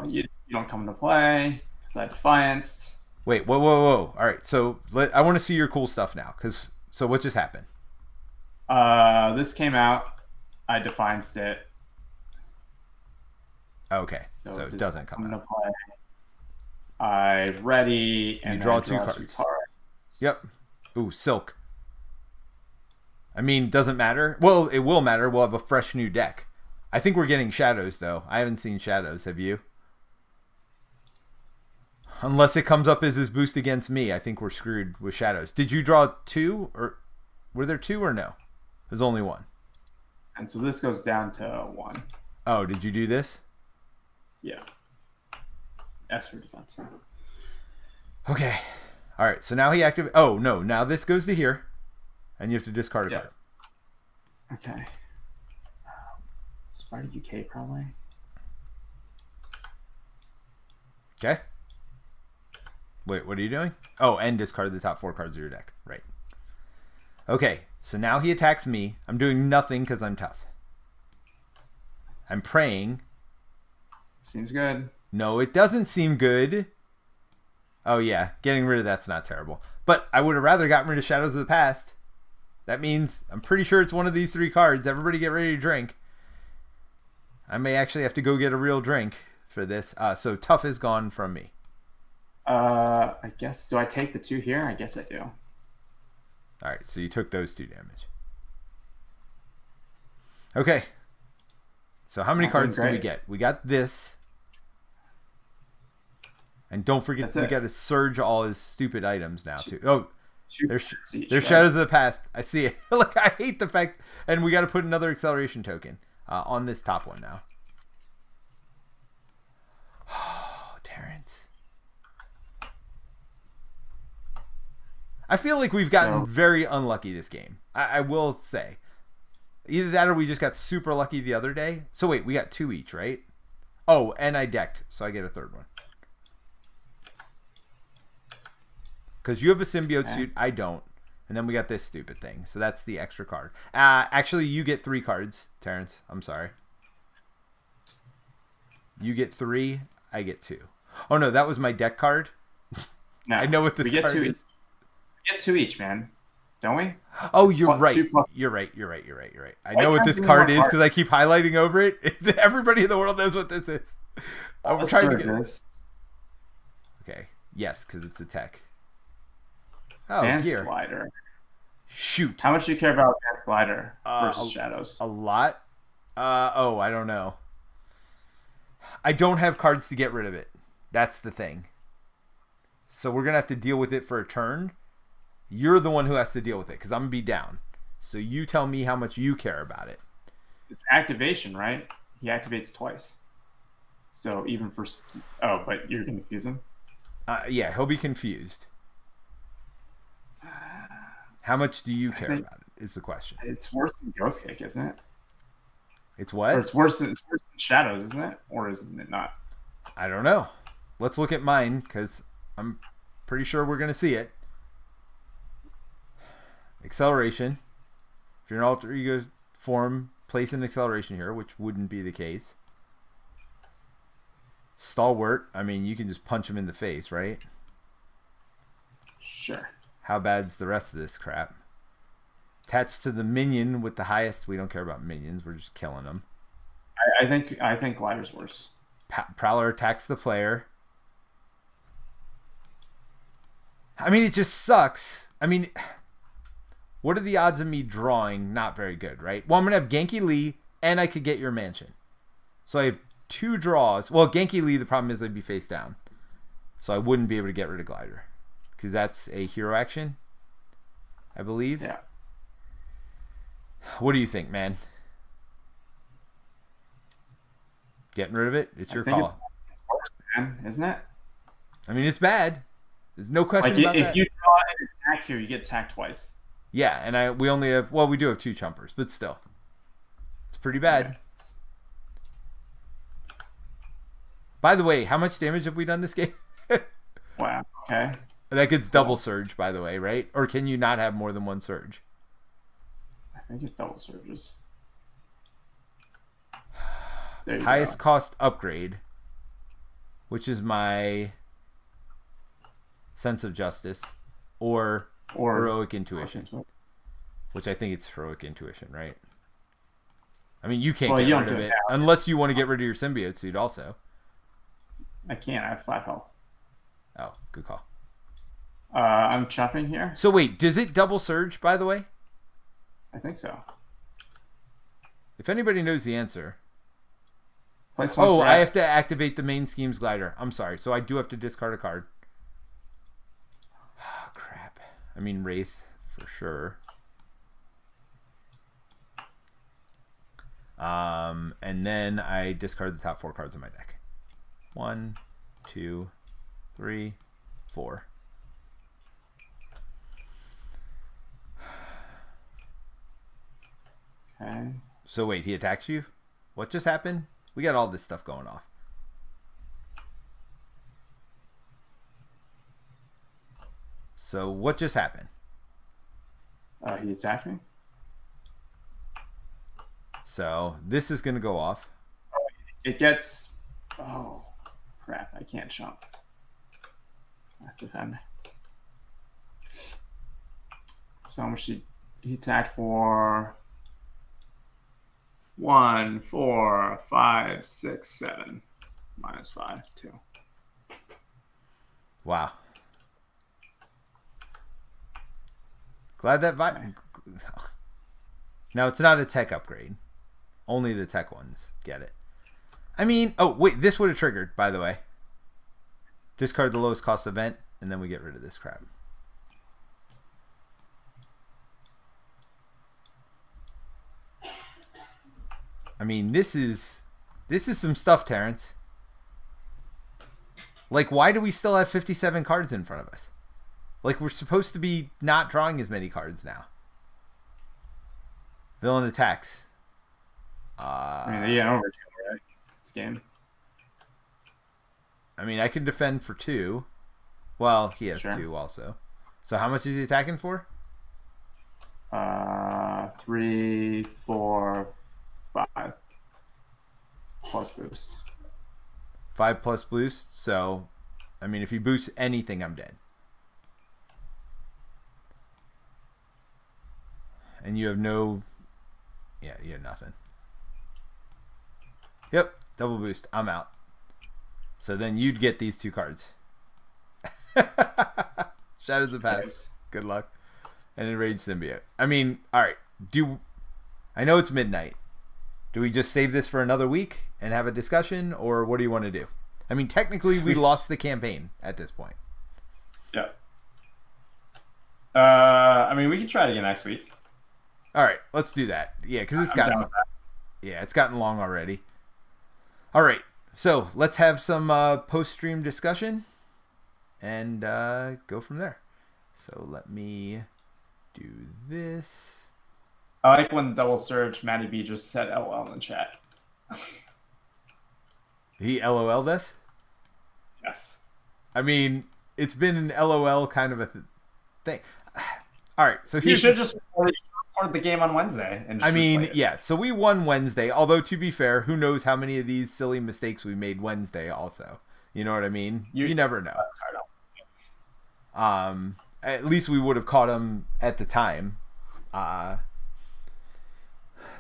You don't come into play because I defianced. Wait, whoa. All right, so I want to see your cool stuff now. So what just happened? This came out. I defianced it. Okay, so it doesn't come into out. play. I ready and you draw, two 2 cards. cards. Yep. Ooh, Silk. I mean, doesn't matter. Well, it will matter. We'll have a fresh new deck. I think we're getting Shadows, though. I haven't seen Shadows. Have you? Unless it comes up as his boost against me, I think we're screwed with Shadows. Did you draw 2? Or were there 2 or no? There's only 1. And so this goes down to 1. Oh, did you do this? Yeah. S for defense. Okay. All right, so now he activates... Oh, no. Now this goes to here. And you have to discard a card. Okay. Sparta UK, probably. Okay. Wait, what are you doing? Oh, and discard the top 4 cards of your deck. Right. Okay, so now he attacks me. I'm doing nothing because I'm tough. I'm praying. Seems good. No, it doesn't seem good. Oh, yeah. Getting rid of that's not terrible. But I would have rather gotten rid of Shadows of the Past. That means I'm pretty sure it's one of these 3 cards. Everybody get ready to drink. I may actually have to go get a real drink for this. So tough is gone from me. I guess, do I take the 2 here? I guess I do. All right, so you took those 2 damage. Okay. So how many cards do we get? We got this. And don't forget, we got to surge all his stupid items now, too. Oh, there's Shadows of the Past. I see it. Look, I hate the fact... And we got to put another acceleration token on this top one now. Oh, Terrence. I feel like we've gotten very unlucky this game. I will say. Either that or we just got super lucky the other day. So wait, we got 2 each, right? Oh, and I decked, so I get a 3rd one. Because you have a symbiote suit, I don't. And then we got this stupid thing. So that's the extra card. Actually, you get 3 cards, Terrence. I'm sorry. You get 3, I get 2. Oh, no, that was my deck card. No, I know what this card is. We get 2 each, man. Don't we? Oh, you're right. You're right. I know what this card is because I keep highlighting over it. Everybody in the world knows what this is. I'm trying to get this. Okay. Yes, because it's a tech. Oh, Advanced gear. Glider. Shoot. How much do you care about Advanced Glider versus Shadows? A lot. I don't know. I don't have cards to get rid of it. That's the thing. So we're going to have to deal with it for a turn. You're the one who has to deal with it because I'm going to be down. So you tell me how much you care about it. It's activation, right? He activates twice. So even for... Oh, but you're going to confuse him? Yeah, he'll be confused. How much do you care about it is the question. It's worse than Ghost Kick, isn't it? It's what? Or it's worse than Shadows, isn't it? Or isn't it not? I don't know. Let's look at mine because I'm pretty sure we're going to see it. Acceleration. If you're an alter ego form, place an acceleration here, which wouldn't be the case. Stalwart, I mean, you can just punch him in the face, right? Sure. How bad's the rest of this crap? Attached to the minion with the highest. We don't care about minions. We're just killing them. I think glider's worse. Prowler attacks the player. I mean, it just sucks. I mean, what are the odds of me drawing? Not very good, right? Well, I'm going to have Genki Lee, and I could get your mansion. So I have 2 draws. Well, Genki Lee, the problem is I'd be face down. So I wouldn't be able to get rid of glider. Because that's a hero action, I believe. Yeah. What do you think, man? Getting rid of it? It's your call. It's worse, man, isn't it? I mean, it's bad. There's no question Like, about if that. you draw an attack here, you get attacked twice. Yeah, and we only have, well, we do have 2 chumpers, but still. It's pretty bad. Yeah. By the way, how much damage have we done this game? Wow. Okay. That gets double surge, by the way, right? Or can you not have more than 1 surge? I think it double surges. There you Highest go. cost upgrade, which is my sense of justice, or heroic intuition, which I think it's heroic intuition, right? I mean, you can't get rid of it unless you want to get rid of your symbiote suit also. I can't. I have 5 health. Oh, good call. I'm chopping here. So wait, does it double surge, by the way? I think so. If anybody knows the answer. Place one Oh, threat. I have to activate the main scheme's glider. I'm sorry. So I do have to discard a card. Oh, crap. I mean, Wraith, for sure. And then I discard the top 4 cards of my deck. 1, 2, 3, 4. Okay. So wait, he attacks you? What just happened? We got all this stuff going off. So what just happened? He attacked me. So this is going to go off. It gets. Oh, crap! I can't jump. I have to defend. So how much he attacked for? 1, 4, 5, 6, 7. -5, 2. Wow. Glad that Now it's not a tech upgrade. Only the tech ones get it. I mean, oh wait, this would have triggered, by the way. Discard the lowest cost event, and then we get rid of this crap. I mean, this is some stuff, Terence. Like, why do we still have 57 cards in front of us? Like, we're supposed to be not drawing as many cards now. Villain attacks. I mean, yeah, overkill, right? This game. I mean, I can defend for 2. Well, he has 2 also. So how much is he attacking for? 3, 4, 5. Plus boost. 5 plus boost. So, I mean, if he boosts anything, I'm dead. And you have no... Yeah, you have nothing. Yep, double boost. I'm out. So then you'd get these 2 cards. Shadows of Past. Yes. Good luck. And Enraged Symbiote. I mean, alright. I know it's midnight. Do we just save this for another week and have a discussion? Or what do you want to do? I mean, technically, we lost the campaign at this point. Yeah. I mean, we can try it again next week. Alright, let's do that. Yeah, because it's I'm down gotten... with that. Yeah, it's gotten long already. Alright, so let's have some post-stream discussion and go from there. So let me do this. I like when Double Surge Matty B just said LOL in chat. He LOL'd us? Yes. I mean, it's been an LOL kind of a thing. Alright, so You here's... should just recorded the game on Wednesday. And I just mean, replayed it. yeah, so we won Wednesday. Although, to be fair, who knows how many of these silly mistakes we made Wednesday also. You know what I mean? You never know. At least we would have caught them at the time.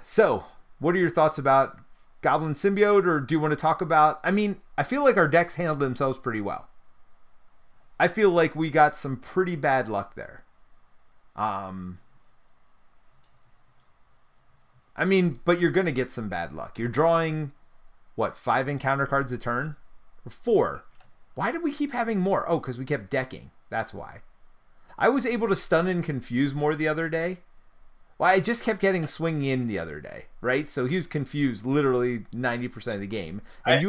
So, what are your thoughts about Goblin Symbiote, or do you want to talk about... I mean, I feel like our decks handled themselves pretty well. I feel like we got some pretty bad luck there. I mean, but you're going to get some bad luck. You're drawing, what, 5 encounter cards a turn? Or 4? Why did we keep having more? Oh, because we kept decking. That's why. I was able to stun and confuse more the other day. Well, I just kept getting swinging in the other day, right? So he was confused literally 90% of the game. And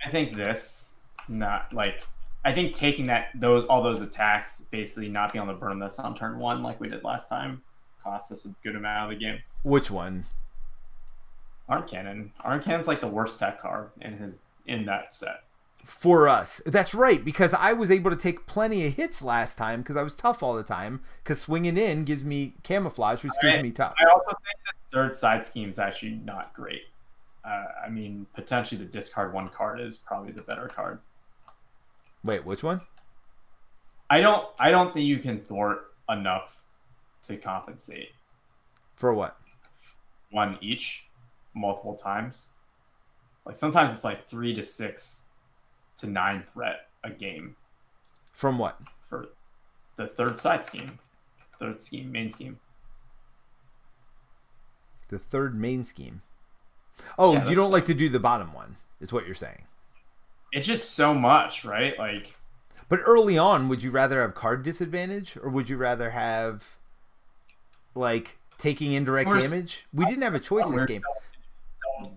I think this, not like, I think taking all those attacks, basically not being able to burn this on turn 1 like we did last time, cost us a good amount of the game. Which one? Arm Cannon. Arm Cannon's like the worst tech card in that set. For us. That's right, because I was able to take plenty of hits last time because I was tough all the time, because swinging in gives me camouflage, which gives me tough. I also think the third side scheme is actually not great. I mean, potentially the discard 1 card is probably the better card. Wait, which one? I don't think you can thwart enough to compensate. For what? 1 each, multiple times. Like sometimes it's like 3 to 6 to 9 threat a game. From what? For the third side scheme. Third scheme, main scheme. The third main scheme. Oh, yeah, you don't like to do the bottom one, is what you're saying. It's just so much, right? Like, but early on, would you rather have card disadvantage, or would you rather have, like, taking indirect damage? We didn't have a choice this game.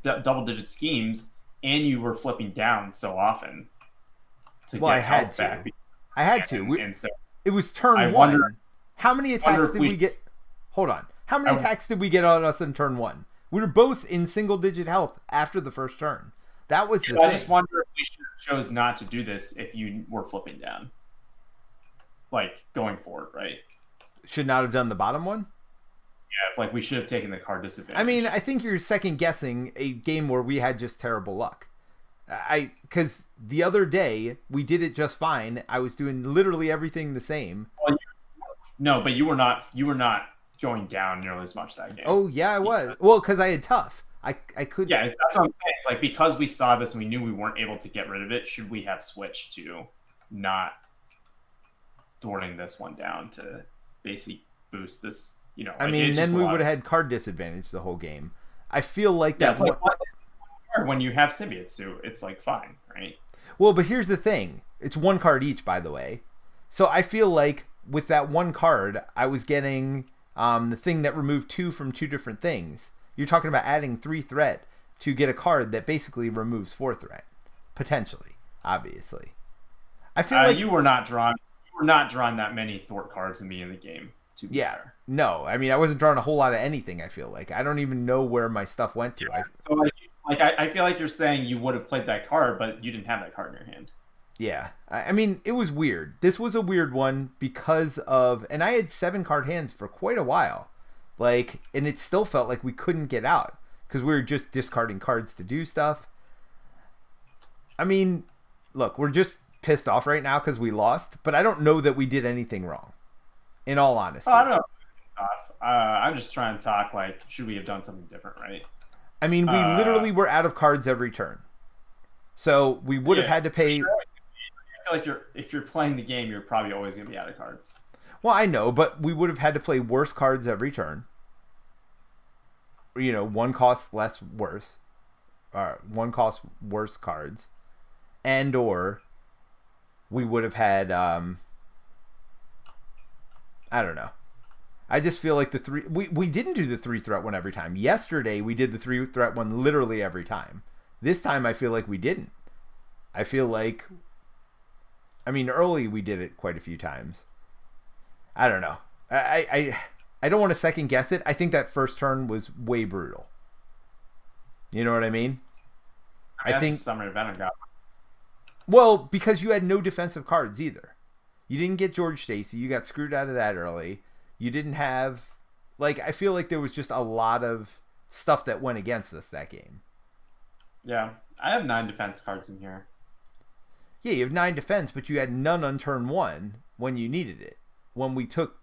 Double-digit schemes, and you were flipping down so often. I had to. I had to. And so it was turn 1. How many attacks did we get? Hold on. How many attacks did we get on us in turn 1? We were both in single-digit health after the first turn. That was the thing. I just wonder if we should have chose not to do this if you were flipping down. Like, going forward, right? Should not have done the bottom one? Yeah, if, like, we should have taken the card disadvantage. I mean, I think you're second-guessing a game where we had just terrible luck. Because the other day, we did it just fine. I was doing literally everything the same. Well, no, but you were not going down nearly as much that game. Oh, yeah, I was. Well, because I had tough. I could. Yeah, that's what I'm saying. It's like, because we saw this and we knew we weren't able to get rid of it, should we have switched to not thwarting this one down to basically boost this, you know? I mean, then we would have had card disadvantage the whole game. I feel like that's like when you have symbiotes, so it's like fine, right? Well, but here's the thing. It's 1 card each, by the way. So I feel like with that 1 card, I was getting the thing that removed 2 from 2 different things. You're talking about adding 3 threat to get a card that basically removes 4 threat, potentially, obviously. I feel like you were not drawing that many thwart cards in the beginning of the game. To be fair. No, I mean, I wasn't drawing a whole lot of anything. I feel like I don't even know where my stuff went to. Yeah, so I feel like you're saying you would have played that card, but you didn't have that card in your hand. Yeah, I mean, it was weird. This was a weird one because of, and I had 7 card hands for quite a while. Like, and it still felt like we couldn't get out because we were just discarding cards to do stuff. I mean, look, we're just pissed off right now because we lost, but I don't know that we did anything wrong, in all honesty. Oh, I don't know. I'm just trying to talk, like, should we have done something different, right? I mean, we literally were out of cards every turn. So we would have had to pay... I feel like if you're playing the game, you're probably always going to be out of cards. Well, I know, but we would have had to play worse cards every turn. You know, 1 cost less worse. 1 cost worse cards. And or we would have had... I don't know. I just feel like the 3... We didn't do the 3 threat one every time. Yesterday, we did the 3 threat one literally every time. This time, I feel like we didn't. I feel like... I mean, early we did it quite a few times. I don't know. I don't want to second guess it. I think that first turn was way brutal. You know what I mean? I think summary of Venom Goblin. Well, because you had no defensive cards either. You didn't get George Stacy. You got screwed out of that early. You didn't have Like, I feel like there was just a lot of stuff that went against us that game. Yeah, I have 9 defense cards in here. Yeah, you have 9 defense, but you had none on turn 1 when you needed it. When we took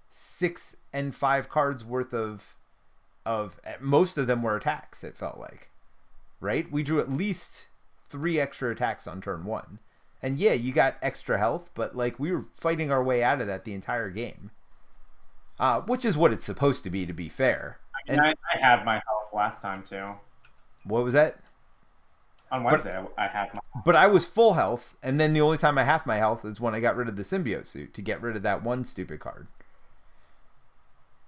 6 and 5 cards worth of most of them were attacks, it felt like. Right? We drew at least 3 extra attacks on turn 1. And yeah, you got extra health, but like we were fighting our way out of that the entire game. Which is what it's supposed to be fair. I mean, I had my health last time too. What was that? On Wednesday, I had my. But I was full health, and then the only time I half my health is when I got rid of the symbiote suit to get rid of that one stupid card.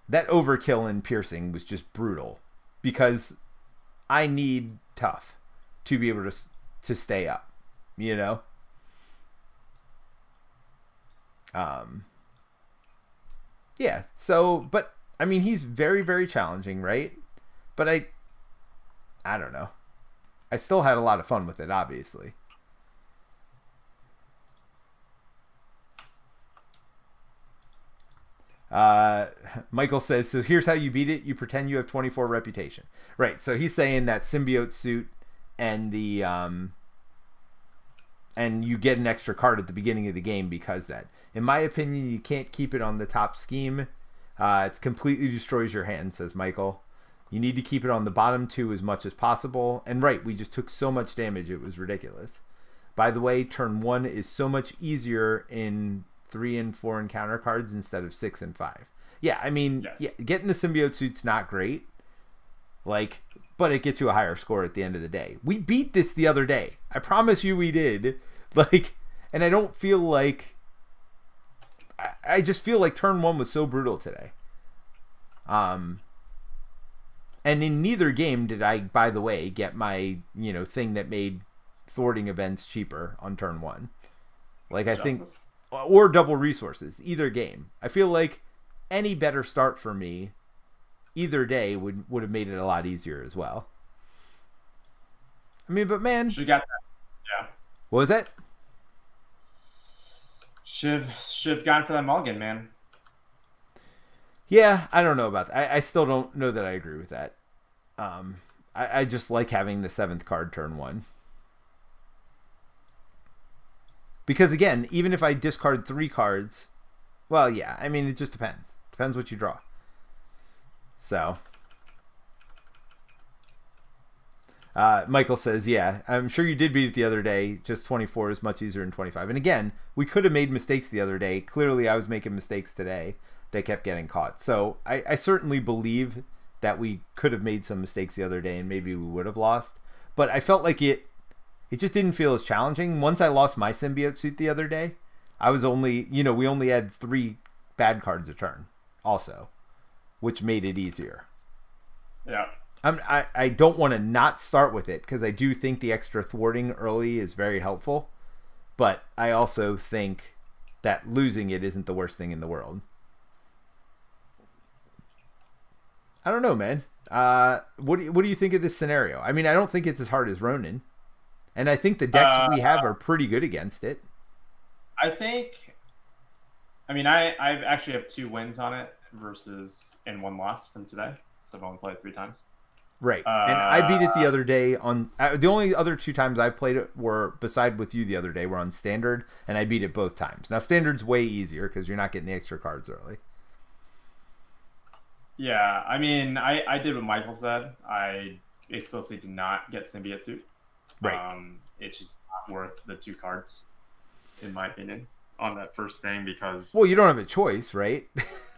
That overkill in piercing was just brutal, because I need tough to be able to stay up, you know. Yeah. So, but I mean, he's very, very challenging, right? But I don't know. I still had a lot of fun with it, obviously. Michael says, so here's how you beat it. You pretend you have 24 reputation. Right. So he's saying that symbiote suit and the and you get an extra card at the beginning of the game because that. In my opinion, you can't keep it on the top scheme. It completely destroys your hand, says Michael. You need to keep it on the bottom 2 as much as possible. And right, we just took so much damage, it was ridiculous. By the way, turn 1 is so much easier in 3 and 4 encounter cards instead of 6 and 5. Yeah, I mean, yes. Yeah, getting the symbiote suit's not great. Like, but it gets you a higher score at the end of the day. We beat this the other day. I promise you we did. Like, and I don't feel like... I just feel like turn 1 was so brutal today. And in neither game did I, by the way, get my, thing that made thwarting events cheaper on turn 1. Like, I think, or double resources, either game. I feel like any better start for me, either day would have made it a lot easier as well. I mean, but man, She got that. Yeah. What was that? Shiv gone for that mulligan, man. Yeah, I don't know about that. I still don't know that I agree with that. I just like having the 7th card turn 1. Because again, even if I discard 3 cards, well, yeah, I mean, it just depends. Depends what you draw. So, Michael says, yeah, I'm sure you did beat it the other day. Just 24 is much easier than 25. And again, we could have made mistakes the other day. Clearly, I was making mistakes today. They kept getting caught. So I certainly believe that we could have made some mistakes the other day and maybe we would have lost. But I felt like it just didn't feel as challenging. Once I lost my symbiote suit the other day, I was only, we only had 3 bad cards a turn also, which made it easier. Yeah. I don't want to not start with it because I do think the extra thwarting early is very helpful. But I also think that losing it isn't the worst thing in the world. I don't know, man. What do you think of this scenario? I mean, I don't think it's as hard as Ronin, and I think the decks we have are pretty good against it. I actually have 2 wins on it and 1 loss from today, so I've only played 3 times. Right, and I beat it the other day on the only other 2 times I played it were beside with you the other day were on standard, and I beat it both times. Now standard's way easier because you're not getting the extra cards early. Yeah, I mean, I did what Michael said. I explicitly did not get symbiote suit. Right. It's just not worth the 2 cards, in my opinion, on that first thing because. Well, you don't have a choice, right?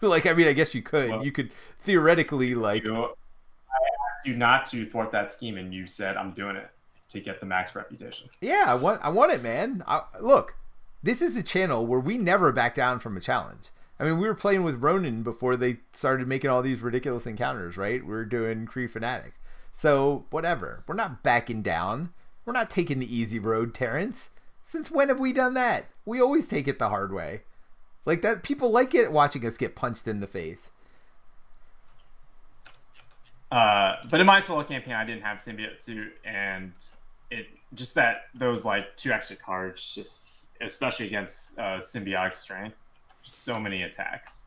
Like, I mean, I guess you could. Well, you could theoretically, like. I asked you not to thwart that scheme, and you said I'm doing it to get the max reputation. Yeah, I want it, man. Look, this is a channel where we never back down from a challenge. I mean, we were playing with Ronin before they started making all these ridiculous encounters, right? We were doing Kree Fanatic. So, whatever. We're not backing down. We're not taking the easy road, Terence. Since when have we done that? We always take it the hard way. Like that, people like it watching us get punched in the face. But in my solo campaign, I didn't have symbiote suit, and it just that those like 2 extra cards, just especially against symbiotic strength, just so many attacks.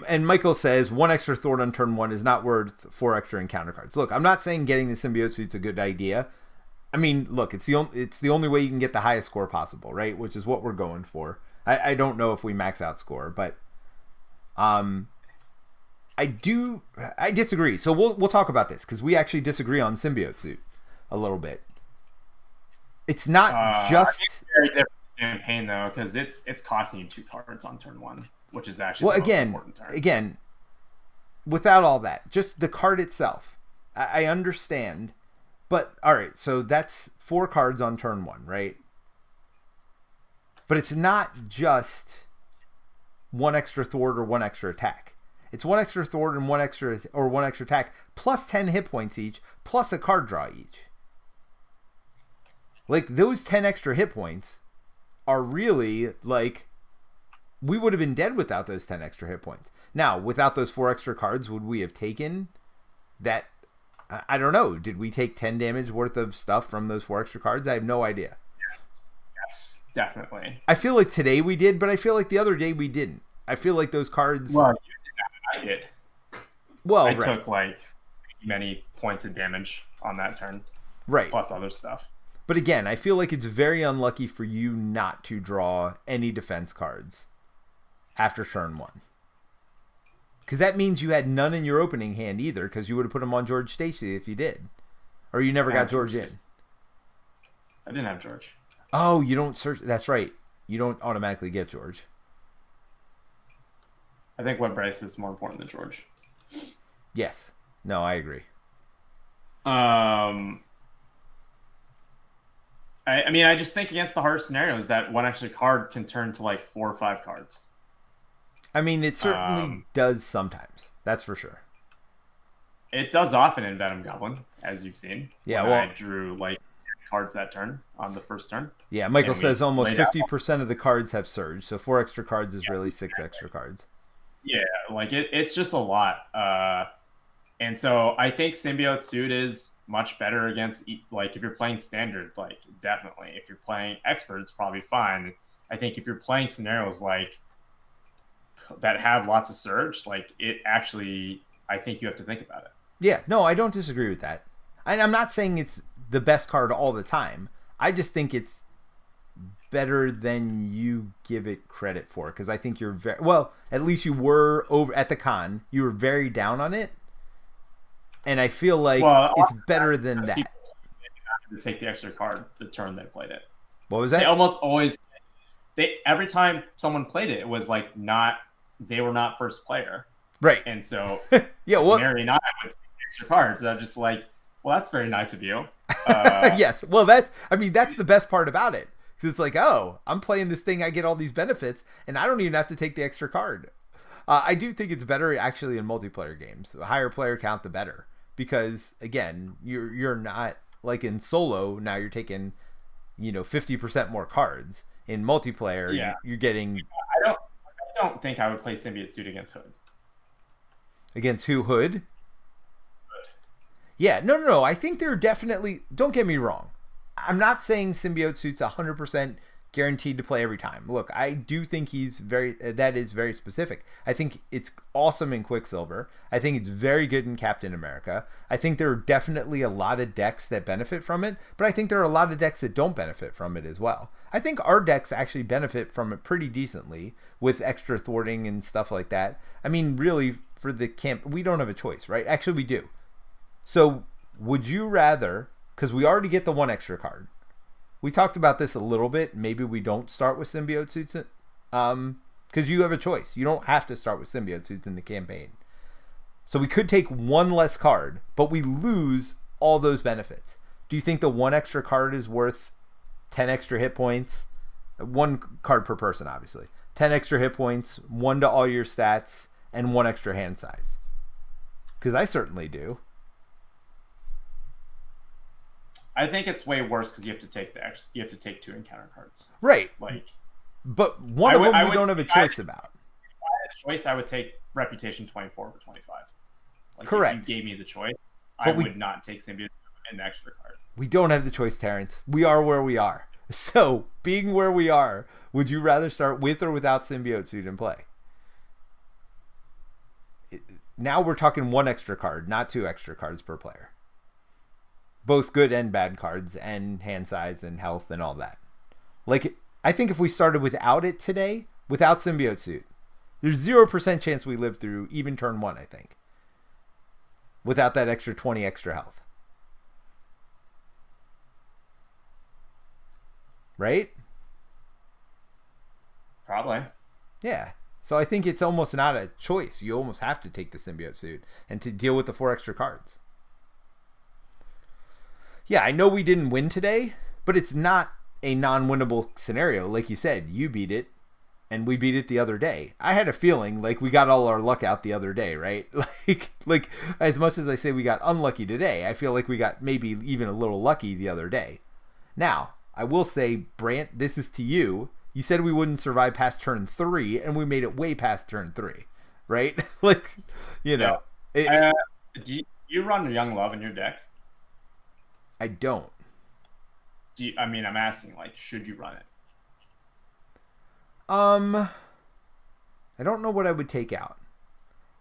And Michael says 1 extra thwart on turn 1 is not worth 4 extra encounter cards. Look, I'm not saying getting the symbiote suit's a good idea. I mean, look, it's the only way you can get the highest score possible, right? Which is what we're going for. I don't know if we max out score, but I disagree. So we'll talk about this because we actually disagree on symbiote suit a little bit. It's not just it's a very different campaign though, because it's costing you 2 cards on turn 1, which is actually the most important turn. Again, without all that, just the card itself, I understand. But all right, so that's 4 cards on turn 1, right? But it's not just 1 extra thwart or 1 extra attack. It's 1 extra thwart and 1 extra attack plus 10 hit points each, plus a card draw each. Like, those 10 extra hit points are really, like, we would have been dead without those 10 extra hit points. Now, without those 4 extra cards, would we have taken that? I don't know. Did we take 10 damage worth of stuff from those 4 extra cards? I have no idea. Yes, definitely. I feel like today we did, but I feel like the other day we didn't. I feel like those cards... Well, you did that. I did. Well, I took, like, many points of damage on that turn. Right. Plus other stuff. But again, I feel like it's very unlucky for you not to draw any defense cards after turn 1. Because that means you had none in your opening hand either, because you would have put them on George Stacy if you did. Or you never got George in. I didn't have George. Oh, you don't search. That's right. You don't automatically get George. I think Web Bryce is more important than George. Yes. No, I agree. I mean, I just think against the hard scenarios that 1 extra card can turn to like 4 or 5 cards. I mean, it certainly does sometimes. That's for sure. It does often in Venom Goblin, as you've seen. Yeah, I drew like 10 cards that turn on the first turn. Yeah, Michael says almost 50% of the cards have surge, so 4 extra cards is really 6 extra cards. Yeah, like it's just a lot. And so I think Symbiote Suit is much better against, like, if you're playing standard, like, definitely. If you're playing expert, it's probably fine. I think if you're playing scenarios like that have lots of surge, like, it actually, I think you have to think about it. Yeah, no, I don't disagree with that. I'm not saying it's the best card all the time. I just think it's better than you give it credit for, because I think you're very well. At least you were over at the con. You were very down on it, and I feel like it's better than that. People to take the extra card the turn they played it. What was that? They almost always. Every time someone played it, it was like they were not first player, right? And so yeah, well, Mary and I would take extra cards. And I'm just like, well, that's very nice of you. Yes, well, that's the best part about it. Because it's like, oh, I'm playing this thing, I get all these benefits, and I don't even have to take the extra card. I do think it's better actually in multiplayer games. The higher player count, the better. Because again, you're not like in solo. Now you're taking, 50% more cards. In multiplayer, yeah. You're getting. I don't think I would play Symbiote Suit against Hood. Against who? Hood? Yeah, no. I think they're definitely. Don't get me wrong. I'm not saying Symbiote Suit's 100% guaranteed to play every time. Look, I do think that is very specific. I think it's awesome in Quicksilver. I think it's very good in Captain America. I think there are definitely a lot of decks that benefit from it, but I think there are a lot of decks that don't benefit from it as well. I think our decks actually benefit from it pretty decently with extra thwarting and stuff like that. I mean, really, for the camp, we don't have a choice, right? Actually, we do. So, would you rather... Because we already get the 1 extra card. We talked about this a little bit. Maybe we don't start with Symbiote Suits. Because you have a choice. You don't have to start with Symbiote Suits in the campaign. So we could take 1 less card, but we lose all those benefits. Do you think the 1 extra card is worth 10 extra hit points? 1 card per person, obviously. 10 extra hit points, 1 to all your stats, and 1 extra hand size. Because I certainly do. I think it's way worse because you have to take 2 encounter cards. Right. Like, but one of them we don't have a choice about. If I had a choice, I would take Reputation 24 for 25. Like, correct. If you gave me the choice, I would not take Symbiote and extra card. We don't have the choice, Terence. We are where we are. So, being where we are, would you rather start with or without Symbiote Suit in play? now we're talking 1 extra card, not 2 extra cards per player. Both good and bad cards, and hand size and health and all that. Like, I think if we started without it today, without Symbiote Suit, there's 0% chance we live through even turn 1, I think. Without that extra 20 extra health. Right? Probably. Yeah. So I think it's almost not a choice. You almost have to take the Symbiote Suit and to deal with the 4 extra cards. Yeah, I know we didn't win today, but it's not a non-winnable scenario. Like you said, you beat it, and we beat it the other day. I had a feeling like we got all our luck out the other day, right? Like as much as I say we got unlucky today, I feel like we got maybe even a little lucky the other day. Now, I will say, Brant, this is to you. You said we wouldn't survive past turn 3, and we made it way past turn 3, right? Like, you know. Yeah. Do you run Young Love in your deck? I don't. I'm asking, like, should you run it? I don't know what I would take out.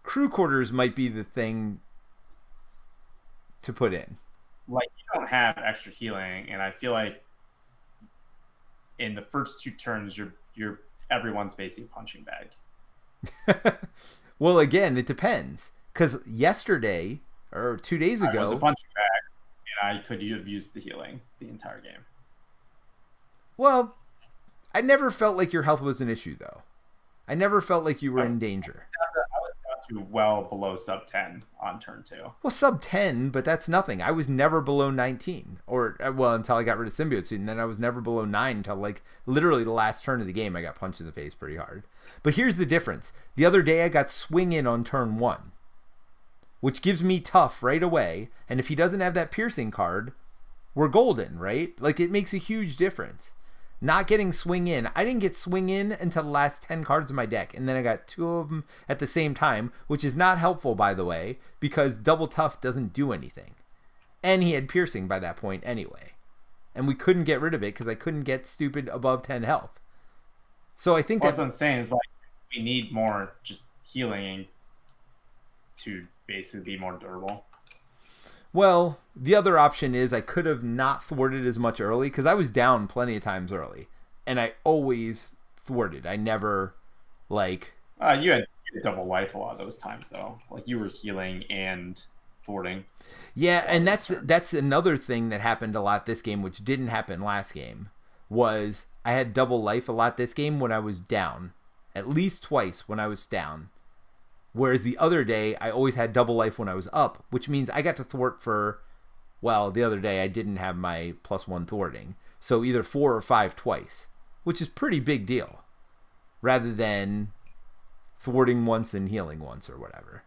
Crew quarters might be the thing to put in. Like, you don't have extra healing, and I feel like in the first 2 turns, you're everyone's basically punching bag. Well, again, it depends. Because yesterday, or 2 days ago, I was a punching bag, and I could have used the healing the entire game. Well, I never felt like your health was an issue, though. I never felt like you were in danger. I was down to well below sub 10 on turn 2. Well, sub 10, but that's nothing. I was never below 19. Or, well, until I got rid of Symbiote Suit, and then I was never below 9 until, like, literally the last turn of the game, I got punched in the face pretty hard. But here's the difference. The other day, I got swing in on turn 1, which gives me tough right away, and if he doesn't have that piercing card, we're golden, right? Like, it makes a huge difference. Not getting swing in. I didn't get swing in until the last 10 cards of my deck, and then I got 2 of them at the same time, which is not helpful, by the way, because double tough doesn't do anything. And he had piercing by that point anyway. And we couldn't get rid of it because I couldn't get stupid above 10 health. So I think that's what I'm saying is, like, we need more just healing to basically be more durable. Well, the other option is I could have not thwarted as much early because I was down plenty of times early, and I always thwarted. I never, like... You had double life a lot of those times, though. Like, you were healing and thwarting. Yeah, and that's another thing that happened a lot this game, which didn't happen last game, was I had double life a lot this game when I was down. At least twice when I was down. Whereas the other day, I always had double life when I was up, which means I got to thwart for, well, the other day I didn't have my +1 thwarting. So either 4 or 5 twice, which is pretty big deal, rather than thwarting once and healing once or whatever.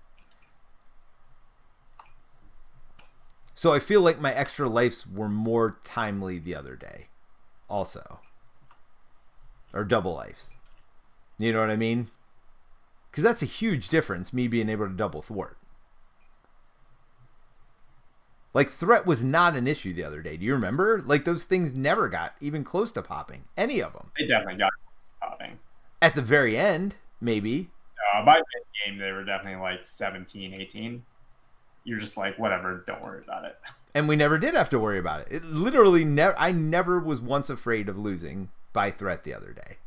So I feel like my extra lives were more timely the other day, also. Or double lives. You know what I mean? Because that's a huge difference, me being able to double thwart. Like, threat was not an issue the other day. Do you remember? Like, those things never got even close to popping. Any of them. They definitely got close to popping. At the very end, maybe. By mid-game, they were definitely like 17, 18. You're just like, whatever, don't worry about it. And we never did have to worry about it. It literally I never was once afraid of losing by threat the other day.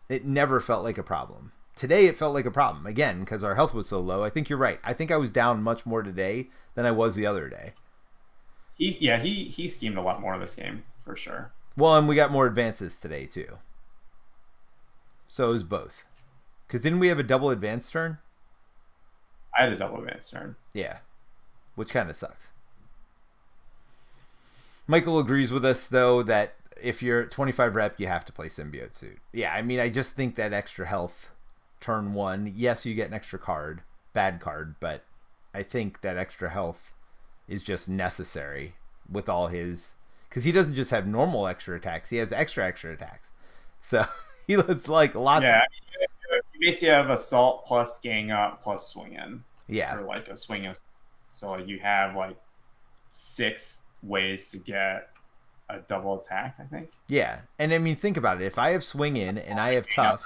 It never felt like a problem. Today it felt like a problem, again, because our health was so low. I think you're right. I think I was down much more today than I was the other day. He schemed a lot more this game, for sure. Well, and we got more advances today, too. So it was both. Because didn't we have a double advance turn? I had a double advance turn. Yeah. Which kind of sucks. Michael agrees with us, though, that if you're 25 rep, you have to play Symbiote Suit. Yeah, I mean, I just think that extra health turn 1, yes, you get an extra card, bad card, but I think that extra health is just necessary with all his... Because he doesn't just have normal extra attacks, he has extra attacks. So he has, like, lots... Yeah, you basically have assault plus gang up plus swing in. Yeah. Or, like, a swing in. So, like, you have, like, 6 ways to get a double attack, I think. Yeah, and I mean, think about it. If I have swing in and I have tough,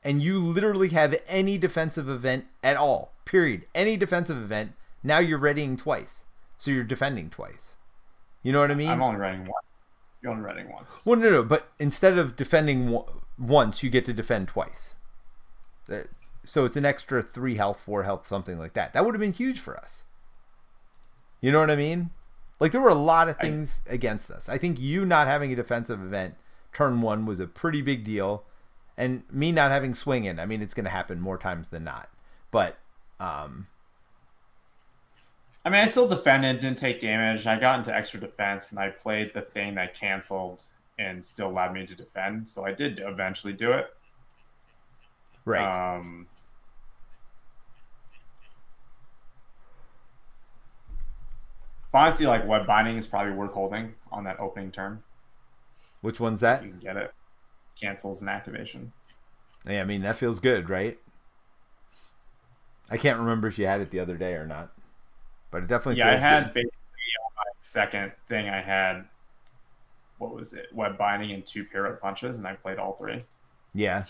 and you literally have any defensive event at all, period, any defensive event, now you're readying twice. So you're defending twice. You know what I mean? I'm only readying once. You're only readying once. Well, no, but instead of defending once, you get to defend twice. So it's an extra 3 health, 4 health, something like that. That would have been huge for us. You know what I mean? Like, there were a lot of things against us. I think you not having a defensive event turn 1 was a pretty big deal. And me not having swinging, I mean, it's going to happen more times than not. But, I mean, I still defended, didn't take damage. I got into extra defense, and I played the thing that canceled and still allowed me to defend. So I did eventually do it. right. Honestly, like, web binding is probably worth holding on that opening turn. Which one's that? You can get it. Cancels an activation. Yeah, I mean, that feels good, right? I can't remember if you had it the other day or not. But it definitely feels good. Yeah, I had basically on my second thing, I had, what was it? Web binding and 2 Pyro punches, and I played all 3. Yeah.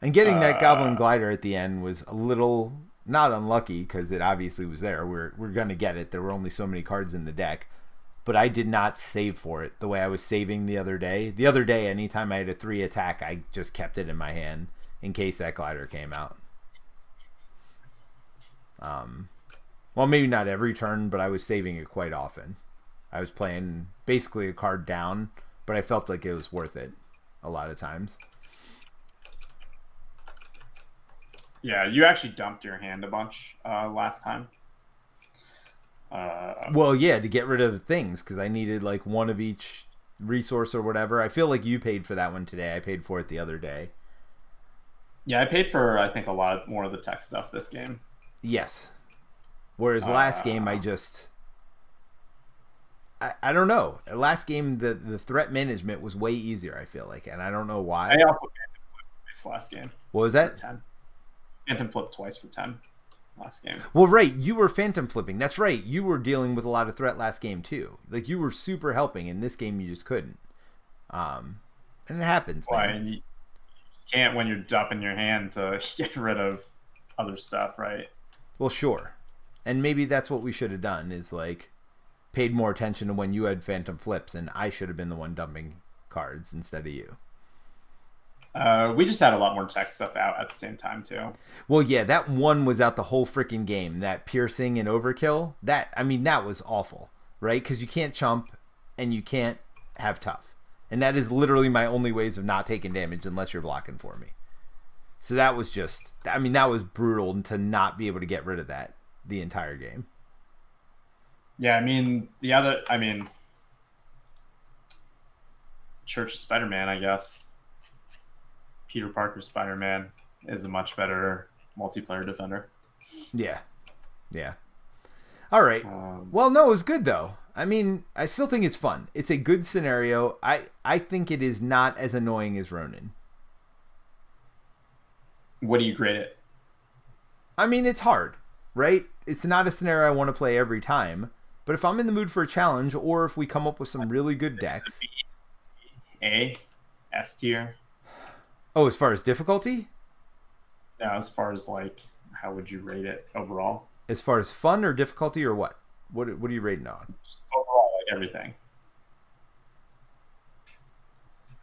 And getting that Goblin Glider at the end was a little not unlucky because it obviously was there. We're going to get it. There were only so many cards in the deck. But I did not save for it the way I was saving the other day. The other day, anytime I had a 3 attack, I just kept it in my hand in case that glider came out. Well, maybe not every turn, but I was saving it quite often. I was playing basically a card down, but I felt like it was worth it a lot of times. Yeah, you actually dumped your hand a bunch last time. Well, yeah, to get rid of things, because I needed like 1 of each resource or whatever. I feel like you paid for that one today. I paid for it the other day. Yeah, I paid for, I think, a lot more of the tech stuff this game. Yes. Whereas last game, I don't know. Last game, the threat management was way easier, I feel like, and I don't know why. I also phantom flipped this last game. What was that? 10. Phantom flipped twice for 10 last game. Well, right. You were phantom flipping. That's right. You were dealing with a lot of threat last game, too. Like, you were super helping. In this game, you just couldn't. And it happens, Why? man. You just can't when you're dumping your hand to get rid of other stuff, right? Well, sure. And maybe that's what we should have done, is, like, paid more attention to when you had phantom flips, and I should have been the one dumping cards instead of you. We just had a lot more tech stuff out at the same time, too. Well, yeah, that one was out the whole freaking game. That piercing and overkill, that was awful, right? Because you can't chump and you can't have tough. And that is literally my only ways of not taking damage unless you're blocking for me. So that was just, that was brutal to not be able to get rid of that the entire game. Yeah, Church of Spider-Man, I guess. Peter Parker Spider-Man is a much better multiplayer defender. Yeah. All right. Well, no, it was good, though. I mean, I still think it's fun. It's a good scenario. I think it is not as annoying as Ronin. What do you grade it? I mean, it's hard, right? It's not a scenario I want to play every time. But if I'm in the mood for a challenge, or if we come up with some really good decks... A? S tier? Oh, as far as difficulty? Yeah, as far as, like, how would you rate it overall? As far as fun or difficulty or what? What are you rating on? Just overall, like, everything.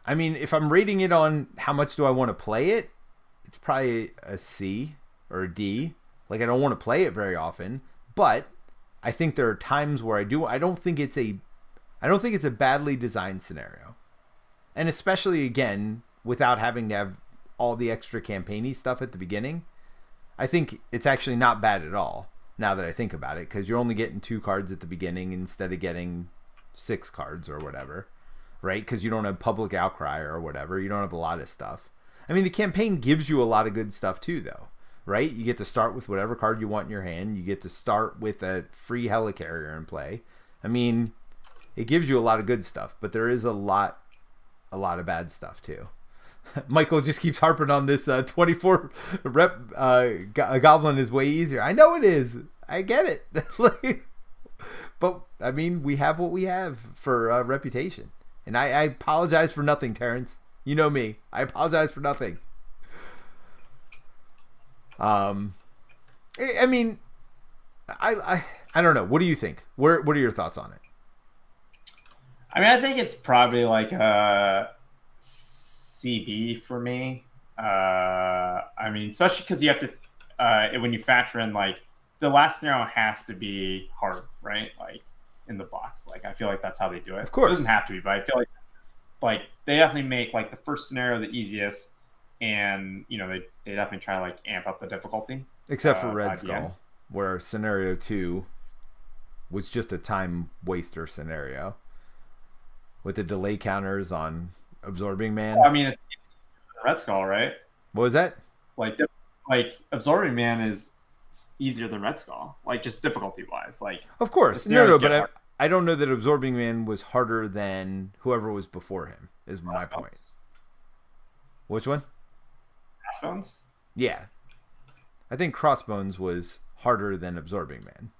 I mean, if I'm rating it on how much do I want to play it, it's probably a C or a D. Like, I don't want to play it very often, but I think there are times where I do. I don't think it's a badly designed scenario. And especially, again, without having to have all the extra campaigny stuff at the beginning, I think it's actually not bad at all, now that I think about it, because you're only getting 2 cards at the beginning instead of getting 6 cards or whatever, right? Because you don't have public outcry or whatever. You don't have a lot of stuff. I mean, the campaign gives you a lot of good stuff too, though, right? You get to start with whatever card you want in your hand. You get to start with a free helicarrier in play. I mean, it gives you a lot of good stuff, but there is a lot of bad stuff too. Michael just keeps harping on this 24 rep goblin is way easier. I know it is. I get it. But, I mean, we have what we have for reputation. And I apologize for nothing, Terence. You know me. I apologize for nothing. I mean, I don't know. What do you think? What are your thoughts on it? I mean, I think it's probably like a CB for me. I mean, especially because you have to when you factor in like the last scenario has to be hard, right? Like in the box. Like I feel like that's how they do it. Of course. It doesn't have to be, but I feel like they definitely make like the first scenario the easiest, and they definitely try to like amp up the difficulty. Except for Red Skull, where scenario 2 was just a time waster scenario with the delay counters on Absorbing Man. Well, I mean, it's Red Skull, right? What was that? Like Absorbing Man is easier than Red Skull, like just difficulty wise. Like of course, no, but I don't know that Absorbing Man was harder than whoever was before him. Is my point. Which one? Crossbones. Yeah, I think Crossbones was harder than Absorbing Man.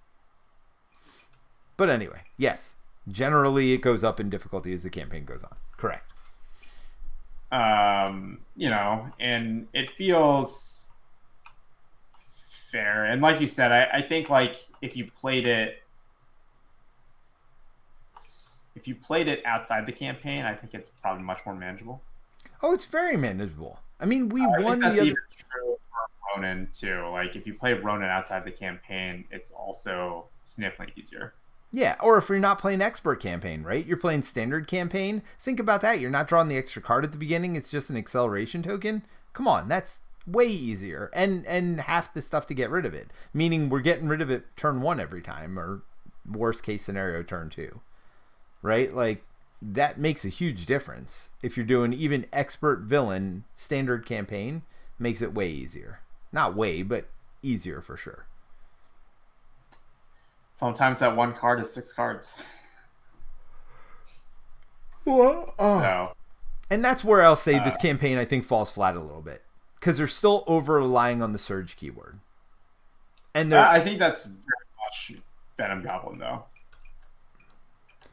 But anyway, yes, generally it goes up in difficulty as the campaign goes on. Correct. And it feels fair. And like you said, I think like if you played it outside the campaign, I think it's probably much more manageable. Oh, it's very manageable. I mean, we I won think that's the even true for Ronin too. Like if you play Ronin outside the campaign, it's also significantly easier. Yeah, or if you're not playing expert campaign, right? You're playing standard campaign. Think about that. You're not drawing the extra card at the beginning. It's just an acceleration token. Come on, that's way easier. And half the stuff to get rid of it. Meaning we're getting rid of it turn 1 every time, or worst case scenario turn 2. Right? Like that makes a huge difference. If you're doing even expert villain standard campaign, makes it way easier. Not way, but easier for sure. Sometimes that one card is 6 cards. Well, So, and that's where I'll say this campaign I think falls flat a little bit because they're still over relying on the surge keyword. And I think that's very much Venom Goblin though.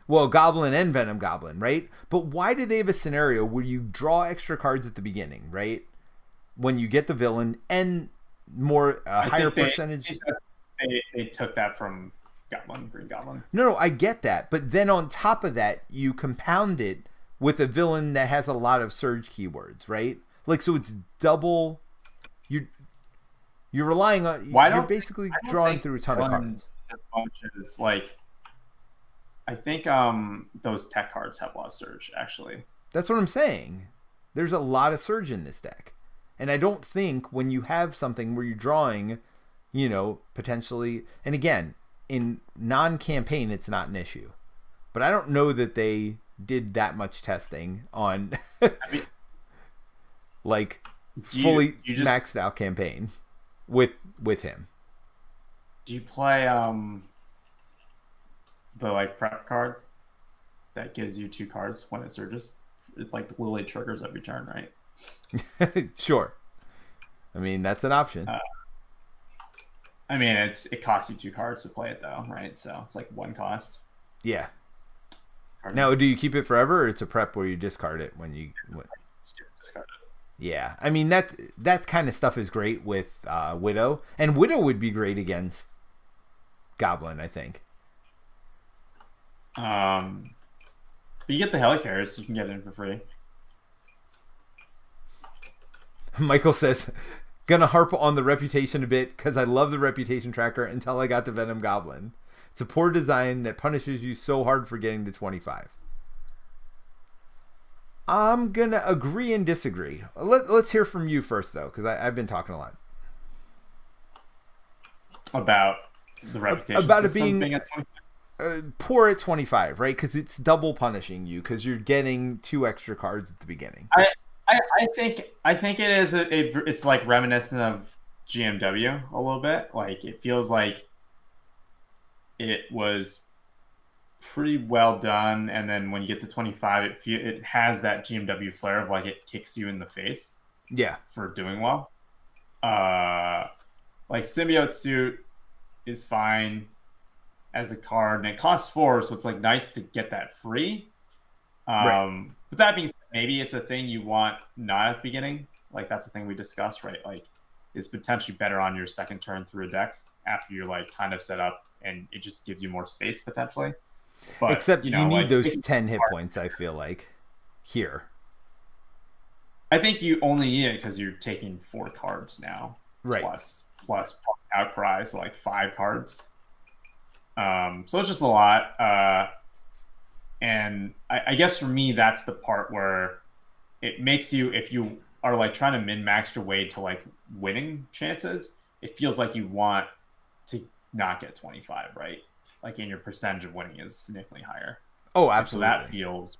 Well, Goblin and Venom Goblin, right? But why do they have a scenario where you draw extra cards at the beginning, right? When you get the villain and more higher percentage. They took that from Green Goblin. No, I get that. But then on top of that, you compound it with a villain that has a lot of surge keywords, right? Like, so it's double. You're relying on. You're basically drawing through a ton of cards. As much as like, I think those tech cards have a lot of surge. Actually, that's what I'm saying. There's a lot of surge in this deck, and I don't think when you have something where you're drawing, potentially, and again, in non-campaign, it's not an issue. But I don't know that they did that much testing on, like, fully maxed out campaign with him. Do you play the like prep card that gives you 2 cards when it surges? It's like literally triggers every turn, right? Sure. I mean, that's an option. I mean, it costs you 2 cards to play it though, right? So it's like 1 cost. Yeah. Now, do you keep it forever, or it's a prep where you discard it when you? It's discarded. Yeah, I mean that kind of stuff is great with Widow, and Widow would be great against Goblin, I think. But you get the Helicarriers, so you can get it in for free. Michael says, gonna harp on the reputation a bit because I love the reputation tracker until I got to Venom Goblin. It's a poor design that punishes you so hard for getting to 25. I'm gonna agree and disagree. Let's hear from you first, though, because I've been talking a lot about the reputation. About it being poor at 25, right? Because it's double punishing you because you're getting 2 extra cards at the beginning. I think it is it's like reminiscent of GMW a little bit. Like it feels like it was pretty well done, and then when you get to 25, it has that GMW flair of like it kicks you in the face. Yeah, for doing well. Like Symbiote Suit is fine as a card, and it costs 4, so it's like nice to get that free. Right. But that being said, maybe it's a thing you want not at the beginning. Like that's the thing we discussed, right? Like is potentially better on your second turn through a deck after you're like kind of set up, and it just gives you more space potentially. But Except you need like, those 10 hit points, I feel like, here. I think you only need it because you're taking 4 cards now. Right. Plus Outcry, so like 5 cards. So it's just a lot. And I guess for me, that's the part where it makes you, if you are like trying to min-max your way to like winning chances, it feels like you want to not get 25, right? Like, and your percentage of winning is significantly higher. Oh, absolutely. So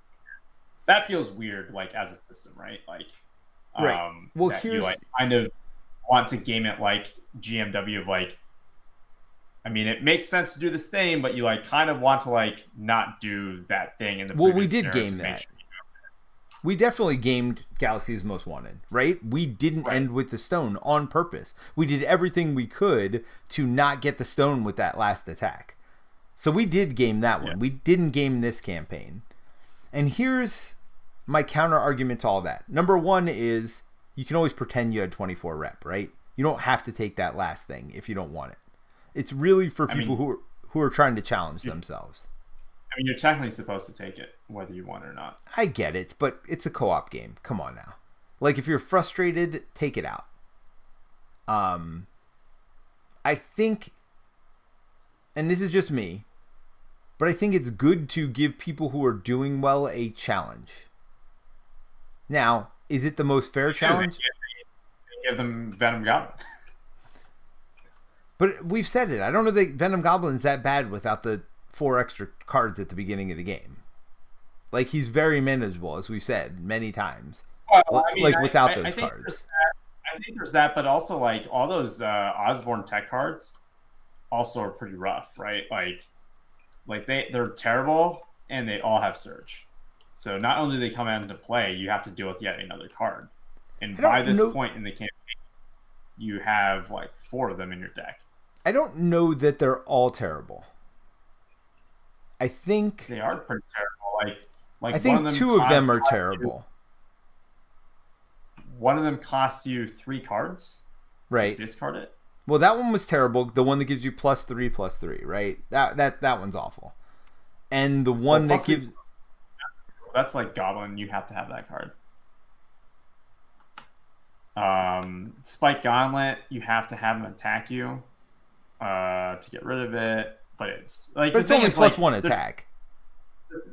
that feels weird, like as a system, right? Like, right. Well, that here's you like kind of want to game it like GMW of like, I mean, it makes sense to do this thing, but you like kind of want to like not do that thing in the. Well, we did game that. We definitely gamed Galaxy's Most Wanted, right? We didn't end with the stone on purpose. We did everything we could to not get the stone with that last attack. So we did game that one. We didn't game this campaign. And here's my counter argument to all that. Number one is you can always pretend you had 24 rep, right? You don't have to take that last thing if you don't want it. It's really for people who are trying to challenge themselves. I mean, you're technically supposed to take it, whether you want it or not. I get it, but it's a co-op game. Come on now. Like, if you're frustrated, take it out. I think, and this is just me, but I think it's good to give people who are doing well a challenge. Now, is it the most fair challenge? Give them Venom Goblin. But we've said it. I don't know that Venom Goblin's that bad without the 4 extra cards at the beginning of the game. Like, he's very manageable, as we've said many times. Well, I mean, like, without those I think cards. I think there's that, but also, like, all those Osborne tech cards also are pretty rough, right? Like they're terrible, and they all have Surge. So not only do they come into play, you have to deal with yet another card. And by this point in the campaign, you have, like, 4 of them in your deck. I don't know that they're all terrible. I think they are pretty terrible. Like I think 2 of them are terrible. One of them costs you 3 cards. Right. To discard it. Well, that one was terrible. The one that gives you +3/+3, right? That one's awful. And the one that gives that's like Goblin. You have to have that card. Spike Gauntlet, you have to have him attack you to get rid of it. But it's like, but it's only +1 attack.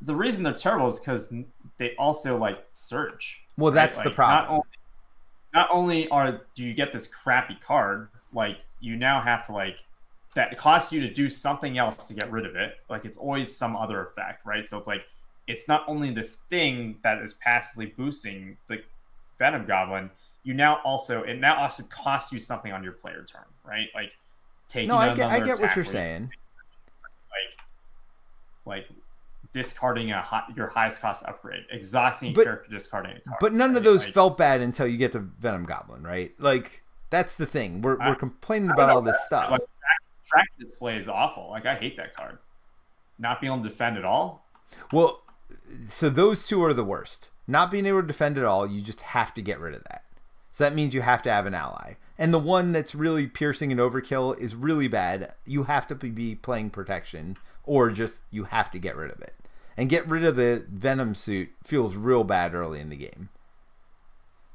The reason they're terrible is because they also like Surge. Well, that's the problem. Not only do you get this crappy card, like, you now have to, like, that costs you to do something else to get rid of it. Like, it's always some other effect, right? So it's like, it's not only this thing that is passively boosting the Venom Goblin. It now also costs you something on your player turn, right? Like, taking I get what you're saying. Like discarding your highest cost upgrade, exhausting a character, discarding a card. But none of those felt bad until you get the Venom Goblin, right? Like, that's the thing. We're complaining about all this stuff. Like, track display is awful. Like, I hate that card. Not being able to defend at all. Well, so those 2 are the worst. Not being able to defend at all, you just have to get rid of that. So that means you have to have an ally. And the one that's really piercing and overkill is really bad. You have to be playing protection, or just you have to get rid of it. And get rid of the Venom suit feels real bad early in the game.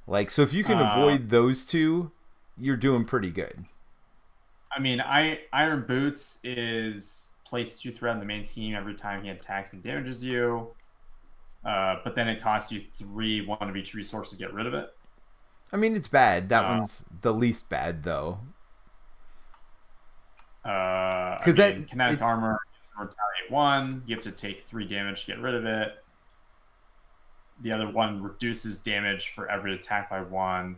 Like, so if you can avoid those 2, you're doing pretty good. I mean, Iron Boots is place 2 threat on the main team every time he attacks and damages you. But then it costs you 3, 1 of each resource to get rid of it. I mean, it's bad. That one's the least bad, though. Because kinetic armor gives retaliate 1. You have to take 3 damage to get rid of it. The other one reduces damage for every attack by 1,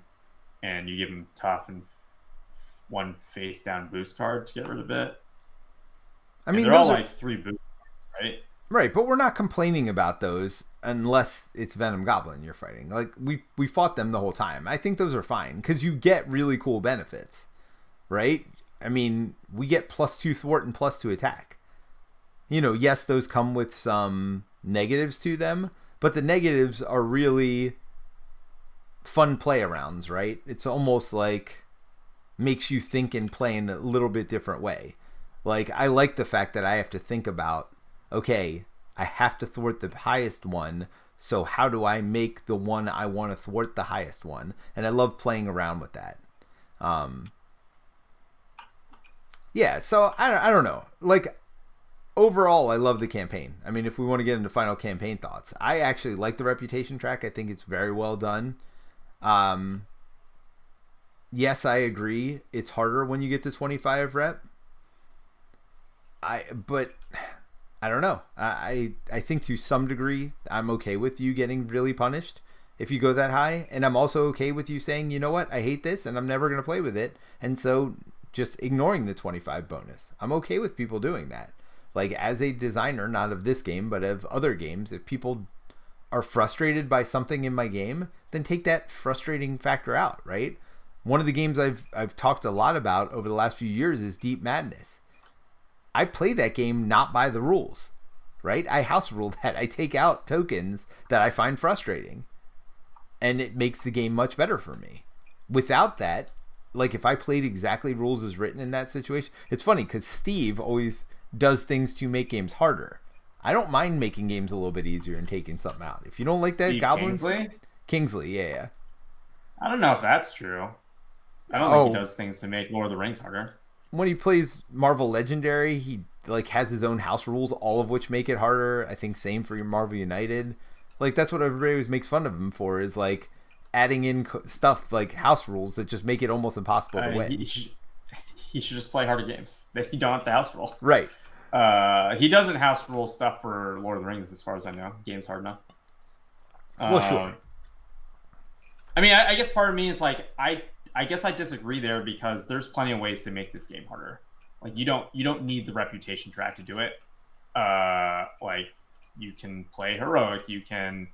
and you give him tough and 1 face down boost card to get rid of it. I mean, they're all like 3 boost cards, right? Right, but we're not complaining about those unless it's Venom Goblin you're fighting. Like, we fought them the whole time. I think those are fine because you get really cool benefits, right? I mean, we get +2 thwart and +2 attack. You know, yes, those come with some negatives to them, but the negatives are really fun play arounds, right? It's almost like makes you think and play in a little bit different way. Like, I like the fact that I have to think about, okay, I have to thwart the highest one, so how do I make the one I want to thwart the highest one? And I love playing around with that. Yeah, so I don't know. Like, overall, I love the campaign. I mean, if we want to get into final campaign thoughts, I actually like the reputation track. I think it's very well done. Yes, I agree. It's harder when you get to 25 rep. But I don't know. I think to some degree, I'm okay with you getting really punished if you go that high. And I'm also okay with you saying, you know what, I hate this and I'm never going to play with it. And so just ignoring the 25 bonus. I'm okay with people doing that. Like, as a designer, not of this game, but of other games, if people are frustrated by something in my game, then take that frustrating factor out, right? One of the games I've talked a lot about over the last few years is Deep Madness. I play that game not by the rules, right? I house rule that. I take out tokens that I find frustrating, and it makes the game much better for me. Without that, like, if I played exactly rules as written in that situation, it's funny because Steve always does things to make games harder. I don't mind making games a little bit easier and taking something out. If you don't like that, Steve Goblins... Kingsley? Yeah. I don't know if that's true. I don't think he does things to make Lord of the Rings harder. When he plays Marvel Legendary, he like has his own house rules, all of which make it harder. I think same for Marvel United. Like, that's what everybody always makes fun of him for, is like adding in stuff like house rules that just make it almost impossible to win. He should just play harder games that you don't have to house rule. Right. He doesn't house rule stuff for Lord of the Rings, as far as I know. Game's hard enough. Well, sure. I mean, I guess part of me is like, I guess I disagree there, because there's plenty of ways to make this game harder. Like, you don't need the reputation track to do it. Like, you can play heroic, you can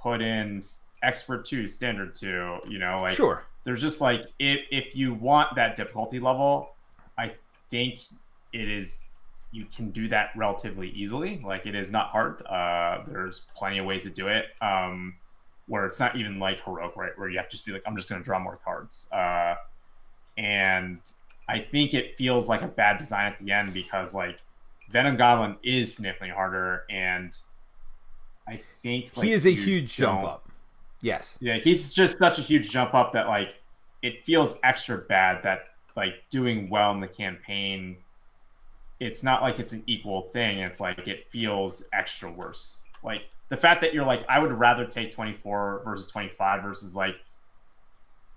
put in expert 2, standard 2, you know, like, sure. There's just like, if you want that difficulty level, I think you can do that relatively easily. Like, it is not hard. There's plenty of ways to do it. Where it's not even like heroic, right? Where you have to just be like, I'm just going to draw more cards. And I think it feels like a bad design at the end, because like Venom Goblin is significantly harder, and I think like, he is a huge jump up. Yes. Yeah, he's just such a huge jump up that like it feels extra bad that like doing well in the campaign, it's not like it's an equal thing. It's like it feels extra worse. Like, the fact that you're like, I would rather take 24 versus 25 versus like,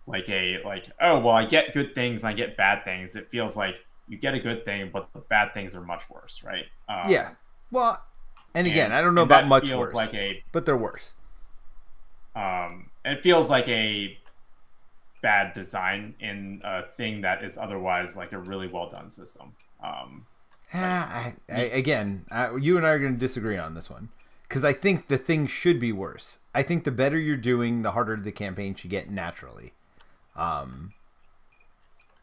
oh, well, I get good things and I get bad things. It feels like you get a good thing, but the bad things are much worse, right? Yeah. Well, and again, I don't know about much worse, like but they're worse. It feels like a bad design in a thing that is otherwise like a really well done system. You and I are going to disagree on this one. Because I think the thing should be worse. I think the better you're doing, the harder the campaign should get naturally. And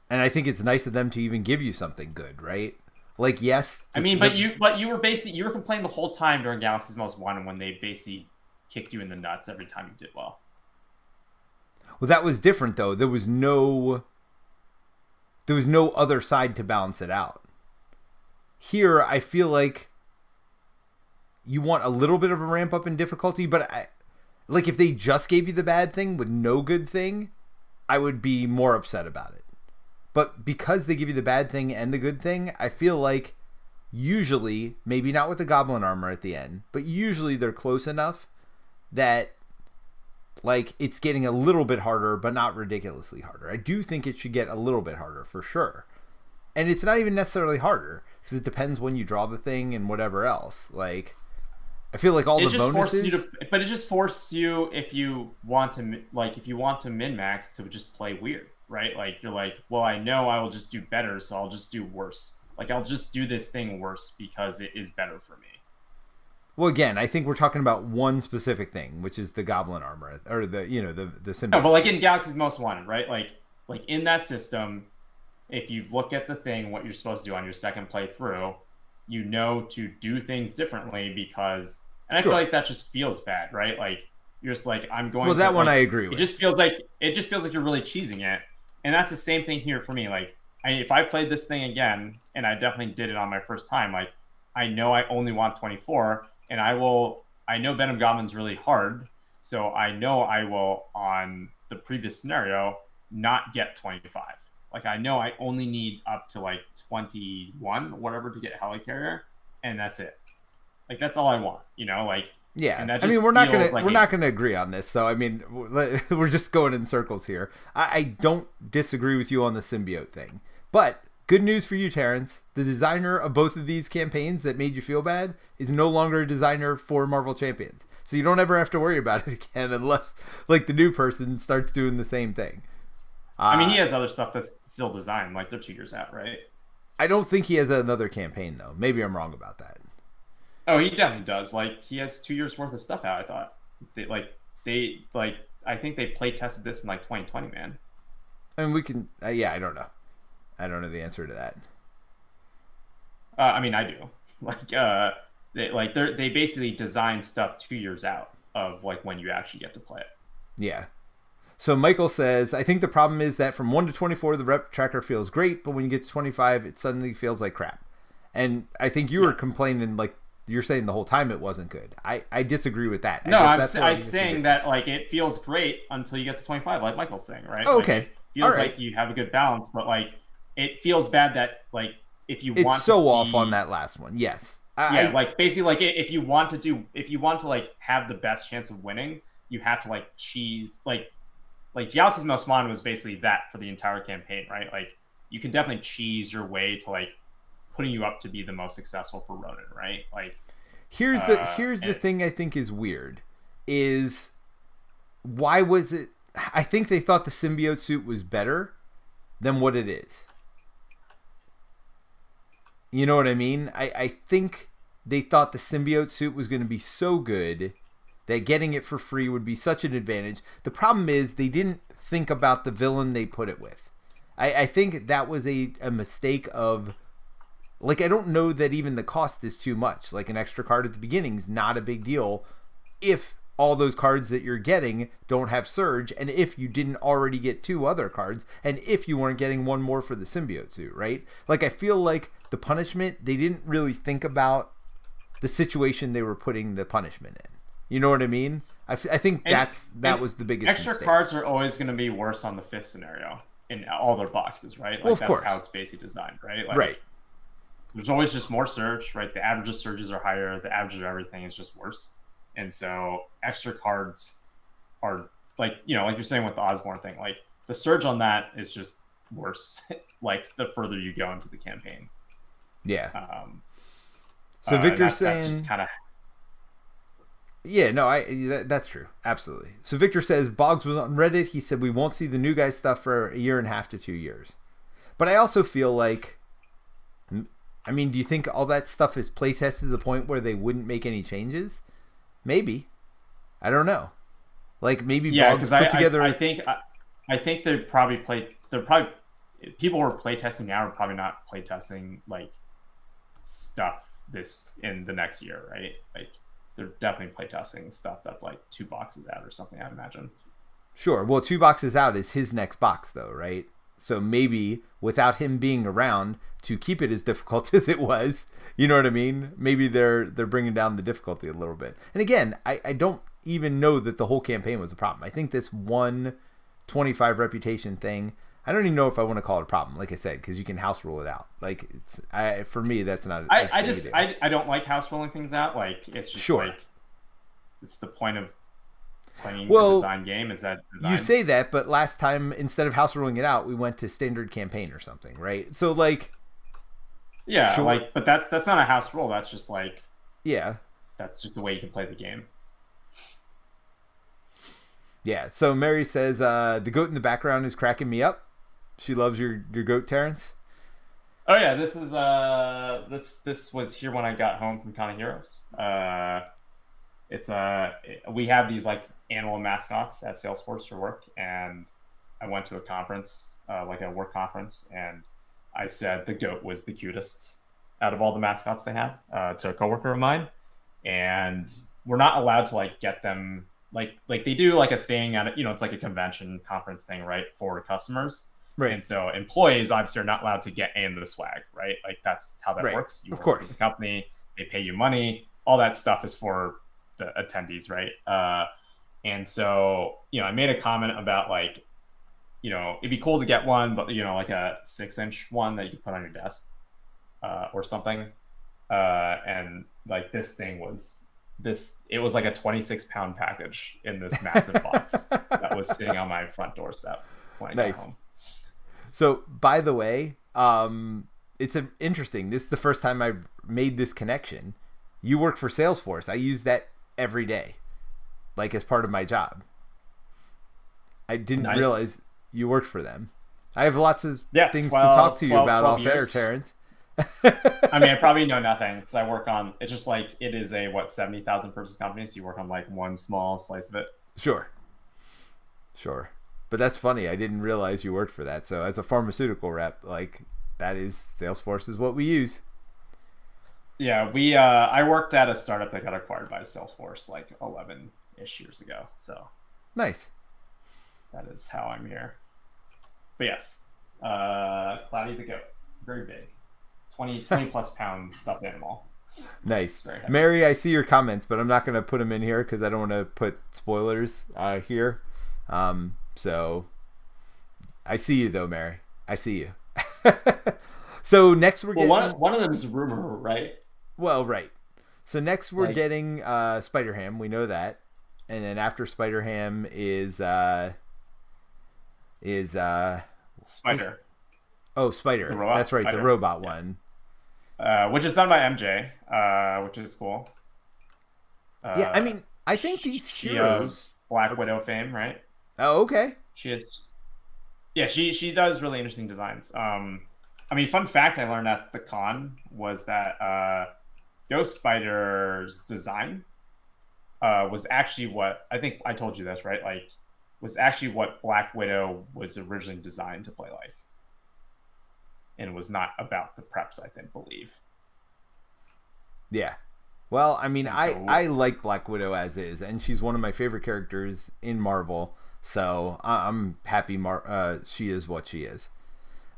I think it's nice of them to even give you something good, right? Like, yes. I mean, but you were complaining the whole time during Galaxy's Most Wanted when they basically kicked you in the nuts every time you did well. Well, that was different though. There was no other side to balance it out. Here, I feel like you want a little bit of a ramp up in difficulty, but like, if they just gave you the bad thing with no good thing, I would be more upset about it. But because they give you the bad thing and the good thing, I feel like usually, maybe not with the goblin armor at the end, but usually they're close enough that like it's getting a little bit harder, but not ridiculously harder. I do think it should get a little bit harder for sure. And it's not even necessarily harder, because it depends when you draw the thing and whatever else. Like, I feel like all the bonuses... But it just forces you, if you want to min-max, to just play weird, right? Like, you're like, well, I know I will just do better, so I'll just do worse. Like, I'll just do this thing worse because it is better for me. Well, again, I think we're talking about one specific thing, which is the goblin armor, or the symbiote. No, but like in Galaxy's Most Wanted, right? Like in that system, if you've looked at the thing, what you're supposed to do on your second playthrough, you know to do things differently, because, and I feel like that just feels bad, right? Like, you're just like, I'm going. Well, that one I agree with. It just feels like you're really cheesing it, And that's the same thing here for me. Like, if I played this thing again, and I definitely did it on my first time, like, I know I only want 24, and I know Venom Goblin's really hard, so I know I will, on the previous scenario, not get 25. Like, I know I only need up to, like, 21, whatever, to get Helicarrier, and that's it. Like, that's all I want, you know? Like, Yeah, and that I mean, just we're not feels gonna like we're not gonna agree on this. So I mean, we're just going in circles here. I don't disagree with you on the symbiote thing, but good news for you, Terence. The designer of both of these campaigns that made you feel bad is no longer a designer for Marvel Champions, so you don't ever have to worry about it again, unless like the new person starts doing the same thing. I mean, he has other stuff that's still designed. Like, they're 2 years out, right? I don't think he has another campaign though. Maybe I'm wrong about that. Oh, he definitely does. Like, he has 2 years worth of stuff out. I thought I think they play tested this in like 2020, man. I mean, we can. Yeah, I don't know. I don't know the answer to that. I mean, I do. They basically design stuff 2 years out of like when you actually get to play it. Yeah. So Michael says, I think the problem is that from 1 to 24, the rep tracker feels great, but when you get to 25, it suddenly feels like crap. And I think you were complaining, like, you're saying the whole time it wasn't good. I disagree with that. No, I'm saying that, like, it feels great until you get to 25, like Michael's saying, right? Oh, okay. Like, it feels like you have a good balance, but, like, it feels bad that, like, if you it's want so to off on that last one. Yes. Like, basically, like, if you want to, like, have the best chance of winning, you have to, like, cheese, like Dialysis Most Modern was basically that for the entire campaign, right? Like, you can definitely cheese your way to, like, putting you up to be the most successful for Ronan, right? Like, here's the thing I think is weird is why was it? I think they thought the symbiote suit was better than what it is. You know what I mean? I think they thought the symbiote suit was going to be so good that getting it for free would be such an advantage. The problem is they didn't think about the villain they put it with. I think that was a mistake of, like, I don't know that even the cost is too much. Like, an extra card at the beginning is not a big deal if all those cards that you're getting don't have Surge, and if you didn't already get 2 other cards, and if you weren't getting 1 more for the symbiote suit, right? Like, I feel like the punishment, they didn't really think about the situation they were putting the punishment in. You know what I mean? I think that was the biggest extra mistake. Cards are always going to be worse on the 5th scenario in all their boxes, right? Like, well, of that's course. how it's basically designed, right? Like, right. There's always just more Surge, right? The average of Surges are higher. The average of everything is just worse. And so extra cards are, like, you know, like you're saying with the Osborne thing, like, the Surge on that is just worse, like, the further you go into the campaign. Yeah. So Victor's saying... That's just kind of... Yeah, no, that's true. Absolutely. So Victor says, Boggs was on Reddit. He said, we won't see the new guy stuff for 1.5 years to 2 years. But I also feel like... I mean, do you think all that stuff is playtested to the point where they wouldn't make any changes? Maybe. I don't know. Like, maybe Boggs put together... I think they probably people who are playtesting now are probably not playtesting, like, stuff this in the next year, right? Like, they're definitely playtesting stuff that's, like, 2 boxes out or something, I imagine. Sure. Well, 2 boxes out is his next box, though, right? So maybe without him being around to keep it as difficult as it was, you know what I mean? Maybe they're bringing down the difficulty a little bit. And again, I don't even know that the whole campaign was a problem. I think this 125 reputation thing, I don't even know if I want to call it a problem, like I said, because you can house rule it out. Like, for me, that's not. I don't like house ruling things out. Like, it's just like, it's the point of playing a design game, is that it's designed. You say that, but last time, instead of house ruling it out, we went to standard campaign or something, right? So, like, yeah, sure. Like, but that's not a house rule. That's just like, yeah, that's just the way you can play the game. Yeah. So Mary says the goat in the background is cracking me up. She loves your goat, Terence. Oh yeah, this is this was here when I got home from Con of Heroes. We have these, like, animal mascots at Salesforce for work, and I went to a conference, like a work conference, and I said the goat was the cutest out of all the mascots they had, to a coworker of mine, and we're not allowed to, like, get them, like they do, like, a thing at, you know, it's like a convention conference thing, right, for customers, Right. And so employees obviously are not allowed to get any of the swag, right? Like that's how that Right. works. You Of work course. for the company, they pay you money, all that stuff is for the attendees, right? And so, I made a comment about like, it'd be cool to get one, but like a 6-inch one that you could put on your desk, or something. And like this thing was it was like a 26-pound package in this massive box that was sitting on my front doorstep when I got home. So, by the way, it's interesting. This is the first time I've made this connection. You work for Salesforce. I use that every day, like as part of my job. I didn't realize you worked for them. I have lots of things to talk to you about off air, Terence. I mean, I probably know nothing because I work on. It's just like it is a 70,000 person company, so you work on like one small slice of it. Sure. But that's funny. I didn't realize you worked for that. So as a pharmaceutical rep, like that is Salesforce is what we use. Yeah, I worked at a startup that got acquired by Salesforce like 11-ish years ago. So nice. That is how I'm here. But yes, Cloudy the goat, very big, 20 plus pound stuffed animal. Nice. Mary, I see your comments, but I'm not going to put them in here because I don't want to put spoilers here. So I see you though, Mary. I see you. So next we're getting one of them is rumor, right? Well, right. So next we're getting Spider-Ham. We know that, and then after Spider-Ham is Spider. Oh, Spider. That's right, Spider. The robot one. Which is done by MJ, which is cool. Yeah, I mean, I think these heroes Black Widow fame, right? Oh, okay. She is. Yeah, she does really interesting designs. I mean, fun fact I learned at the con was that Ghost Spider's design was actually what I think I told you this, right? Like, was actually what Black Widow was originally designed to play like, and was not about the preps, I believe. Yeah. Well, I mean, I like Black Widow as is, and she's one of my favorite characters in Marvel. So I'm happy she is what she is.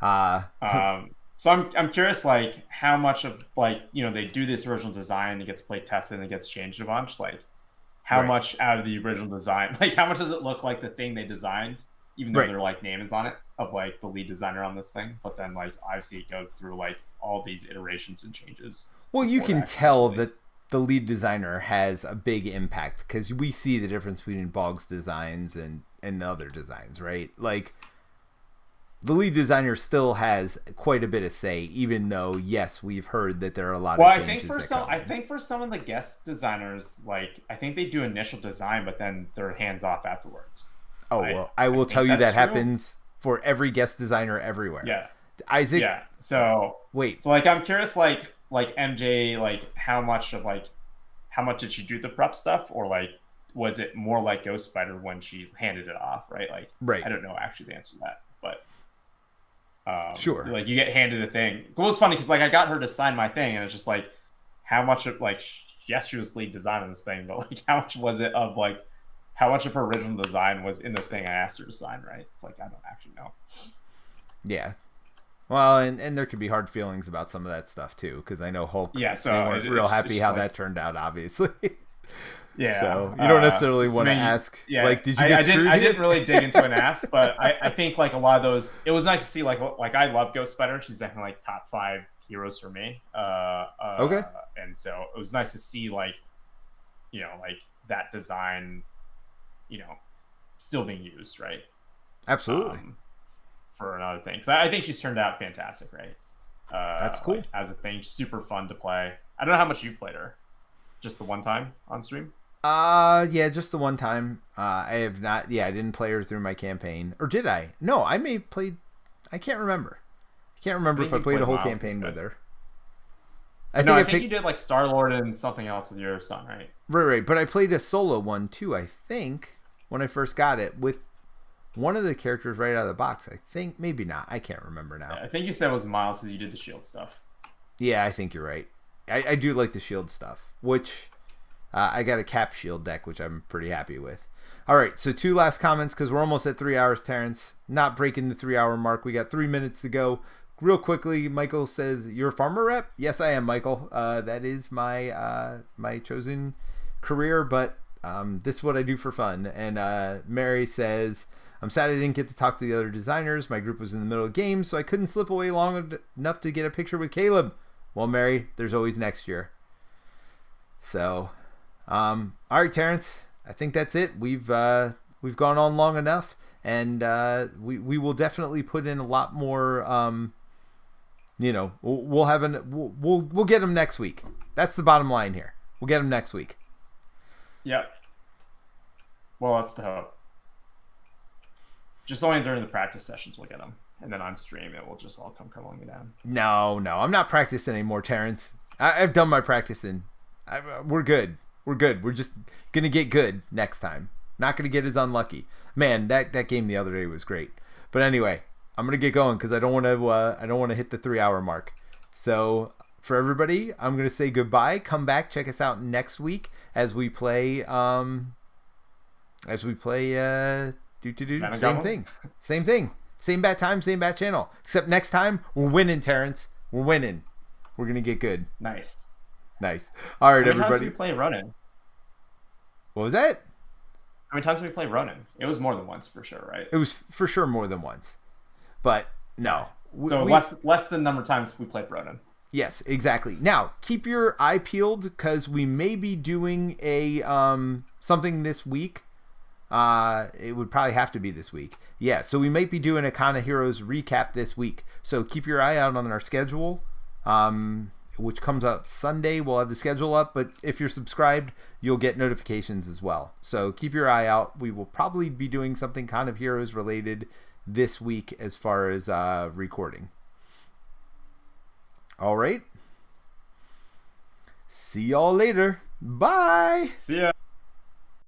So I'm curious, like how much of they do this original design, it gets play tested and it gets changed a bunch. Like how much out of the original design, like how much does it look like the thing they designed, even though their like name is on it of like the lead designer on this thing, but then like obviously it goes through like all these iterations and changes. Well, you can tell that the lead designer has a big impact because we see the difference between Boggs designs and other designs, right? Like the lead designer still has quite a bit of say, even though yes, we've heard that there are a lot of changes. I think for some of the guest designers, like I think they do initial design, but then they're hands off afterwards. Oh, well, I will tell you that happens for every guest designer everywhere. Yeah. Isaac. Yeah. So wait. So like I'm curious, like MJ, like how much did she do the prep stuff, or like was it more like Ghost Spider when she handed it off, right? Like I don't know actually the answer to that, but sure. Like you get handed a thing. It was funny because like I got her to sign my thing, and it's just like how much of like yes she was lead designing this thing, but like how much was it of like how much of her original design was in the thing I asked her to sign, right? It's like I don't actually know. Yeah. Well, and there could be hard feelings about some of that stuff too, because I know Hulk. Yeah, so they weren't real happy how that turned out, obviously. Yeah. So you don't necessarily want to ask. Yeah. Like, did you get screwed? I didn't really dig into an ask, but I think like a lot of those. It was nice to see like I love Ghost Spider. She's definitely like top 5 heroes for me. Okay. And so it was nice to see like that design, still being used, right? Absolutely. For another thing, because I think she's turned out fantastic, right? That's cool. Like, as a thing, super fun to play. I don't know how much you've played her. Just the one time on stream? Yeah, just the one time. I have not. Yeah, I didn't play her through my campaign, or did I? No, I may have played. I can't remember. I can't remember if I played a whole campaign with her. I think you did like Star-Lord and something else with your son, right? Right. But I played a solo one too. I think when I first got it with one of the characters right out of the box. I think maybe not. I can't remember now. Yeah, I think you said it was Miles because you did the shield stuff. Yeah, I think you're right. I do like the shield stuff, which I got a cap shield deck, which I'm pretty happy with. All right, so 2 last comments because we're almost at 3 hours, Terence. Not breaking the 3-hour mark. We got 3 minutes to go. Real quickly, Michael says, "You're a farmer rep?" Yes, I am, Michael. That is my my chosen career, but this is what I do for fun. And Mary says, "I'm sad I didn't get to talk to the other designers. My group was in the middle of games, so I couldn't slip away long enough to get a picture with Caleb." Well, Mary, there's always next year. So, all right, Terence. I think that's it. We've gone on long enough, and we will definitely put in a lot more. We'll have we'll get them next week. That's the bottom line here. We'll get them next week. Yep. Well, that's the hope. Just only during the practice sessions we'll get them, and then on stream it will just all come crumbling down. No, I'm not practicing anymore, Terence. I've done my practicing. We're good. We're good. We're just gonna get good next time. Not gonna get as unlucky. Man, that game the other day was great. But anyway, I'm gonna get going because I don't want to hit the 3-hour mark. So for everybody, I'm gonna say goodbye. Come back, check us out next week as we play same thing. Same bat time, same bat channel. Except next time we're winning, Terence. We're winning. We're gonna get good. Nice. All right, How many times everybody. did we play Ronin? What was that? How many times did we play Ronin? It was more than once for sure, right? It was for sure more than once. But no. So less than the number of times we played Ronin. Yes, exactly. Now, keep your eye peeled because we may be doing a something this week. It would probably have to be this week. Yeah, so we might be doing a Kind of Heroes recap this week. So keep your eye out on our schedule. Which comes out Sunday. We'll have the schedule up, but if you're subscribed, you'll get notifications as well. So keep your eye out. We will probably be doing something Kind of Heroes related this week as far as recording. All right. See y'all later. Bye. See ya.